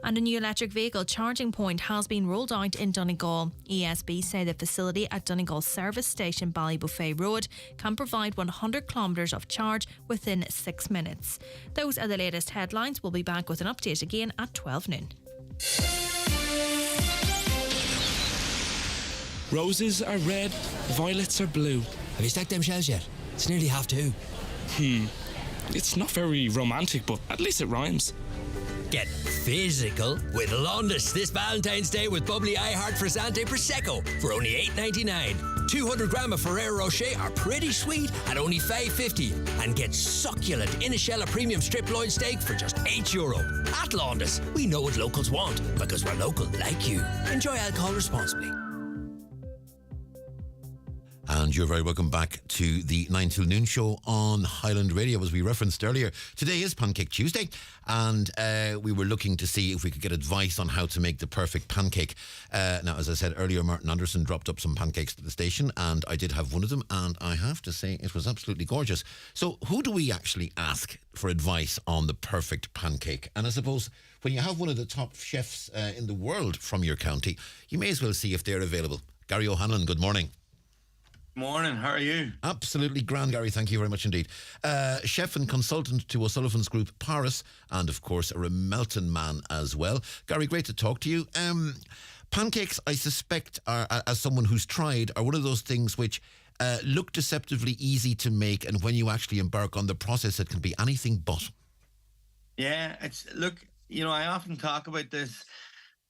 And a new electric vehicle charging point has been rolled out in Donegal. ESB say the facility at Donegal Service Station Ballybuffet Road can provide 100 kilometres of charge within 6 minutes. Those are the latest headlines. We'll be back with an update again at 12 noon. Roses are red, violets are blue. Have you stacked them shells yet? It's nearly 2:30. It's not very romantic, but at least it rhymes. Get physical with Londis this Valentine's Day with bubbly I Heart Frizzante Prosecco for only $8.99. 200 gram of Ferrero Rocher are pretty sweet at only €5.50 and get succulent Inishella premium strip loin steak for just €8. At Laundus, we know what locals want because we're local like you. Enjoy alcohol responsibly. And you're very welcome back to the 9 till noon show on Highland Radio. As we referenced earlier, today is Pancake Tuesday, and we were looking to see if we could get advice on how to make the perfect pancake. Now, as I said earlier, Martin Anderson dropped up some pancakes at the station, and I did have one of them, and I have to say it was absolutely gorgeous. So who do we actually ask for advice on the perfect pancake? And I suppose when you have one of the top chefs in the world from your county, you may as well see if they're available. Gary O'Hanlon, good morning. Morning, how are you? Absolutely grand, Gary, thank you very much indeed. Chef and consultant to O'Sullivan's Group Paris, and of course a Remelton man as well. Gary, great to talk to you. Pancakes, I suspect, are, as someone who's tried, are one of those things which look deceptively easy to make, and when you actually embark on the process, it can be anything but. Yeah, look, I often talk about this,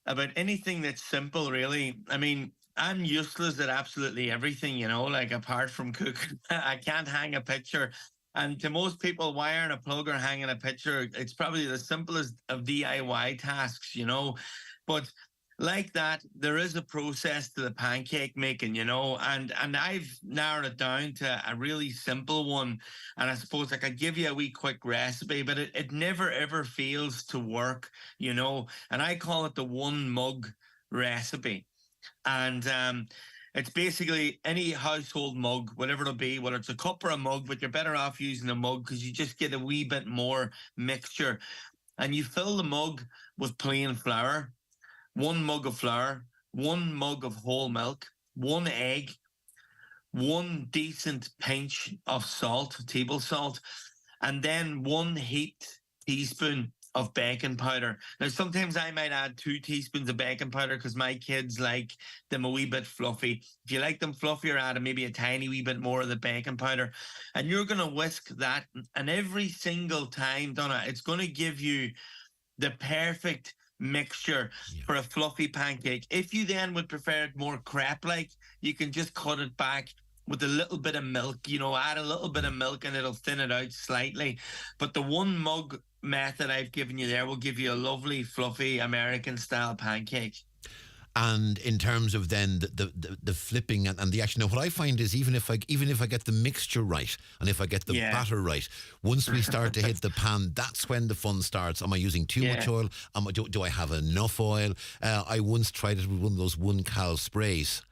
about anything that's simple, really. I mean, I'm useless at absolutely everything, like apart from cooking. I can't hang a picture. And to most people, wiring a plug or hanging a picture, it's probably the simplest of DIY tasks, But like that, there is a process to the pancake making, and I've narrowed it down to a really simple one. And I suppose I could give you a wee quick recipe, but it never ever fails to work, and I call it the one mug recipe. And it's basically any household mug, whatever it'll be, whether it's a cup or a mug, but you're better off using a mug because you just get a wee bit more mixture. And you fill the mug with plain flour, 1 mug of flour, 1 mug of whole milk, 1 egg, 1 decent pinch of salt, table salt, and then 1 heaped teaspoon of baking powder. Now, sometimes I might add 2 teaspoons of baking powder because my kids like them a wee bit fluffy. If you like them fluffier, add maybe a tiny wee bit more of the baking powder. And you're going to whisk that. And every single time, Donna, it's going to give you the perfect mixture for a fluffy pancake. If you then would prefer it more crepe-like, you can just cut it back with a little bit of milk, add a little bit of milk and it'll thin it out slightly. But the one mug method I've given you there will give you a lovely, fluffy American style pancake. And in terms of then the flipping and the action, now what I find is even if I get the mixture right and if I get the batter right, once we start to hit the pan, that's when the fun starts. Am I using too much oil? Do I have enough oil? I once tried it with one of those 1-cal sprays.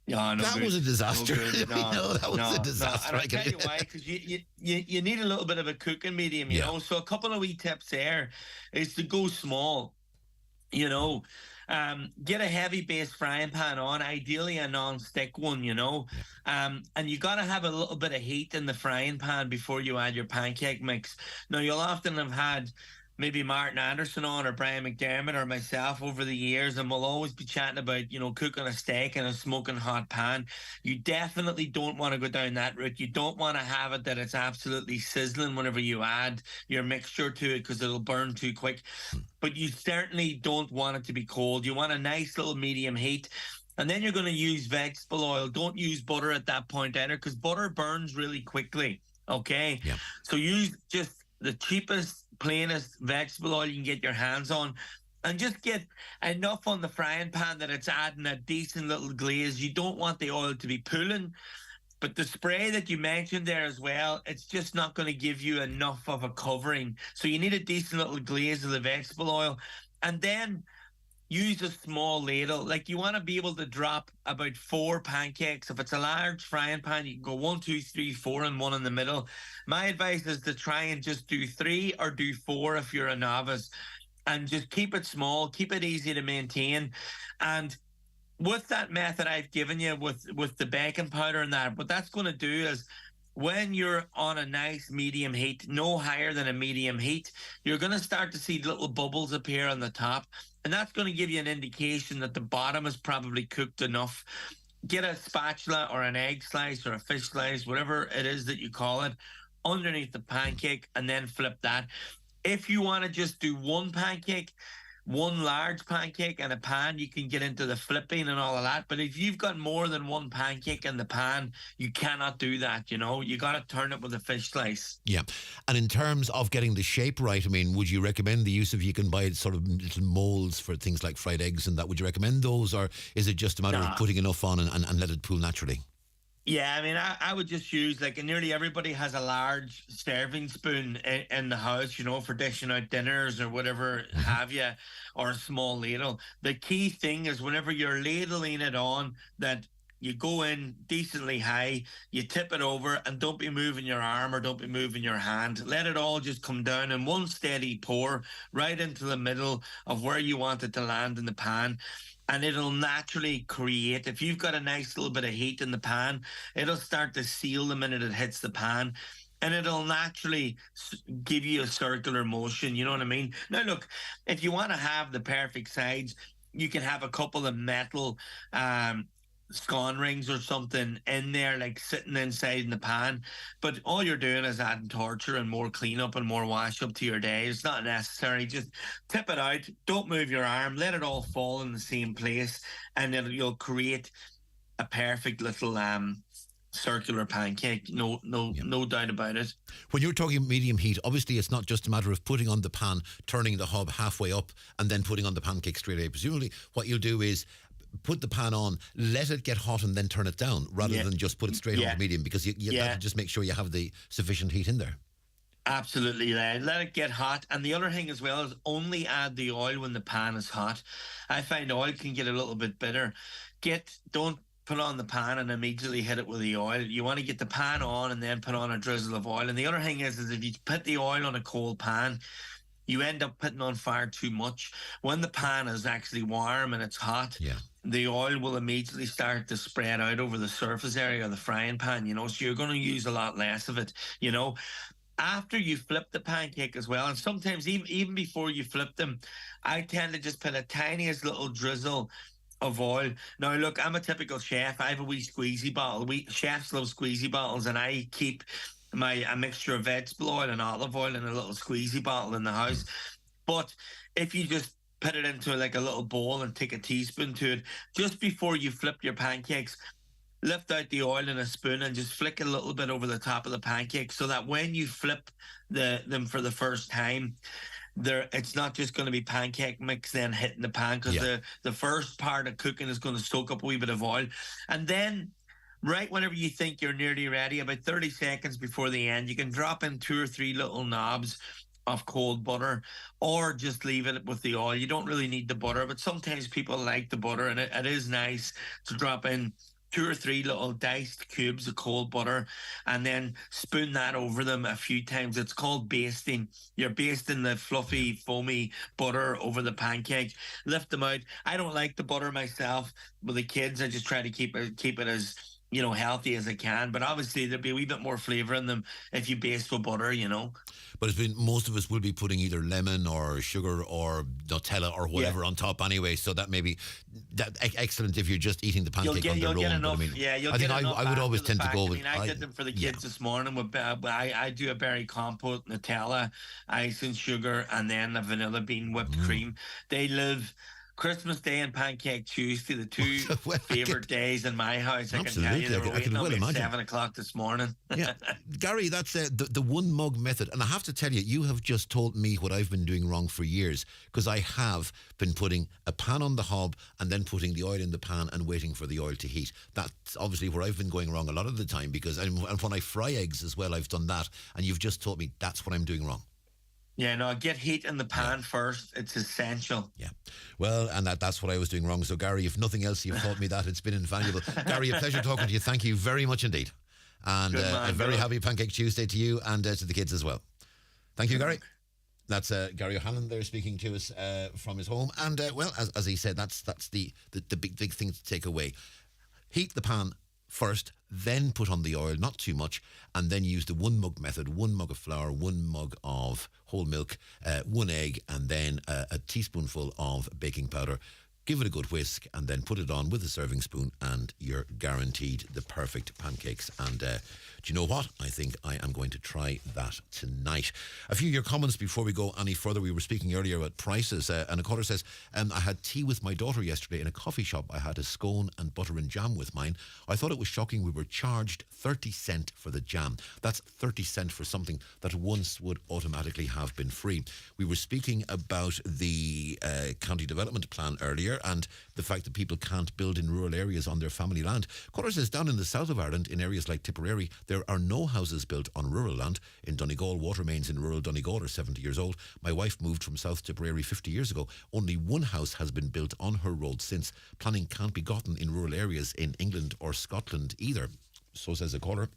Yeah, that was a disaster. That was a disaster. And I'll tell you why, because you need a little bit of a cooking medium, you know. So a couple of wee tips there is to go small, Get a heavy base frying pan on, ideally a non-stick one, and you got to have a little bit of heat in the frying pan before you add your pancake mix. Now, you'll often have had maybe Martin Anderson on or Brian McDermott or myself over the years, and we'll always be chatting about, cooking a steak in a smoking hot pan. You definitely don't want to go down that route. You don't want to have it that it's absolutely sizzling whenever you add your mixture to it because it'll burn too quick. But you certainly don't want it to be cold. You want a nice little medium heat. And then you're going to use vegetable oil. Don't use butter at that point either because butter burns really quickly, okay? Yeah. So use just the cheapest, plainest vegetable oil you can get your hands on, and just get enough on the frying pan that it's adding a decent little glaze. You don't want the oil to be pooling, but the spray that you mentioned there as well, it's just not going to give you enough of a covering. So you need a decent little glaze of the vegetable oil, and then use a small ladle. Like, you want to be able to drop about 4 pancakes. If it's a large frying pan, you can go 1, 2, 3, 4 and 1 in the middle. My advice is to try and just do 3 or do 4 if you're a novice, and just keep it small, keep it easy to maintain. And with that method I've given you with the baking powder and that, what that's going to do is when you're on a nice medium heat, no higher than a medium heat, you're going to start to see little bubbles appear on the top. And that's going to give you an indication that the bottom is probably cooked enough. Get a spatula or an egg slice or a fish slice, whatever it is that you call it, underneath the pancake, and then flip that. If you want to just do one pancake, one large pancake in a pan, you can get into the flipping and all of that. But if you've got more than one pancake in the pan, you cannot do that, you know. You got to turn it with a fish slice. Yeah. And in terms of getting the shape right, I mean, would you recommend the use of, you can buy sort of little molds for things like fried eggs and that. Would you recommend those, or is it just a matter of putting enough on and let it pool naturally? Yeah, I mean, I would just use, like, nearly everybody has a large serving spoon in the house, you know, for dishing out dinners or whatever have you, or a small ladle. The key thing is whenever you're ladling it on, that you go in decently high, you tip it over, and don't be moving your arm or don't be moving your hand. Let it all just come down in one steady pour right into the middle of where you want it to land in the pan. And it'll naturally create, if you've got a nice little bit of heat in the pan, it'll start to seal the minute it hits the pan. And it'll naturally give you a circular motion, you know what I mean? Now, look, if you want to have the perfect sides, you can have a couple of metal scone rings or something in there, like sitting inside in the pan. But all you're doing is adding torture and more cleanup and more wash up to your day. It's not necessary. Just tip it out. Don't move your arm. Let it all fall in the same place, and you'll create a perfect little circular pancake. No doubt about it. When you're talking medium heat, obviously it's not just a matter of putting on the pan, turning the hob halfway up, and then putting on the pancake straight away. Presumably, what you'll do is put the pan on, let it get hot, and then turn it down, rather than just put it straight on to medium, because you have to just make sure you have the sufficient heat in there. Absolutely, let it get hot. And the other thing as well is only add the oil when the pan is hot. I find oil can get a little bit bitter. Don't put on the pan and immediately hit it with the oil. You want to get the pan on and then put on a drizzle of oil. And the other thing is if you put the oil on a cold pan, you end up putting on fire too much. When the pan is actually warm and it's hot, the oil will immediately start to spread out over the surface area of the frying pan, you know, so you're going to use a lot less of it, you know. After you flip the pancake as well, and sometimes even before you flip them, I tend to just put a tiniest little drizzle of oil. Now, look, I'm a typical chef. I have a wee squeezy bottle. Chefs love squeezy bottles, and I keep a mixture of vegetable oil and olive oil in a little squeezy bottle in the house. But if you just put it into like a little bowl and take a teaspoon to it, just before you flip your pancakes, lift out the oil in a spoon and just flick a little bit over the top of the pancake, so that when you flip them for the first time, it's not just going to be pancake mix then hitting the pan, because the first part of cooking is going to soak up a wee bit of oil. And then right whenever you think you're nearly ready, about 30 seconds before the end, you can drop in 2 or 3 little knobs of cold butter, or just leave it with the oil. You don't really need the butter, but sometimes people like the butter, and it is nice to drop in 2 or 3 little diced cubes of cold butter and then spoon that over them a few times. It's called basting. You're basting the fluffy, foamy butter over the pancake. Lift them out. I don't like the butter myself. With the kids, I just try to keep it as, you know, healthy as I can. But obviously there'll be a wee bit more flavour in them if you baste with butter, you know. But most of us will be putting either lemon or sugar or Nutella or whatever on top anyway. So that may be excellent if you're just eating the pancake on their own. Enough, I would always tend to go with. I did them for the kids this morning. I do a berry compote, Nutella, ice and sugar, and then a vanilla bean whipped cream. They live Christmas Day and Pancake Tuesday, the two favourite days in my house. I can tell you, they were waiting on me at 7 o'clock this morning. Gary, that's the one mug method. And I have to tell you, you have just told me what I've been doing wrong for years, because I have been putting a pan on the hob and then putting the oil in the pan and waiting for the oil to heat. That's obviously where I've been going wrong a lot of the time, because and when I fry eggs as well, I've done that, and you've just taught me that's what I'm doing wrong. Yeah, no, get heat in the pan first. It's essential. Yeah. Well, and that's what I was doing wrong. So, Gary, if nothing else, you've taught me that. It's been invaluable. Gary, a pleasure talking to you. Thank you very much indeed. And a very happy Pancake Tuesday to you and to the kids as well. Thank you, Gary. That's Gary O'Hanlon there speaking to us from his home. And, well, as he said, that's the big thing to take away. Heat the pan first, then put on the oil, not too much, and then use the one mug method, 1 mug of flour, 1 mug of whole milk, 1 egg, and then a teaspoonful of baking powder. give it a good whisk, and then put it on with a serving spoon, and you're guaranteed the perfect pancakes. And do you know what? I think I am going to try that tonight. A few of your comments before we go any further. We were speaking earlier about prices, and a caller says, I had tea with my daughter yesterday in a coffee shop. I had a scone and butter and jam with mine. I thought it was shocking we were charged 30 cent for the jam. That's 30 cent for something that once would automatically have been free. We were speaking about the county development plan earlier, and the fact that people can't build in rural areas on their family land. Caller says, down in the south of Ireland, in areas like Tipperary, there are no houses built on rural land. In Donegal, water mains in rural Donegal are 70 years old. My wife moved from South Tipperary 50 years ago. Only one house has been built on her road since. Planning can't be gotten in rural areas in England or Scotland either. So says a caller.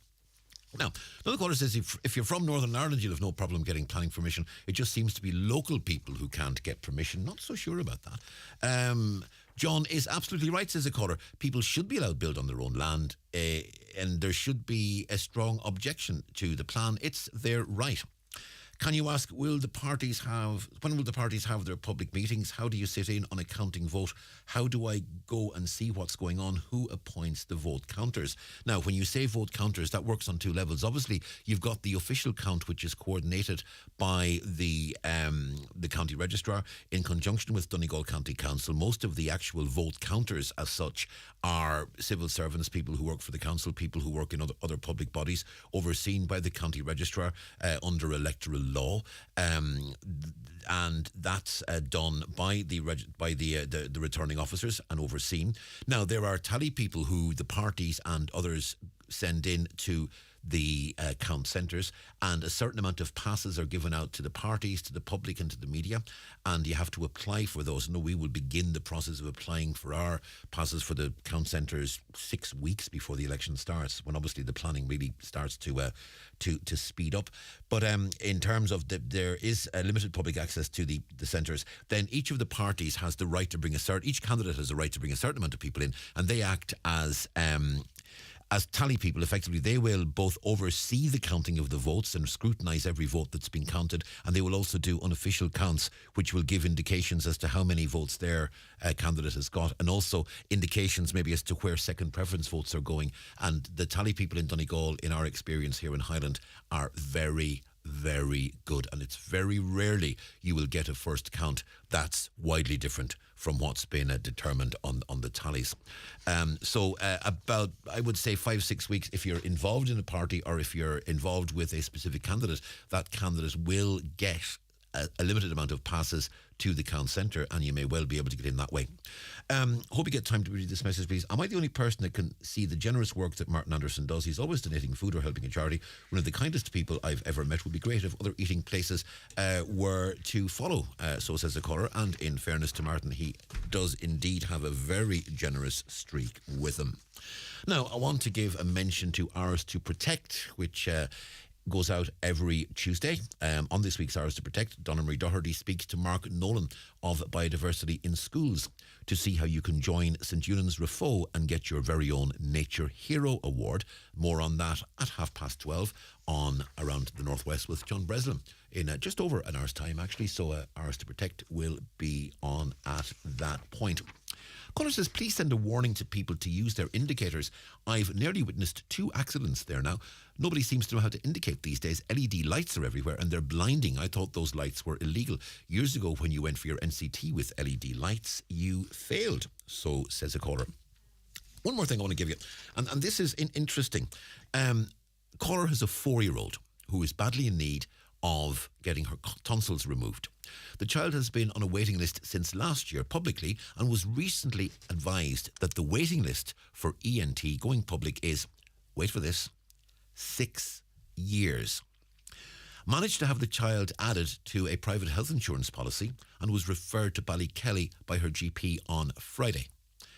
Now, another caller says, if you're from Northern Ireland, you'll have no problem getting planning permission. It just seems to be local people who can't get permission. Not so sure about that. John is absolutely right, says a caller. People should be allowed to build on their own land, and there should be a strong objection to the plan. It's their right. Can you ask, when will the parties have their public meetings? How do you sit in on a counting vote? How do I go and see what's going on? Who appoints the vote counters? Now, when you say vote counters, that works on two levels. Obviously, you've got the official count, which is coordinated by the county registrar in conjunction with Donegal County Council. Most of the actual vote counters as such are civil servants, people who work for the council, people who work in other public bodies, overseen by the county registrar under electoral law, and that's done by the returning officers and overseen. Now, there are tally people who the parties and others send in to the count centres, and a certain amount of passes are given out to the parties, to the public and to the media, and you have to apply for those. No, we will begin the process of applying for our passes for the count centres 6 weeks before the election starts, when obviously the planning really starts to speed up. But in terms of there is a limited public access to the centres, then each of the parties has the right to bring each candidate has the right to bring a certain amount of people in, and they act as tally people. Effectively, they will both oversee the counting of the votes and scrutinise every vote that's been counted, and they will also do unofficial counts, which will give indications as to how many votes their candidate has got, and also indications maybe as to where second preference votes are going. And the tally people in Donegal, in our experience here in Highland, are very, very good, and it's very rarely you will get a first count that's widely different from what's been determined on the tallies. So about, I would say, 5-6 weeks, if you're involved in a party or if you're involved with a specific candidate, that candidate will get a limited amount of passes to the count centre, and you may well be able to get in that way. Hope you get time to read this message, please. Am I the only person that can see the generous work that Martin Anderson does? He's always donating food or helping a charity. One of the kindest people I've ever met. Would be great if other eating places were to follow, so says the caller. And in fairness to Martin, he does indeed have a very generous streak with him. Now, I want to give a mention to Ours to Protect, which goes out every Tuesday. On this week's Hours to Protect, Donna Marie Doherty speaks to Mark Nolan of Biodiversity in Schools to see how you can join St Eunan's Refoe and get your very own Nature Hero Award. More on that at 12:30 on Around the Northwest with John Breslin in just over an hour's time, actually. So Hours to Protect will be on at that point. Caller says, please send a warning to people to use their indicators. I've nearly witnessed 2 accidents there now. Nobody seems to know how to indicate these days. LED lights are everywhere and they're blinding. I thought those lights were illegal. Years ago, when you went for your NCT with LED lights, you failed. So says a caller. One more thing I want to give you, and this is interesting. Caller has a 4-year-old who is badly in need of getting her tonsils removed. The child has been on a waiting list since last year publicly and was recently advised that the waiting list for ENT going public is, wait for this, 6 years. Managed to have the child added to a private health insurance policy and was referred to Ballykelly by her GP on Friday.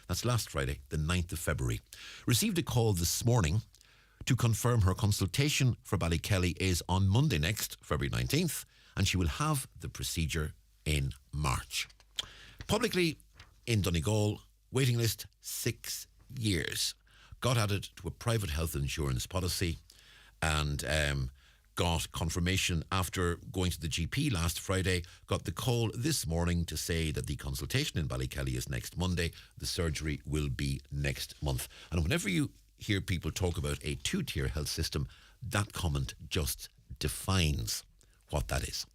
That's last Friday, the 9th of February. Received a call this morning to confirm her consultation for Ballykelly is on Monday next, February 19th, and she will have the procedure in March. Publicly in Donegal, waiting list 6 years. Got added to a private health insurance policy and got confirmation after going to the GP last Friday, got the call this morning to say that the consultation in Ballykelly is next Monday. The surgery will be next month. And whenever you hear people talk about a two-tier health system, that comment just defines what that is.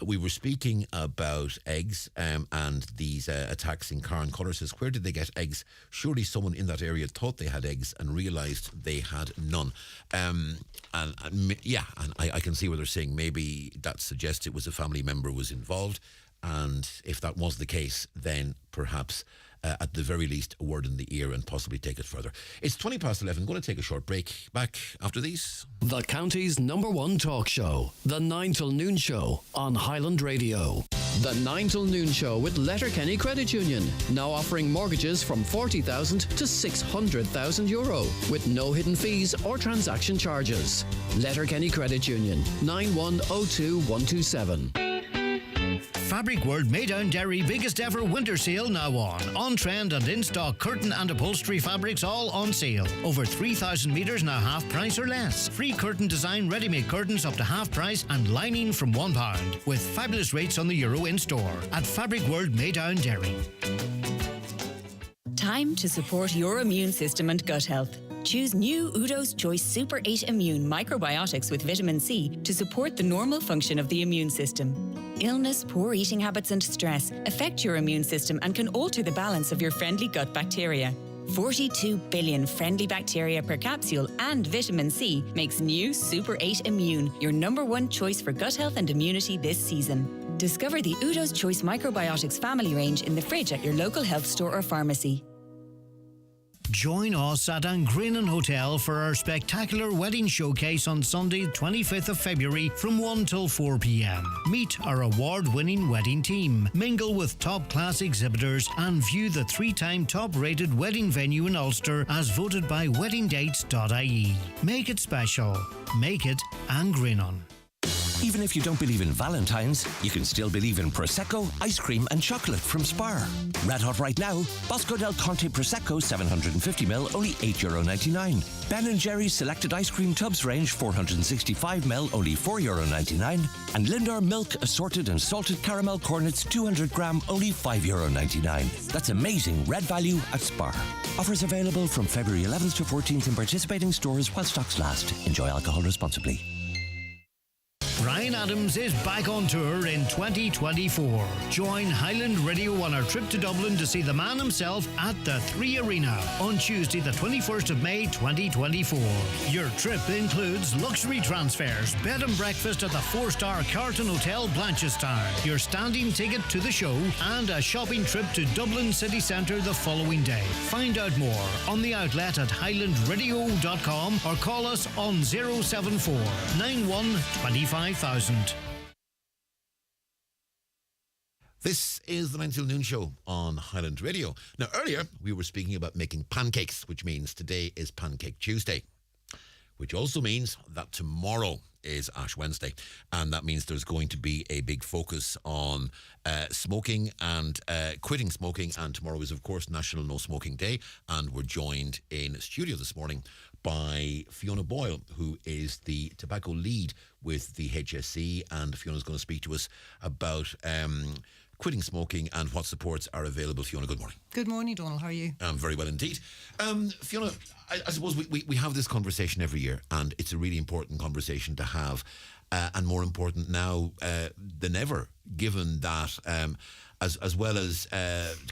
We were speaking about eggs and these attacks in Carn Colour says, where did they get eggs? Surely someone in that area thought they had eggs and realised they had none. And I can see what they're saying. Maybe that suggests it was a family member was involved. And if that was the case, then perhaps at the very least a word in the ear and possibly take it further. It's 11:20. Going to take a short break. Back after these. The county's #1 talk show, The 9 till Noon Show on Highland Radio. The 9 till Noon Show with Letterkenny Credit Union, now offering mortgages from €40,000 to €600,000 with no hidden fees or transaction charges. Letterkenny Credit Union, 9102127. Fabric World Maydown Derry biggest ever winter sale now on trend and in stock curtain and upholstery fabrics all on sale. Over 3,000 metres now half price or less. Free curtain design ready-made curtains up to half price and lining from £1 with fabulous rates on the Euro in store at Fabric World Maydown Derry. Time to support your immune system and gut health. Choose new Udo's Choice Super 8 Immune Microbiotics with vitamin C to support the normal function of the immune system. Illness, poor eating habits and stress affect your immune system and can alter the balance of your friendly gut bacteria. 42 billion friendly bacteria per capsule and vitamin C makes new Super 8 Immune your #1 choice for gut health and immunity this season. Discover the Udo's Choice Microbiotics family range in the fridge at your local health store or pharmacy. Join us at Angrenan Hotel for our spectacular wedding showcase on Sunday, 25th of February from 1 till 4 p.m. Meet our award-winning wedding team, mingle with top-class exhibitors and view the 3-time top-rated wedding venue in Ulster as voted by weddingdates.ie. Make it special. Make it Angrenan. Even if you don't believe in Valentine's, you can still believe in Prosecco, ice cream and chocolate from Spar. Red hot right now, Bosco del Conte Prosecco 750ml, only €8.99. Ben & Jerry's selected ice cream tubs range 465ml, only €4.99. And Lindor Milk assorted and salted caramel cornets 200g, only €5.99. That's amazing red value at Spar. Offers available from February 11th to 14th in participating stores while stocks last. Enjoy alcohol responsibly. Brian Adams is back on tour in 2024. Join Highland Radio on our trip to Dublin to see the man himself at the 3 Arena on Tuesday the 21st of May 2024. Your trip includes luxury transfers, bed and breakfast at the 4-star Carlton Hotel Blanchardstown, your standing ticket to the show and a shopping trip to Dublin City Centre the following day. Find out more on the outlet at highlandradio.com or call us on 074 91 25 5,000. This is the 9 till Noon Show on Highland Radio. Now, earlier we were speaking about making pancakes, which means today is Pancake Tuesday, which also means that tomorrow is Ash Wednesday, and that means there's going to be a big focus on smoking and quitting smoking, and tomorrow is of course National No Smoking Day, and we're joined in studio this morning by Fiona Boyle, who is the tobacco lead with the HSE, and Fiona's going to speak to us about quitting smoking and what supports are available. Fiona, good morning. Good morning, Donald. How are you? I'm very well indeed. Fiona, I suppose we have this conversation every year, and it's a really important conversation to have, and more important now than ever, given that as well as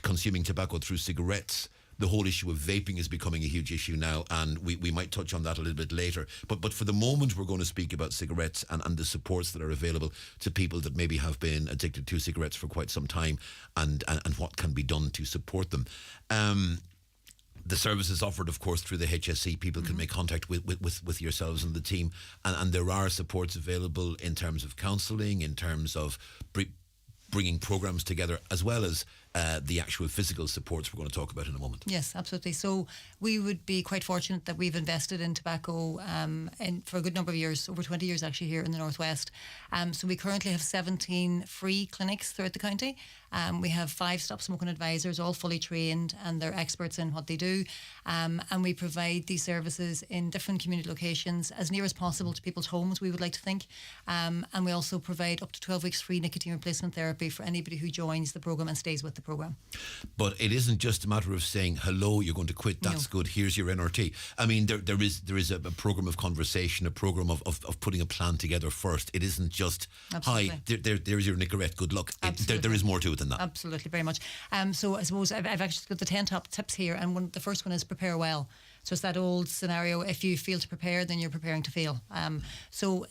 consuming tobacco through cigarettes, the whole issue of vaping is becoming a huge issue now, and we might touch on that a little bit later. But for the moment, we're going to speak about cigarettes and the supports that are available to people that maybe have been addicted to cigarettes for quite some time, and what can be done to support them. The services offered, of course, through the HSE, people can make contact with yourselves and the team, and there are supports available in terms of counselling, in terms of bringing programmes together, as well as the actual physical supports we're going to talk about in a moment. Yes, absolutely. So we would be quite fortunate that we've invested in tobacco for a good number of years, over 20 years actually, here in the Northwest. So we currently have 17 free clinics throughout the county. We have 5 stop smoking advisors, all fully trained, and they're experts in what they do. And we provide these services in different community locations as near as possible to people's homes, we would like to think. And we also provide up to 12 weeks free nicotine replacement therapy for anybody who joins the programme and stays with the programme. But it isn't just a matter of saying, hello, you're going to quit, that's good, here's your NRT. I mean, there is a programme of conversation, a programme of putting a plan together first. It isn't just, Absolutely. hi, there's your Nicorette, good luck. There is more to it than that. Absolutely, very much. So I suppose I've actually got the 10 top tips here, and the first one is prepare well. So it's that old scenario, if you fail to prepare, then you're preparing to fail. So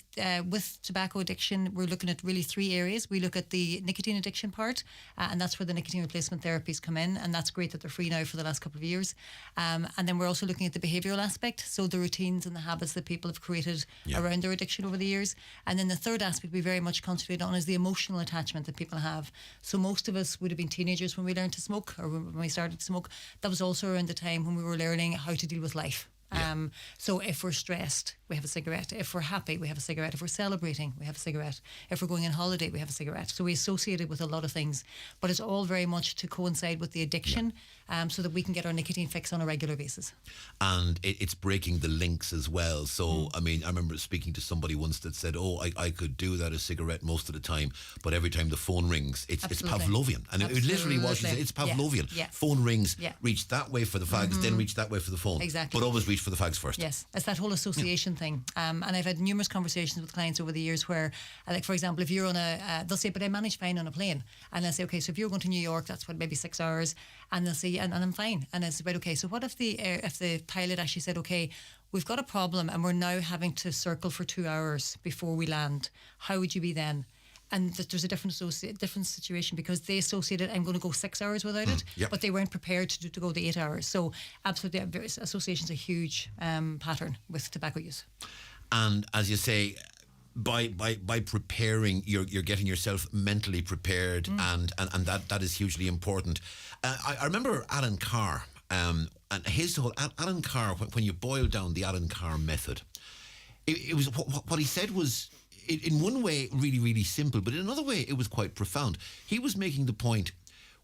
with tobacco addiction, we're looking at really 3 areas. We look at the nicotine addiction part, and that's where the nicotine replacement therapies come in, and that's great that they're free now for the last couple of years. And then we're also looking at the behavioural aspect, so the routines and the habits that people have created around their addiction over the years. And then the third aspect we very much concentrate on is the emotional attachment that people have. So most of us would have been teenagers when we learned to smoke, or when we started to smoke. That was also around the time when we were learning how to deal with life. So if we're stressed, we have a cigarette. If we're happy, we have a cigarette. If we're celebrating, we have a cigarette. If we're going on holiday, we have a cigarette. So we associate it with a lot of things, but it's all very much to coincide with the addiction, so that we can get our nicotine fix on a regular basis. And it's breaking the links as well. So, I mean, I remember speaking to somebody once that said, I could do that a cigarette most of the time, but every time the phone rings, it's Pavlovian. And it literally was, she said, it's Pavlovian. Yeah. Phone rings, reach that way for the fags, then reach that way for the phone. Exactly. But always reach for the fags first. Yes, it's that whole association thing. And I've had numerous conversations with clients over the years where, like, for example, if you're on they'll say, but I manage fine on a plane. And I'll say, okay, so if you're going to New York, that's what, maybe 6 hours. And they'll say, and I'm fine. And I say, right, okay, so what if the pilot actually said, okay, we've got a problem and we're now having to circle for 2 hours before we land. How would you be then? And that there's a different situation, because they associated, I'm going to go 6 hours without it, but they weren't prepared to go the 8 hours. So absolutely, association's a huge pattern with tobacco use. And as you say, by preparing, you're getting yourself mentally prepared, and that is hugely important. I remember Alan Carr, and his whole Alan Carr, when you boil down the Alan Carr method, it was what he said was, in one way, really, really simple, but in another way, it was quite profound. He was making the point,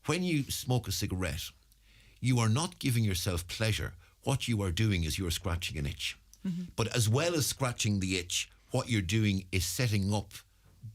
when you smoke a cigarette, you are not giving yourself pleasure. What you are doing is you're scratching an itch. But as well as scratching the itch, what you're doing is setting up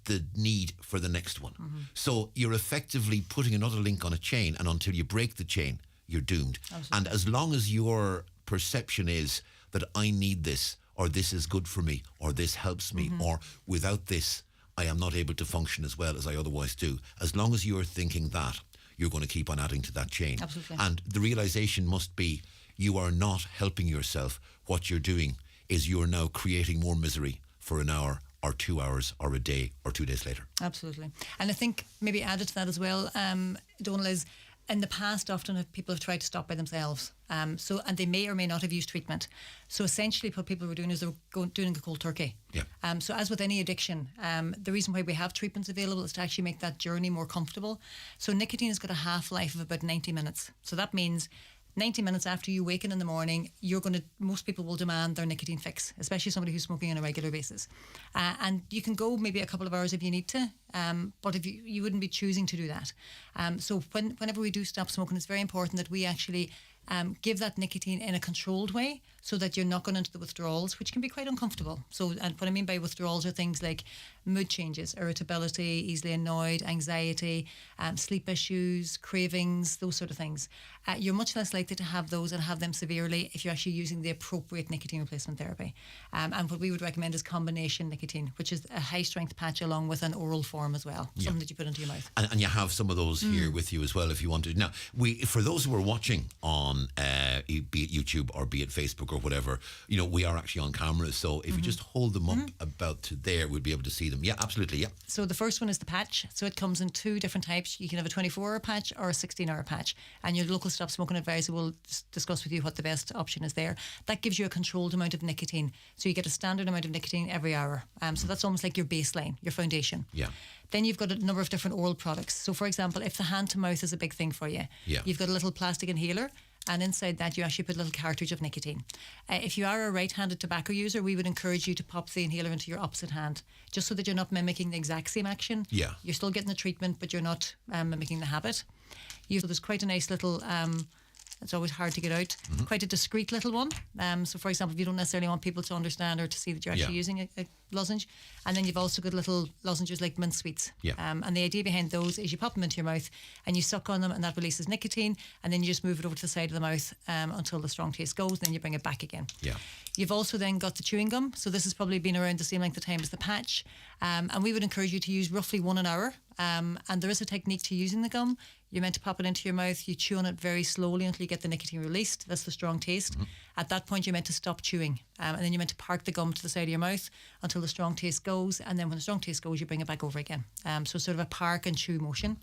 the need for the next one. So you're effectively putting another link on a chain, and until you break the chain, you're doomed. Absolutely. And as long as your perception is that I need this, or this is good for me, or this helps me, or without this, I am not able to function as well as I otherwise do. As long as you're thinking that, you're going to keep on adding to that chain. Absolutely. And the realisation must be, you are not helping yourself. What you're doing is you're now creating more misery for an hour or 2 hours or a day or 2 days later. Absolutely. And I think maybe added to that as well, Donal, is in the past, often people have tried to stop by themselves. And they may or may not have used treatment. So essentially what people were doing is they were doing a cold turkey. Yeah. So as with any addiction, the reason why we have treatments available is to actually make that journey more comfortable. So nicotine has got a half-life of about 90 minutes. So that means 90 minutes after you waken in the morning, most people will demand their nicotine fix, especially somebody who's smoking on a regular basis. And you can go maybe a couple of hours if you need to, but if you wouldn't be choosing to do that. So whenever we do stop smoking, it's very important that we actually give that nicotine in a controlled way, so that you're not going into the withdrawals, which can be quite uncomfortable. So, and what I mean by withdrawals are things like mood changes, irritability, easily annoyed, anxiety, sleep issues, cravings, those sort of things. You're much less likely to have those and have them severely if you're actually using the appropriate nicotine replacement therapy. And what we would recommend is combination nicotine, which is a high strength patch along with an oral form as well, something that you put into your mouth. And you have some of those here with you as well if you want to. Now, for those who are watching on be it YouTube or be it Facebook or whatever, you know, we are actually on camera. So if you just hold them up about to there, we'll be able to see them. Yeah, absolutely. Yeah. So the first one is the patch. So it comes in 2 different types. You can have a 24-hour patch or a 16-hour patch. And your local Stop Smoking advisor will discuss with you what the best option is there. That gives you a controlled amount of nicotine. So you get a standard amount of nicotine every hour. So that's almost like your baseline, your foundation. Yeah. Then you've got a number of different oral products. So for example, if the hand to mouth is a big thing for you, you've got a little plastic inhaler, and inside that you actually put a little cartridge of nicotine. If you are a right-handed tobacco user, we would encourage you to pop the inhaler into your opposite hand, just so that you're not mimicking the exact same action. Yeah. You're still getting the treatment, but you're not mimicking the habit. So there's quite a nice little... it's always hard to get out. Quite a discreet little one. So, for example, if you don't necessarily want people to understand or to see that you're actually using a lozenge. And then you've also got little lozenges like mint sweets. And the idea behind those is you pop them into your mouth and you suck on them, and that releases nicotine, and then you just move it over to the side of the mouth until the strong taste goes, then you bring it back again. You've also then got the chewing gum. So this has probably been around the same length of time as the patch. And we would encourage you to use roughly 1 an hour. And there is a technique to using the gum. You're meant to pop it into your mouth. You chew on it very slowly until you get the nicotine released. That's the strong taste. At that point, you're meant to stop chewing. And then you're meant to park the gum to the side of your mouth until the strong taste goes. And then when the strong taste goes, you bring it back over again. So sort of a park and chew motion.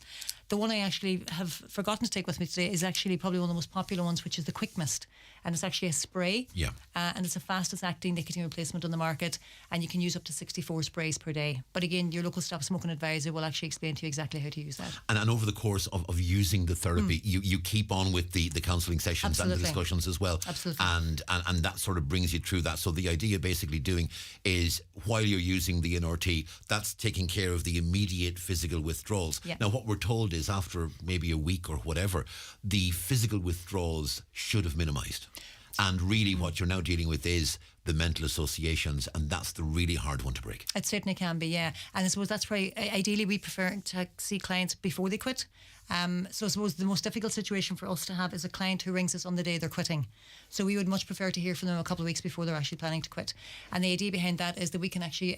The one I actually have forgotten to take with me today is actually probably one of the most popular ones, which is the Quick Mist. And it's actually a spray. And it's the fastest acting nicotine replacement on the market. And you can use up to 64 sprays per day. But again, your local Stop Smoking advisor will actually explain to you exactly how to use that. And over the course of using the therapy, you keep on with the counselling sessions and the discussions as well. Absolutely. And that sort of brings you through that. So the idea basically doing is, while you're using the NRT, that's taking care of the immediate physical withdrawals. Now, what we're told is after maybe a week or whatever, the physical withdrawals should have minimised. And really what you're now dealing with is the mental associations, and that's the really hard one to break. It certainly can be, yeah. And I suppose that's why ideally we prefer to see clients before they quit. So I suppose the most difficult situation for us to have is a client who rings us on the day they're quitting. So we would much prefer to hear from them a couple of weeks before they're actually planning to quit. And the idea behind that is that we can actually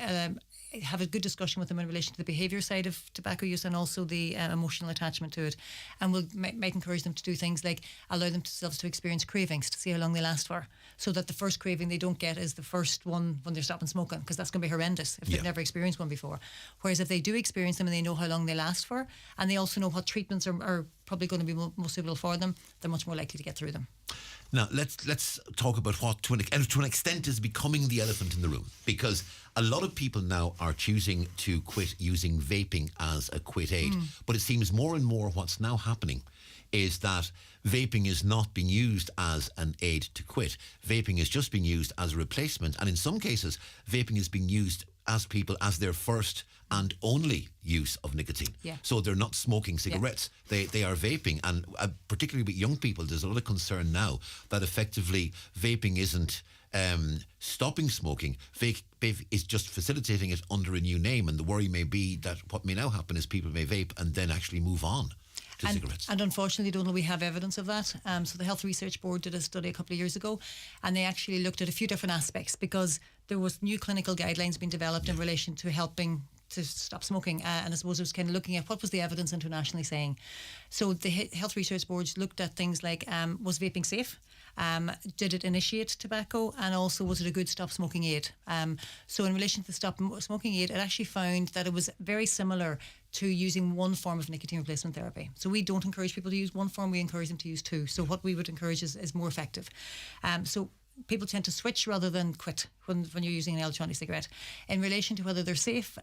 have a good discussion with them in relation to the behaviour side of tobacco use and also the emotional attachment to it. And we'll might encourage them to do things like allow themselves to experience cravings to see how long they last for, so that the first craving they don't get is the first one when they're stopping smoking, because that's going to be horrendous if they've never experienced one before. Whereas if they do experience them and they know how long they last for, and they also know what treatments are probably going to be most suitable for them, they're much more likely to get through them. Now, let's talk about what to an extent is becoming the elephant in the room, because a lot of people now are choosing to quit using vaping as a quit aid. But it seems more and more what's now happening is that vaping is not being used as an aid to quit. Vaping is just being used as a replacement. And in some cases, vaping is being used as their first and only use of nicotine. So they're not smoking cigarettes. They are vaping. And particularly with young people, there's a lot of concern now that effectively vaping isn't stopping smoking. Vape is just facilitating it under a new name. And the worry may be that what may now happen is people may vape and then actually move on to cigarettes. And unfortunately, don't know, we have evidence of that. So the Health Research Board did a study a couple of years ago, and they actually looked at a few different aspects, because there was new clinical guidelines being developed in relation to helping to stop smoking, and I suppose it was kind of looking at what was the evidence internationally saying. So the Health Research Boards looked at things like, was vaping safe? Did it initiate tobacco? And also, was it a good stop smoking aid? So in relation to the stop smoking aid, it actually found that it was very similar to using one form of nicotine replacement therapy. So we don't encourage people to use one form, we encourage them to use two. So what we would encourage is more effective. So people tend to switch rather than quit when you're using an electronic cigarette. In relation to whether they're safe,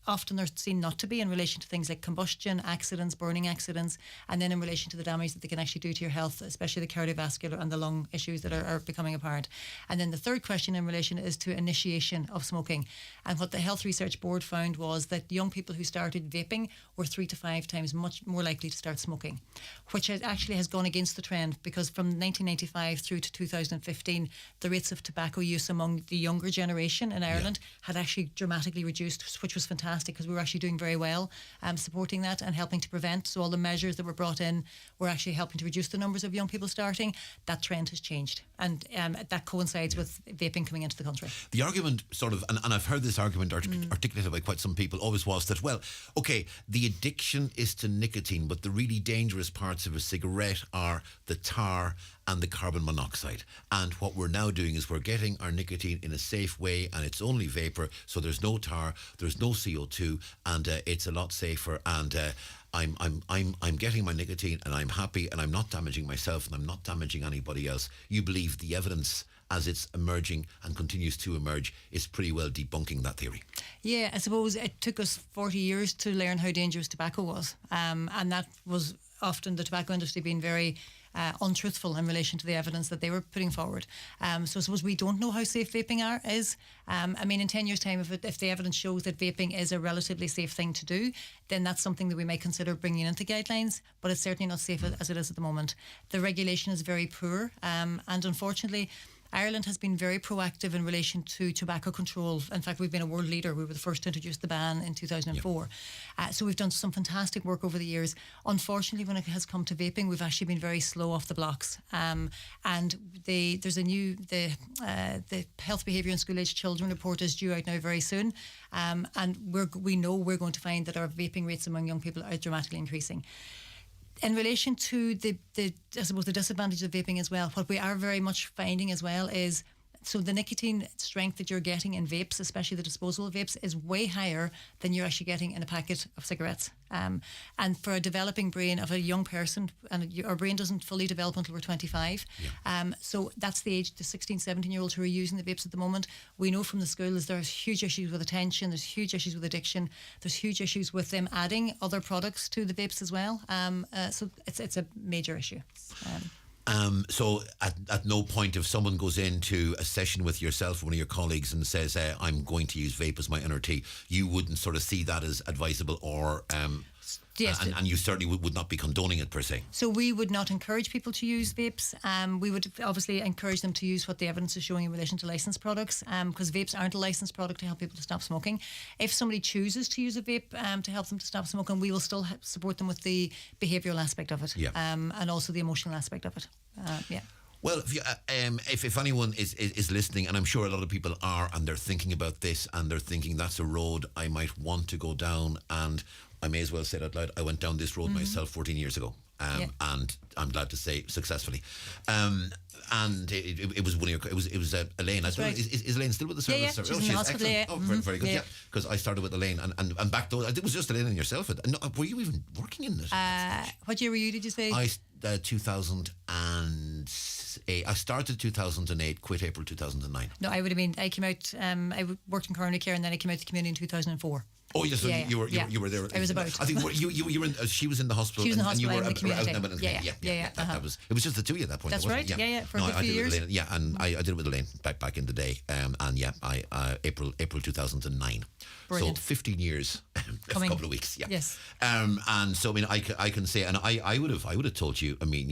often they're seen not to be, in relation to things like combustion, accidents, burning accidents, and then in relation to the damage that they can actually do to your health, especially the cardiovascular and the lung issues that are becoming apparent. And then the third question in relation is to initiation of smoking. And what the Health Research Board found was that young people who started vaping were 3 to 5 times much more likely to start smoking, which actually has gone against the trend, because from 1995 through to 2015, the rates of tobacco use among the younger generation in Ireland had actually dramatically reduced, which was fantastic, because we were actually doing very well supporting that and helping to prevent. So all the measures that were brought in were actually helping to reduce the numbers of young people starting. That trend has changed, and that coincides with vaping coming into the country. The argument sort of, and I've heard this argument articulated by quite some people, always was that, well, okay, the addiction is to nicotine, but the really dangerous parts of a cigarette are the tar and the carbon monoxide. And what we're now doing is we're getting our nicotine in a safe way, and it's only vapor, so there's no tar, there's no CO2, and it's a lot safer. And I'm getting my nicotine, and I'm happy, and I'm not damaging myself, and I'm not damaging anybody else. You believe the evidence, as it's emerging and continues to emerge, is pretty well debunking that theory. Yeah, I suppose it took us 40 years to learn how dangerous tobacco was. And that was often the tobacco industry being very untruthful in relation to the evidence that they were putting forward. So I suppose we don't know how safe vaping is. I mean, in 10 years' time, if the evidence shows that vaping is a relatively safe thing to do, then that's something that we might consider bringing into guidelines, but it's certainly not safe as it is at the moment. The regulation is very poor, and unfortunately, Ireland has been very proactive in relation to tobacco control. In fact, we've been a world leader. We were the first to introduce the ban in 2004. So we've done some fantastic work over the years. Unfortunately, when it has come to vaping, we've actually been very slow off the blocks. And there's a new, the Health Behaviour in School-Aged Children report is due out now very soon. And we know we're going to find that our vaping rates among young people are dramatically increasing. In relation to I suppose the disadvantage of vaping as well, what we are very much finding as well is, so the nicotine strength that you're getting in vapes, especially the disposable vapes, is way higher than you're actually getting in a packet of cigarettes. And for a developing brain of a young person, and our brain doesn't fully develop until we're 25. So that's the age, the 16, 17-year-olds who are using the vapes at the moment. We know from the schools there's huge issues with attention, there's huge issues with addiction, there's huge issues with them adding other products to the vapes as well. So it's a major issue. So at no point, if someone goes into a session with yourself or one of your colleagues and says, I'm going to use vape as my NRT, you wouldn't sort of see that as advisable, or yes, and you certainly would not be condoning it per se. So we would not encourage people to use vapes. We would obviously encourage them to use what the evidence is showing in relation to licensed products, because vapes aren't a licensed product to help people to stop smoking. If somebody chooses to use a vape to help them to stop smoking, we will still support them with the behavioural aspect of it, and also the emotional aspect of it. Well, if anyone is listening, and I'm sure a lot of people are, and they're thinking about this, and they're thinking that's a road I might want to go down, and I may as well say it out loud, I went down this road myself 14 years ago, and I'm glad to say successfully. And it was one of your, it was Elaine. Right. Is Elaine still with the service? She's in the hospital. Oh, very good. Yeah, because I started with Elaine, and back though it was just Elaine and yourself. Were you even working in it? What year were you? Did you say? 2008. I started 2008, quit April 2009. No, I would have been. I came out. I worked in coronary care, and then I came out to community in 2004. Oh yes, so you were there. I was about. I think you were in. She was in the hospital. She was in the hospital. And you were in the community. That was. It was just the two of you at that point. That's right. Yeah. For a few years. Yeah, and I did it with Elaine back in the day. And April 2009. Brilliant. So 15 years, a couple of weeks. Yeah. Yes. And so I mean, I can say, and I would have told you. I mean,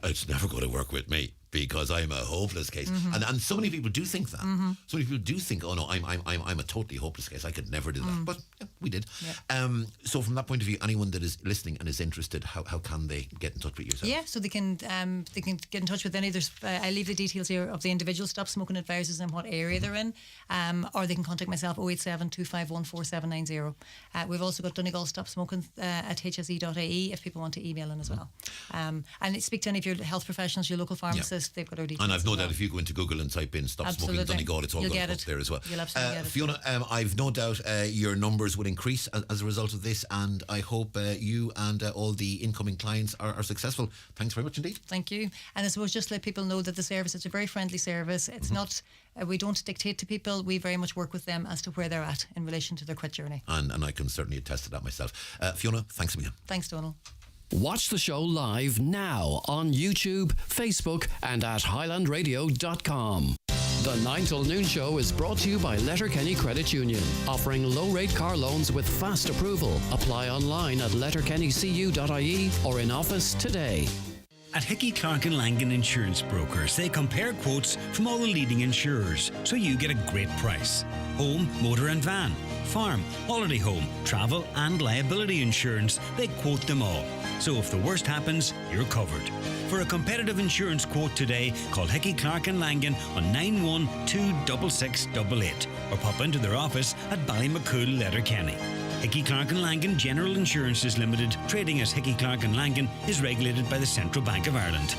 it's never going to work with me, because I'm a hopeless case, and so many people do think that. So many people do think, oh no, I'm a totally hopeless case. I could never do that, but we did. So from that point of view, anyone that is listening and is interested, how can they get in touch with yourself? Yeah, so they can get in touch with any. I leave the details here of the individual stop smoking advisors and what area they're in, or they can contact myself 087-251-4790. We've also got Donegal Stop Smoking at hse.ie if people want to email in as well. And speak to any of your health professionals, your local pharmacists. They've got our details. And I've no doubt if you go into Google and type in "stop smoking Donegal," it's all going to come up there as well. You'll absolutely get it. Fiona, I've no doubt your numbers will increase as a result of this, and I hope you and all the incoming clients are successful. Thanks very much indeed. Thank you. And I suppose just let people know that the service, it's a very friendly service. It's not. We don't dictate to people. We very much work with them as to where they're at in relation to their quit journey. And I can certainly attest to that myself. Fiona, thanks again. Thanks, Donald. Watch the show live now on YouTube, Facebook, and at highlandradio.com. The 9 till noon show is brought to you by Letterkenny Credit Union, offering low-rate car loans with fast approval. Apply online at letterkennycu.ie or in office today. At Hickey, Clark and Langan Insurance Brokers, they compare quotes from all the leading insurers, so you get a great price. Home, motor and van, farm, holiday home, travel and liability insurance, they quote them all. So if the worst happens, you're covered. For a competitive insurance quote today, call Hickey, Clark and Langan on 9126688 or pop into their office at Ballymacool, Letterkenny. Hickey, Clark and Langan General Insurances Limited, trading as Hickey, Clark and Langan, is regulated by the Central Bank of Ireland.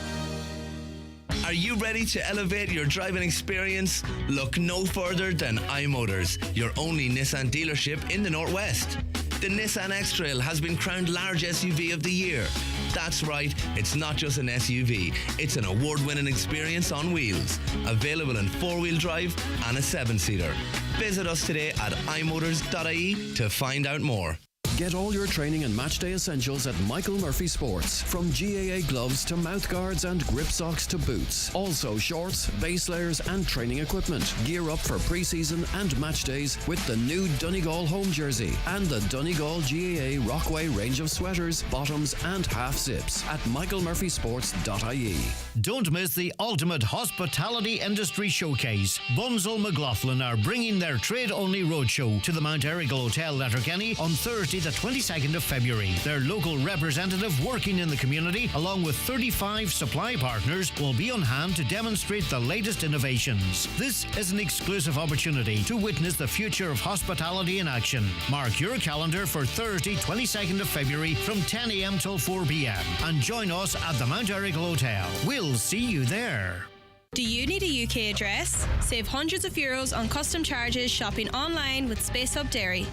Are you ready to elevate your driving experience? Look no further than iMotors, your only Nissan dealership in the Northwest. The Nissan X-Trail has been crowned Large SUV of the Year. That's right, it's not just an SUV, it's an award-winning experience on wheels. Available in 4-wheel drive and a 7-seater. Visit us today at imotors.ie to find out more. Get all your training and matchday essentials at Michael Murphy Sports. From GAA gloves to mouth guards and grip socks to boots. Also shorts, base layers and training equipment. Gear up for pre-season and match days with the new Donegal home jersey and the Donegal GAA Rockaway range of sweaters, bottoms and half zips at michaelmurphysports.ie. Don't miss the ultimate hospitality industry showcase. Bunzl McLaughlin are bringing their trade-only roadshow to the Mount Errigal Hotel, Letterkenny on Thursday the 22nd of February. Their local representative working in the community, along with 35 supply partners, will be on hand to demonstrate the latest innovations. This is an exclusive opportunity to witness the future of hospitality in action. Mark your calendar for Thursday 22nd of February from 10 a.m. till 4 p.m. and join us at the Mount Errigal Hotel. We'll see you there. Do you need a UK address? Save hundreds of euros on custom charges shopping online with Space Hub Dairy.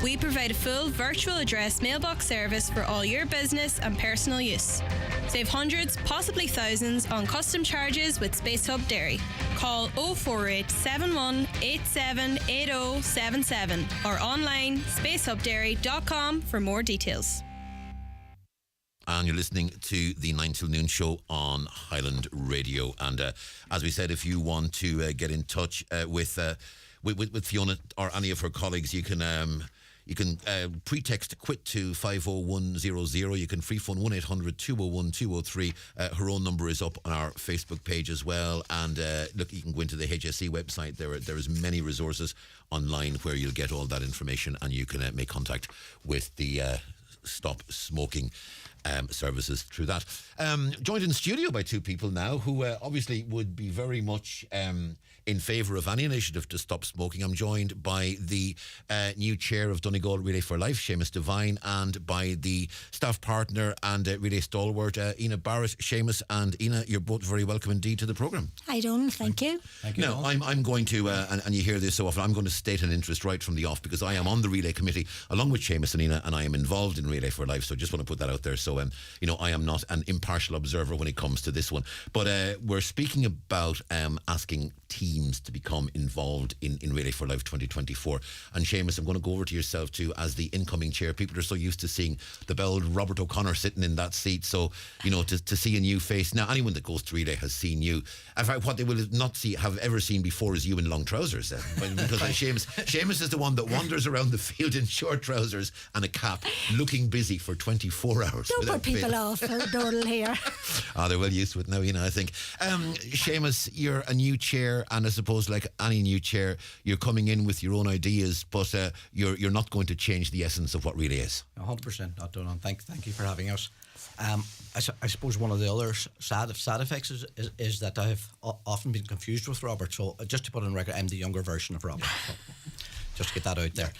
We provide a full virtual address mailbox service for all your business and personal use. Save hundreds, possibly thousands, on custom charges with Space Hub Dairy. Call 048 71 87 8077 or online spacehubdairy.com for more details. And you're listening to the 9 till noon show on Highland Radio. And as we said, if you want to get in touch with Fiona or any of her colleagues, you can pre-text quit to 50100. You can free phone 1800 201 203. Her own number is up on our Facebook page as well. And look, you can go into the HSE website. There is many resources online where you'll get all that information, and you can make contact with the Stop Smoking services through that. Joined in studio by two people now who obviously would be very much in favour of any initiative to stop smoking. I'm joined by the new chair of Donegal Relay for Life, Seamus Devine, and by the staff partner and relay stalwart, Ina Barrett. Seamus and Ina, you're both very welcome indeed to the programme. Hi, Donald. Thank you. Now, I'm going to, and you hear this so often, I'm going to state an interest right from the off, because I am on the relay committee along with Seamus and Ina, and I am involved in Relay for Life, so just want to put that out there. So, I am not an impartial observer when it comes to this one. But we're speaking about asking teams to become involved in Relay for Life 2024. And Seamus, I'm going to go over to yourself too as the incoming chair. People are so used to seeing the belled Robert O'Connor sitting in that seat. So, to see a new face. Now, anyone that goes to Relay has seen you. In fact, what they will not have ever seen before is you in long trousers. Because Seamus is the one that wanders around the field in short trousers and a cap, looking busy for 24 hours. Don't put people off, Donald, here. They're well used to it now, I think. Seamus, you're a new chair, and I suppose like any new chair, you're coming in with your own ideas, but you're not going to change the essence of what Relay is. 100% not done. Thank you for having us. I suppose one of the other sad effects is that I've often been confused with Robert. So just to put on record, I'm the younger version of Robert. So just to get that out there.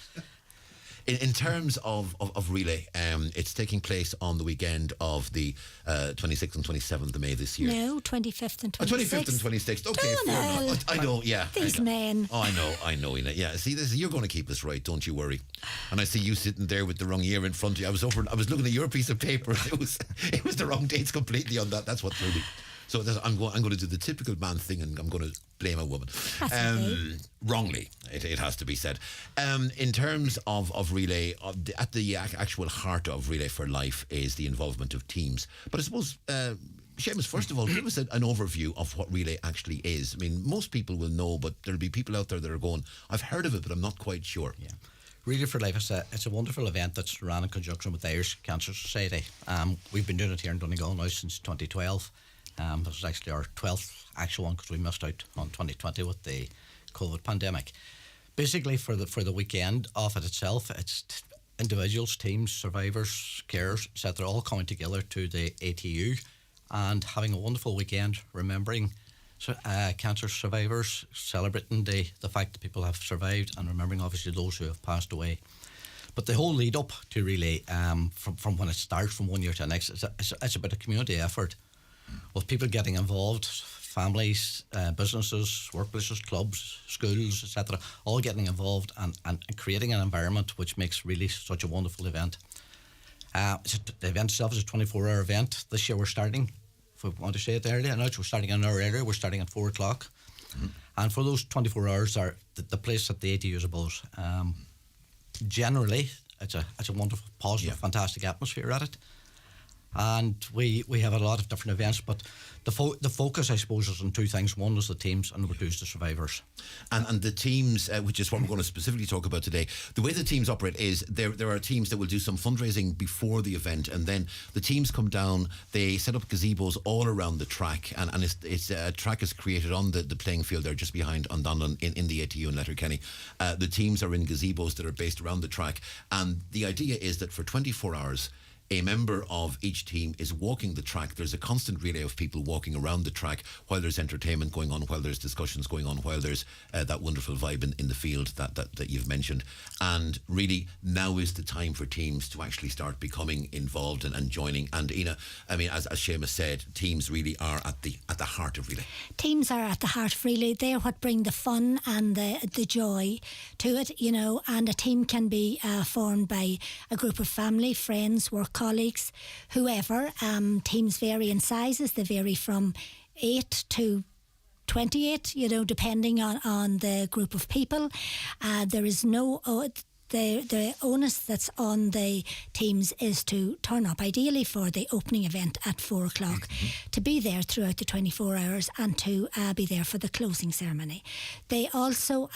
In terms of Relay, it's taking place on the weekend of the 26th and 27th of May this year. No, 25th and 26th. 25th and 26th. Okay, fair enough. I know, yeah. These men. Oh, I know, Ina. Yeah, see, you're going to keep us right, don't you worry. And I see you sitting there with the wrong year in front of you. I was looking at your piece of paper. It was the wrong dates completely on that. That's what threw me. So I'm going to do the typical man thing, and I'm going to blame a woman. Wrongly, it has to be said. In terms of Relay, at the actual heart of Relay for Life is the involvement of teams. But I suppose, Seamus, first of all, give us an overview of what Relay actually is. I mean, most people will know, but there'll be people out there that are going, I've heard of it, but I'm not quite sure. Yeah. Relay for Life it's a wonderful event that's run in conjunction with the Irish Cancer Society. We've been doing it here in Donegal now since 2012. This was actually our 12th actual one, because we missed out on 2020 with the COVID pandemic. Basically, for the weekend of it itself, it's individuals, teams, survivors, carers, etc., all coming together to the ATU and having a wonderful weekend, remembering cancer survivors, celebrating the fact that people have survived, and remembering obviously those who have passed away. But the whole lead up to Relay, from when it starts from one year to the next, it's about a community effort, with people getting involved, families, businesses, workplaces, clubs, schools, etc., all getting involved and creating an environment which makes really such a wonderful event. The event itself is a 24-hour event. This year we're starting, if we want to say it earlier, we're starting an hour earlier. We're starting at 4 o'clock. Mm-hmm. And for those 24 hours, the place at the ATU is a buzz. Generally, it's a wonderful, positive, fantastic atmosphere at it. And we have a lot of different events, but the focus, I suppose, is on two things. One is the teams, and number two is the survivors. And the teams, which is what we're going to specifically talk about today, the way the teams operate is there are teams that will do some fundraising before the event, and then the teams come down, they set up gazebos all around the track, and it's a track is created on the playing field there just behind on Donlan in the ATU in Letterkenny. The teams are in gazebos that are based around the track, and the idea is that for 24 hours, a member of each team is walking the track. There's a constant relay of people walking around the track while there's entertainment going on, while there's discussions going on, while there's that wonderful vibe in the field that you've mentioned. And really, now is the time for teams to actually start becoming involved and joining. And Ina, I mean, as Seamus said, teams really are at the heart of relay. Teams are at the heart of relay. They're what bring the fun and the joy to it, and a team can be formed by a group of family, friends, work colleagues, whoever. Teams vary in sizes. They vary from 8 to 28, depending on the group of people. There is no... The onus that's on the teams is to turn up, ideally for the opening event at 4 o'clock, to be there throughout the 24 hours and to be there for the closing ceremony. They also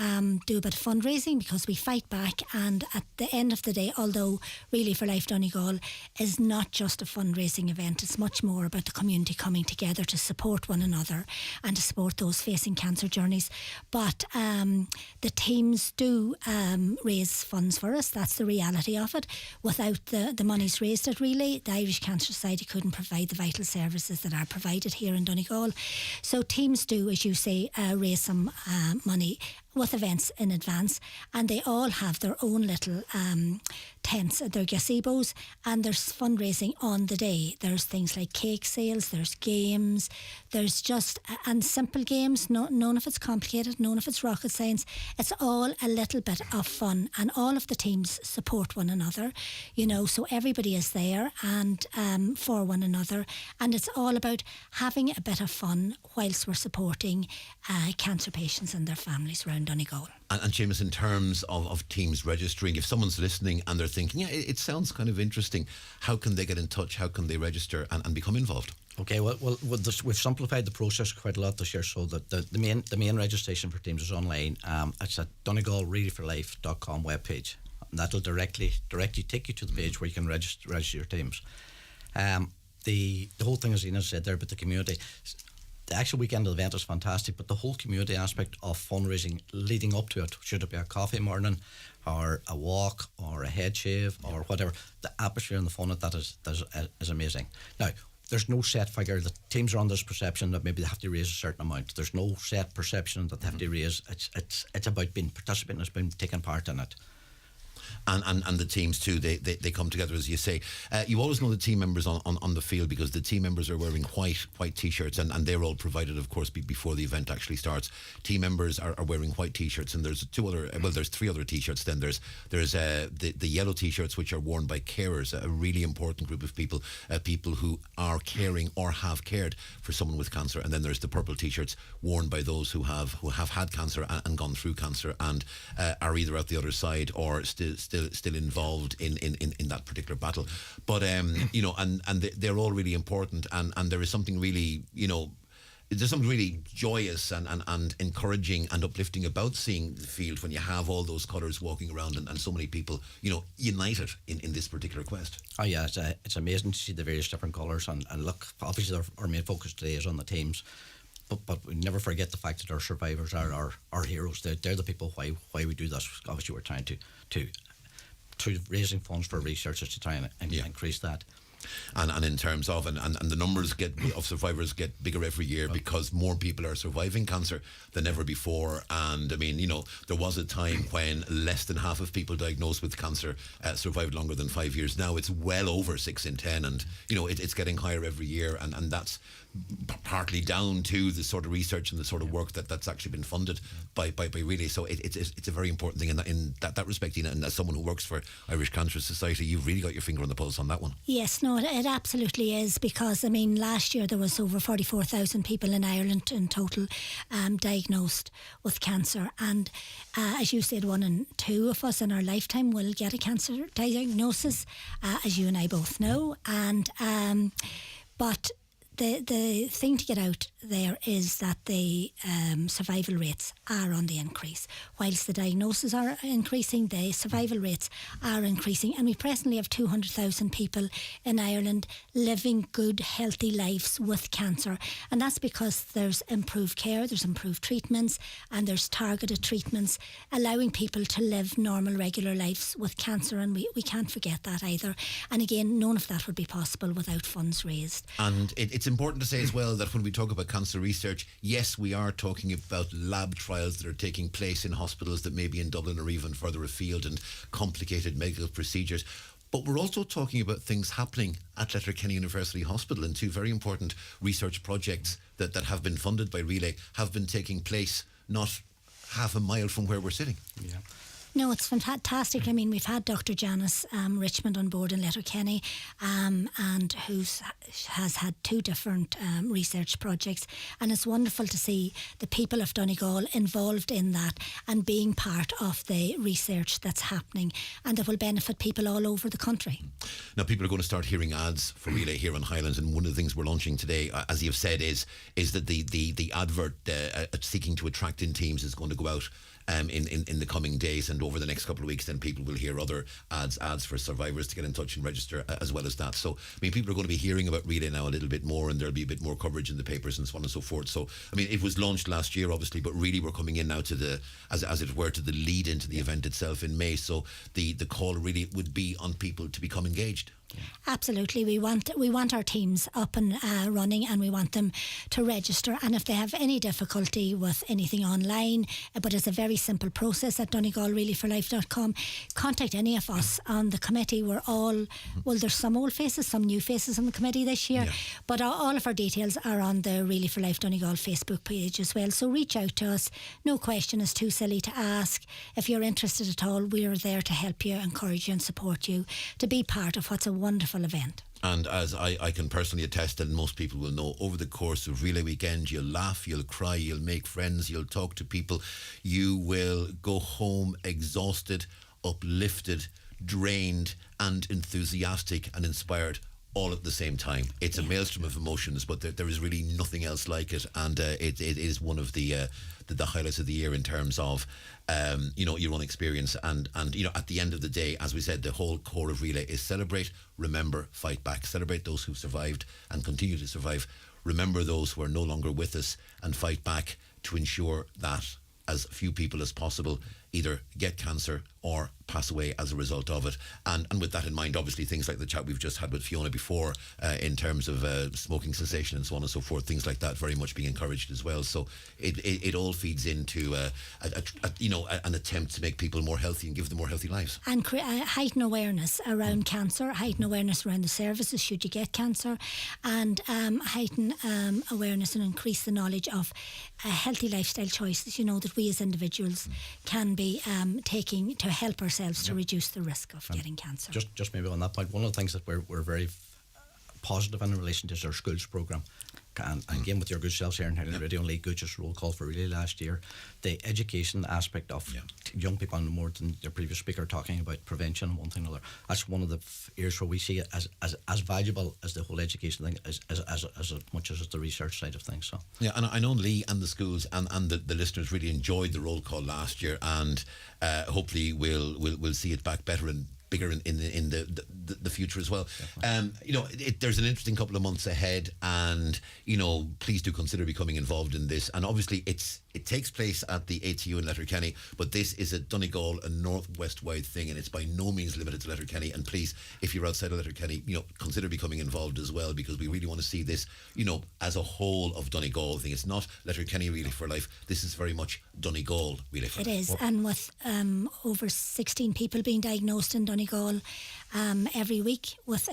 do a bit of fundraising because we fight back, and at the end of the day, although Really for Life Donegal is not just a fundraising event, it's much more about the community coming together to support one another and to support those facing cancer journeys. But the teams do raise funds for us. That's the reality of it. Without the monies raised at Relay, the Irish Cancer Society couldn't provide the vital services that are provided here in Donegal. So teams do, as you say, raise some money with events in advance, and they all have their own little tents, their gazebos, and there's fundraising on the day. There's things like cake sales, there's games, there's just and simple games, none of it's complicated, none of it's rocket science. It's all a little bit of fun, and all of the teams support one another, so everybody is there and for one another, and it's all about having a bit of fun whilst we're supporting cancer patients and their families around Donegal. And Seamus, in terms of teams registering, if someone's listening and they're thinking, it sounds kind of interesting, how can they get in touch? How can they register and become involved? Okay, well we've simplified the process quite a lot this year, so that the main registration for teams is online. It's at DonegalReadyForLife.com webpage. And that'll directly take you to the page where you can register your teams. The whole thing, as Ina said there, about the community. The actual weekend of the event is fantastic, but the whole community aspect of fundraising leading up to it, should it be a coffee morning or a walk or a head shave or whatever, the atmosphere and the fun of that is amazing. Now, there's no set figure. The teams are under this perception that maybe they have to raise a certain amount. There's no set perception that they have to raise. It's about being participating, it's about taking part in it. And the teams too, they come together, as you say. You always know the team members on the field, because the team members are wearing white t-shirts, and they're all provided, of course, before the event actually starts. Team members are wearing white t-shirts, and there's three other t-shirts. Then there's the yellow t-shirts, which are worn by carers, a really important group of people who are caring or have cared for someone with cancer. And then there's the purple t-shirts worn by those who have had cancer and gone through cancer and are either at the other side or still involved in that particular battle. But they're all really important, and there is something really, there's something really joyous and encouraging and uplifting about seeing the field when you have all those colours walking around and so many people, united in this particular quest. Oh yeah, it's amazing to see the various different colours, and look, obviously our main focus today is on the teams. But we never forget the fact that our survivors are our heroes. They're the people why we do this. Obviously, we're trying to raising funds for researchers to try and increase that. And in terms of and the numbers of survivors get bigger every year, because more people are surviving cancer than ever before. And I mean, there was a time when less than half of people diagnosed with cancer survived longer than 5 years. Now it's well over 6 in 10, and it's getting higher every year. And partly down to the sort of research and the sort of work that's actually been funded by Relay. So it's a very important thing in that respect, Ina, and as someone who works for Irish Cancer Society, you've really got your finger on the pulse on that one. Yes, no, it absolutely is, because I mean last year there was over 44,000 people in Ireland in total diagnosed with cancer, and as you said, 1 in 2 of us in our lifetime will get a cancer diagnosis, as you and I both know, and but the thing to get out there is that the survival rates are on the increase. Whilst the diagnoses are increasing, the survival rates are increasing, and we presently have 200,000 people in Ireland living good, healthy lives with cancer, and that's because there's improved care, there's improved treatments, and there's targeted treatments allowing people to live normal, regular lives with cancer, and we can't forget that either. And again, none of that would be possible without funds raised. And it's important to say as well that when we talk about cancer research, yes, we are talking about lab trials that are taking place in hospitals that may be in Dublin or even further afield, and complicated medical procedures. But we're also talking about things happening at Letterkenny University Hospital, and 2 very important research projects that have been funded by Relay have been taking place not half a mile from where we're sitting. Yeah. No, it's fantastic. I mean, we've had Dr. Janice Richmond on board in Letterkenny, and has had 2 different research projects, and it's wonderful to see the people of Donegal involved in that and being part of the research that's happening, and that will benefit people all over the country. Now, people are going to start hearing ads for Relay here on Highlands, and one of the things we're launching today, as you've said, is that the advert seeking to attract in teams is going to go out in the coming days, and over the next couple of weeks then people will hear other ads for survivors to get in touch and register, as well as that. So I mean, people are going to be hearing about Relay now a little bit more, and there'll be a bit more coverage in the papers and so on and so forth. So I mean, it was launched last year obviously, but really we're coming in now to the as it were to the lead into the event itself in May. So the call really would be on people to become engaged. Absolutely, we want our teams up and running, and we want them to register. And if they have any difficulty with anything online, but it's a very simple process at DonegalReallyForLife.com, contact any of us on the committee. We're all well. There's some old faces, some new faces on the committee this year, but all of our details are on the Really for Life Donegal Facebook page as well. So reach out to us. No question is too silly to ask. If you're interested at all, we're there to help you, encourage you, and support you to be part of what's a wonderful event. And as I can personally attest, and most people will know, over the course of Relay Weekend, you'll laugh, you'll cry, you'll make friends, you'll talk to people, you will go home exhausted, uplifted, drained, and enthusiastic and inspired all at the same time. It's a maelstrom of emotions, but there is really nothing else like it, and it is one of the highlights of the year in terms of your own experience, and at the end of the day, as we said, the whole core of Relay is celebrate, remember, fight back. Celebrate those who survived and continue to survive. Remember those who are no longer with us, and fight back to ensure that as few people as possible either get cancer or pass away as a result of it. And with that in mind, obviously things like the chat we've just had with Fiona before, in terms of smoking cessation and so on and so forth, things like that very much being encouraged as well. So it all feeds into an attempt to make people more healthy and give them more healthy lives. And heighten awareness around cancer, heighten awareness around the services should you get cancer, and heighten awareness and increase the knowledge of healthy lifestyle choices, that we as individuals can be taking to help ourselves to reduce the risk of getting cancer. Just maybe on that point, one of the things that we're very positive in relation to is our schools programme. And again, with your good selves here in Highland Radio and Lee Gooch's roll call for Relay last year, the education aspect of young people, and more than the previous speaker talking about prevention, one thing or another, that's one of the areas where we see it as valuable as the whole education thing, as much as the research side of things. So yeah, and I know Lee and the schools and the listeners really enjoyed the roll call last year, and hopefully we'll see it back better and bigger in the future as well. There's an interesting couple of months ahead, and please do consider becoming involved in this. And obviously it takes place at the ATU in Letterkenny, but this is a Donegal and northwest wide thing, and it's by no means limited to Letterkenny. And please, if you're outside of Letterkenny, consider becoming involved as well, because we really want to see this as a whole of Donegal thing. It's not Letterkenny Really for Life. This is very much Donegal Really for Life. It is, and with over 16 people being diagnosed in Donegal Donegal every week with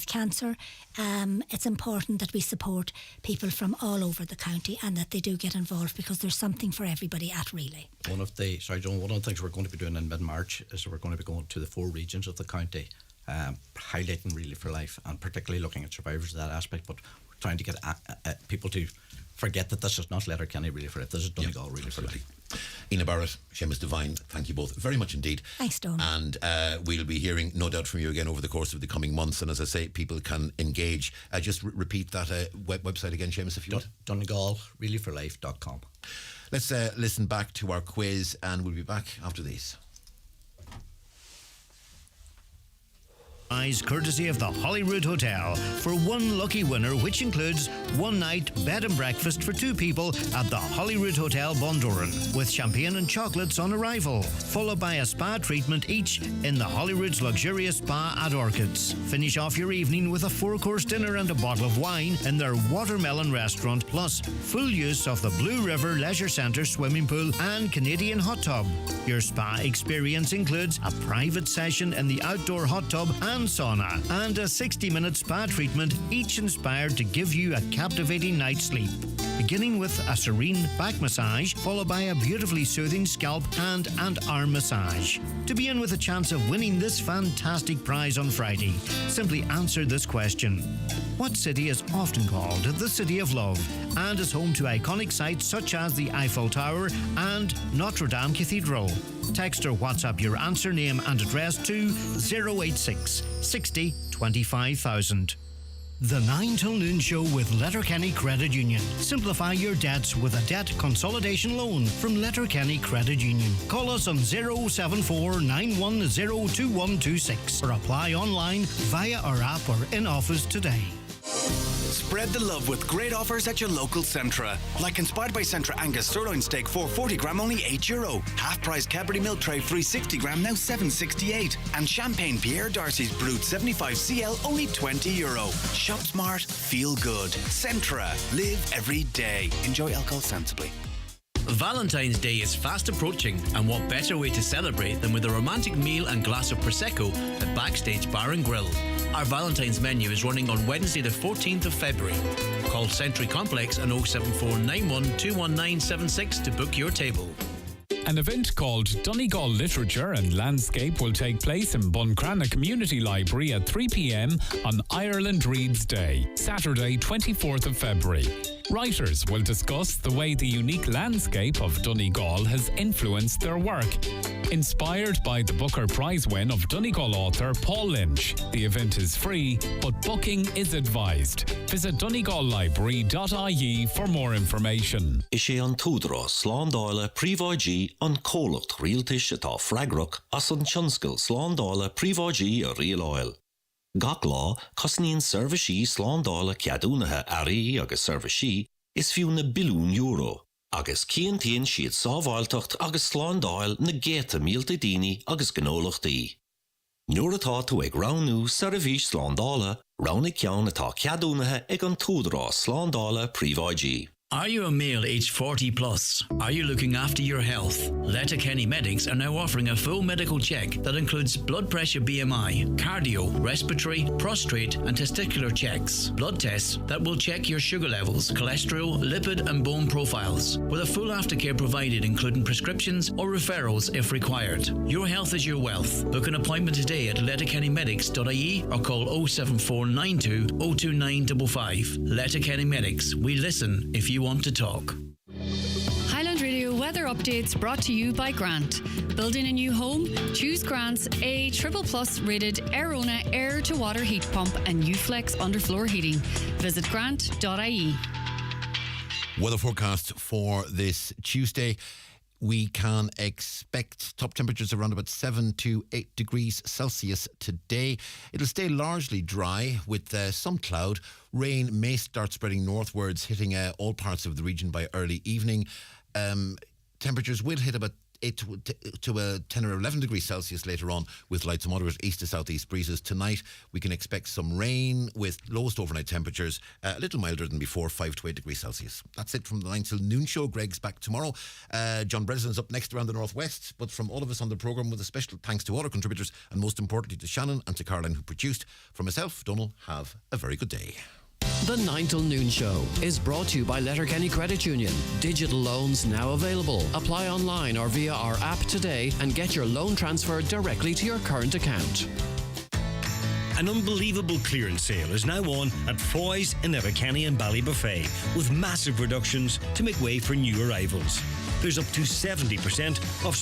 cancer. It's important that we support people from all over the county and that they do get involved, because there's something for everybody at Relay. One of the things we're going to be doing in mid-March is we're going to be going to the 4 regions of the county, highlighting Relay for Life and particularly looking at survivors of that aspect, but we're trying to get people to forget that this is not Letterkenny Relay for Life, this is Donegal Relay for Life. Ina Barrett, Seamus Devine, thank you both very much indeed. Thanks, Don. And we'll be hearing no doubt from you again over the course of the coming months, and as I say, people can engage. Just repeat that website again, Seamus, if you want. DonegalReallyForLife.com. Let's listen back to our quiz, and we'll be back after these. Courtesy of the Holyrood Hotel for one lucky winner, which includes one night bed and breakfast for 2 people at the Holyrood Hotel Bundoran with champagne and chocolates on arrival, followed by a spa treatment each in the Holyrood's luxurious spa at Orchids. Finish off your evening with a 4-course dinner and a bottle of wine in their Watermelon restaurant, plus full use of the Blue River Leisure Centre swimming pool and Canadian hot tub. Your spa experience includes a private session in the outdoor hot tub and sauna, and a 60-minute spa treatment, each inspired to give you a captivating night's sleep. Beginning with a serene back massage, followed by a beautifully soothing scalp, hand and arm massage. To be in with a chance of winning this fantastic prize on Friday, simply answer this question. What city is often called the City of Love and is home to iconic sites such as the Eiffel Tower and Notre Dame Cathedral? Text or WhatsApp your answer, name and address to 086 60 25,000. The 9 till noon show with Letterkenny Credit Union. Simplify your debts with a debt consolidation loan from Letterkenny Credit Union. Call us on 074 910 2126 or apply online via our app or in office today. Spread the love with great offers at your local Centra. Like inspired by Centra Angus sirloin steak 440 gram, only €8. Half price Cadbury milk tray 360 gram, now $7.68. And champagne Pierre Darcy's Brut 75cl, only €20. Shop smart, feel good. Centra. Live every day. Enjoy alcohol sensibly. Valentine's Day is fast approaching, and what better way to celebrate than with a romantic meal and glass of Prosecco at Backstage Bar and Grill. Our Valentine's menu is running on Wednesday the 14th of February. Call Century Complex on 07491 21976 to book your table. An event called Donegal Literature and Landscape will take place in Buncrana Community Library at 3 p.m. on Ireland Reads Day, Saturday 24th of February. Writers will discuss the way the unique landscape of Donegal has influenced their work. Inspired by the Booker Prize win of Donegal author Paul Lynch, the event is free, but booking is advised. Visit donegallibrary.ie for more information. Is sé an túdra slándála príváidí an cólacht rialtais atá freigrach as an tionscail slándála príváidí a rial oil. Gach lá, cosníonn servicí slándála ceadúnathe arí agus servicí is fiú na bilún euro, agus cíontaíonn siad sábhailteacht agus slándáil na géta mílta daoine agus gnólachtaí. Nuair atá tú ag ránú service slándála, ránna ceann atá ceadúnathe ag an túdra slándála príváidí. Are you a male aged 40 plus? Are you looking after your health? Letterkenny Medics are now offering a full medical check that includes blood pressure BMI, cardio, respiratory, prostate and testicular checks, blood tests that will check your sugar levels, cholesterol, lipid and bone profiles, with a full aftercare provided including prescriptions or referrals if required. Your health is your wealth. Book an appointment today at letterkennymedics.ie or call 07492 02955. Letterkenny Medics. We listen if you want to talk. Highland Radio weather updates brought to you by Grant. Building a new home? Choose Grant's A++ rated Airona air to water heat pump and Uflex underfloor heating. Visit grant.ie. Weather forecast for this Tuesday. We can expect top temperatures around about 7 to 8 degrees Celsius today. It'll stay largely dry with some cloud. Rain may start spreading northwards, hitting all parts of the region by early evening. Temperatures will hit about to 10 or 11 degrees Celsius later on, with light to moderate east to southeast breezes. Tonight we can expect some rain with lowest overnight temperatures a little milder than before, 5 to 8 degrees Celsius. That's it from the 9 till noon show. Greg's back tomorrow. John Breslin up next around the northwest. But from all of us on the programme, with a special thanks to all our contributors, and most importantly to Shannon and to Caroline who produced. From myself, Donal, have a very good day. The 9 till noon show is brought to you by Letterkenny Credit Union. Digital loans now available. Apply online or via our app today and get your loan transferred directly to your current account. An unbelievable clearance sale is now on at Foy's in Letterkenny and Ballybuffet, with massive reductions to make way for new arrivals. There's up to 70% off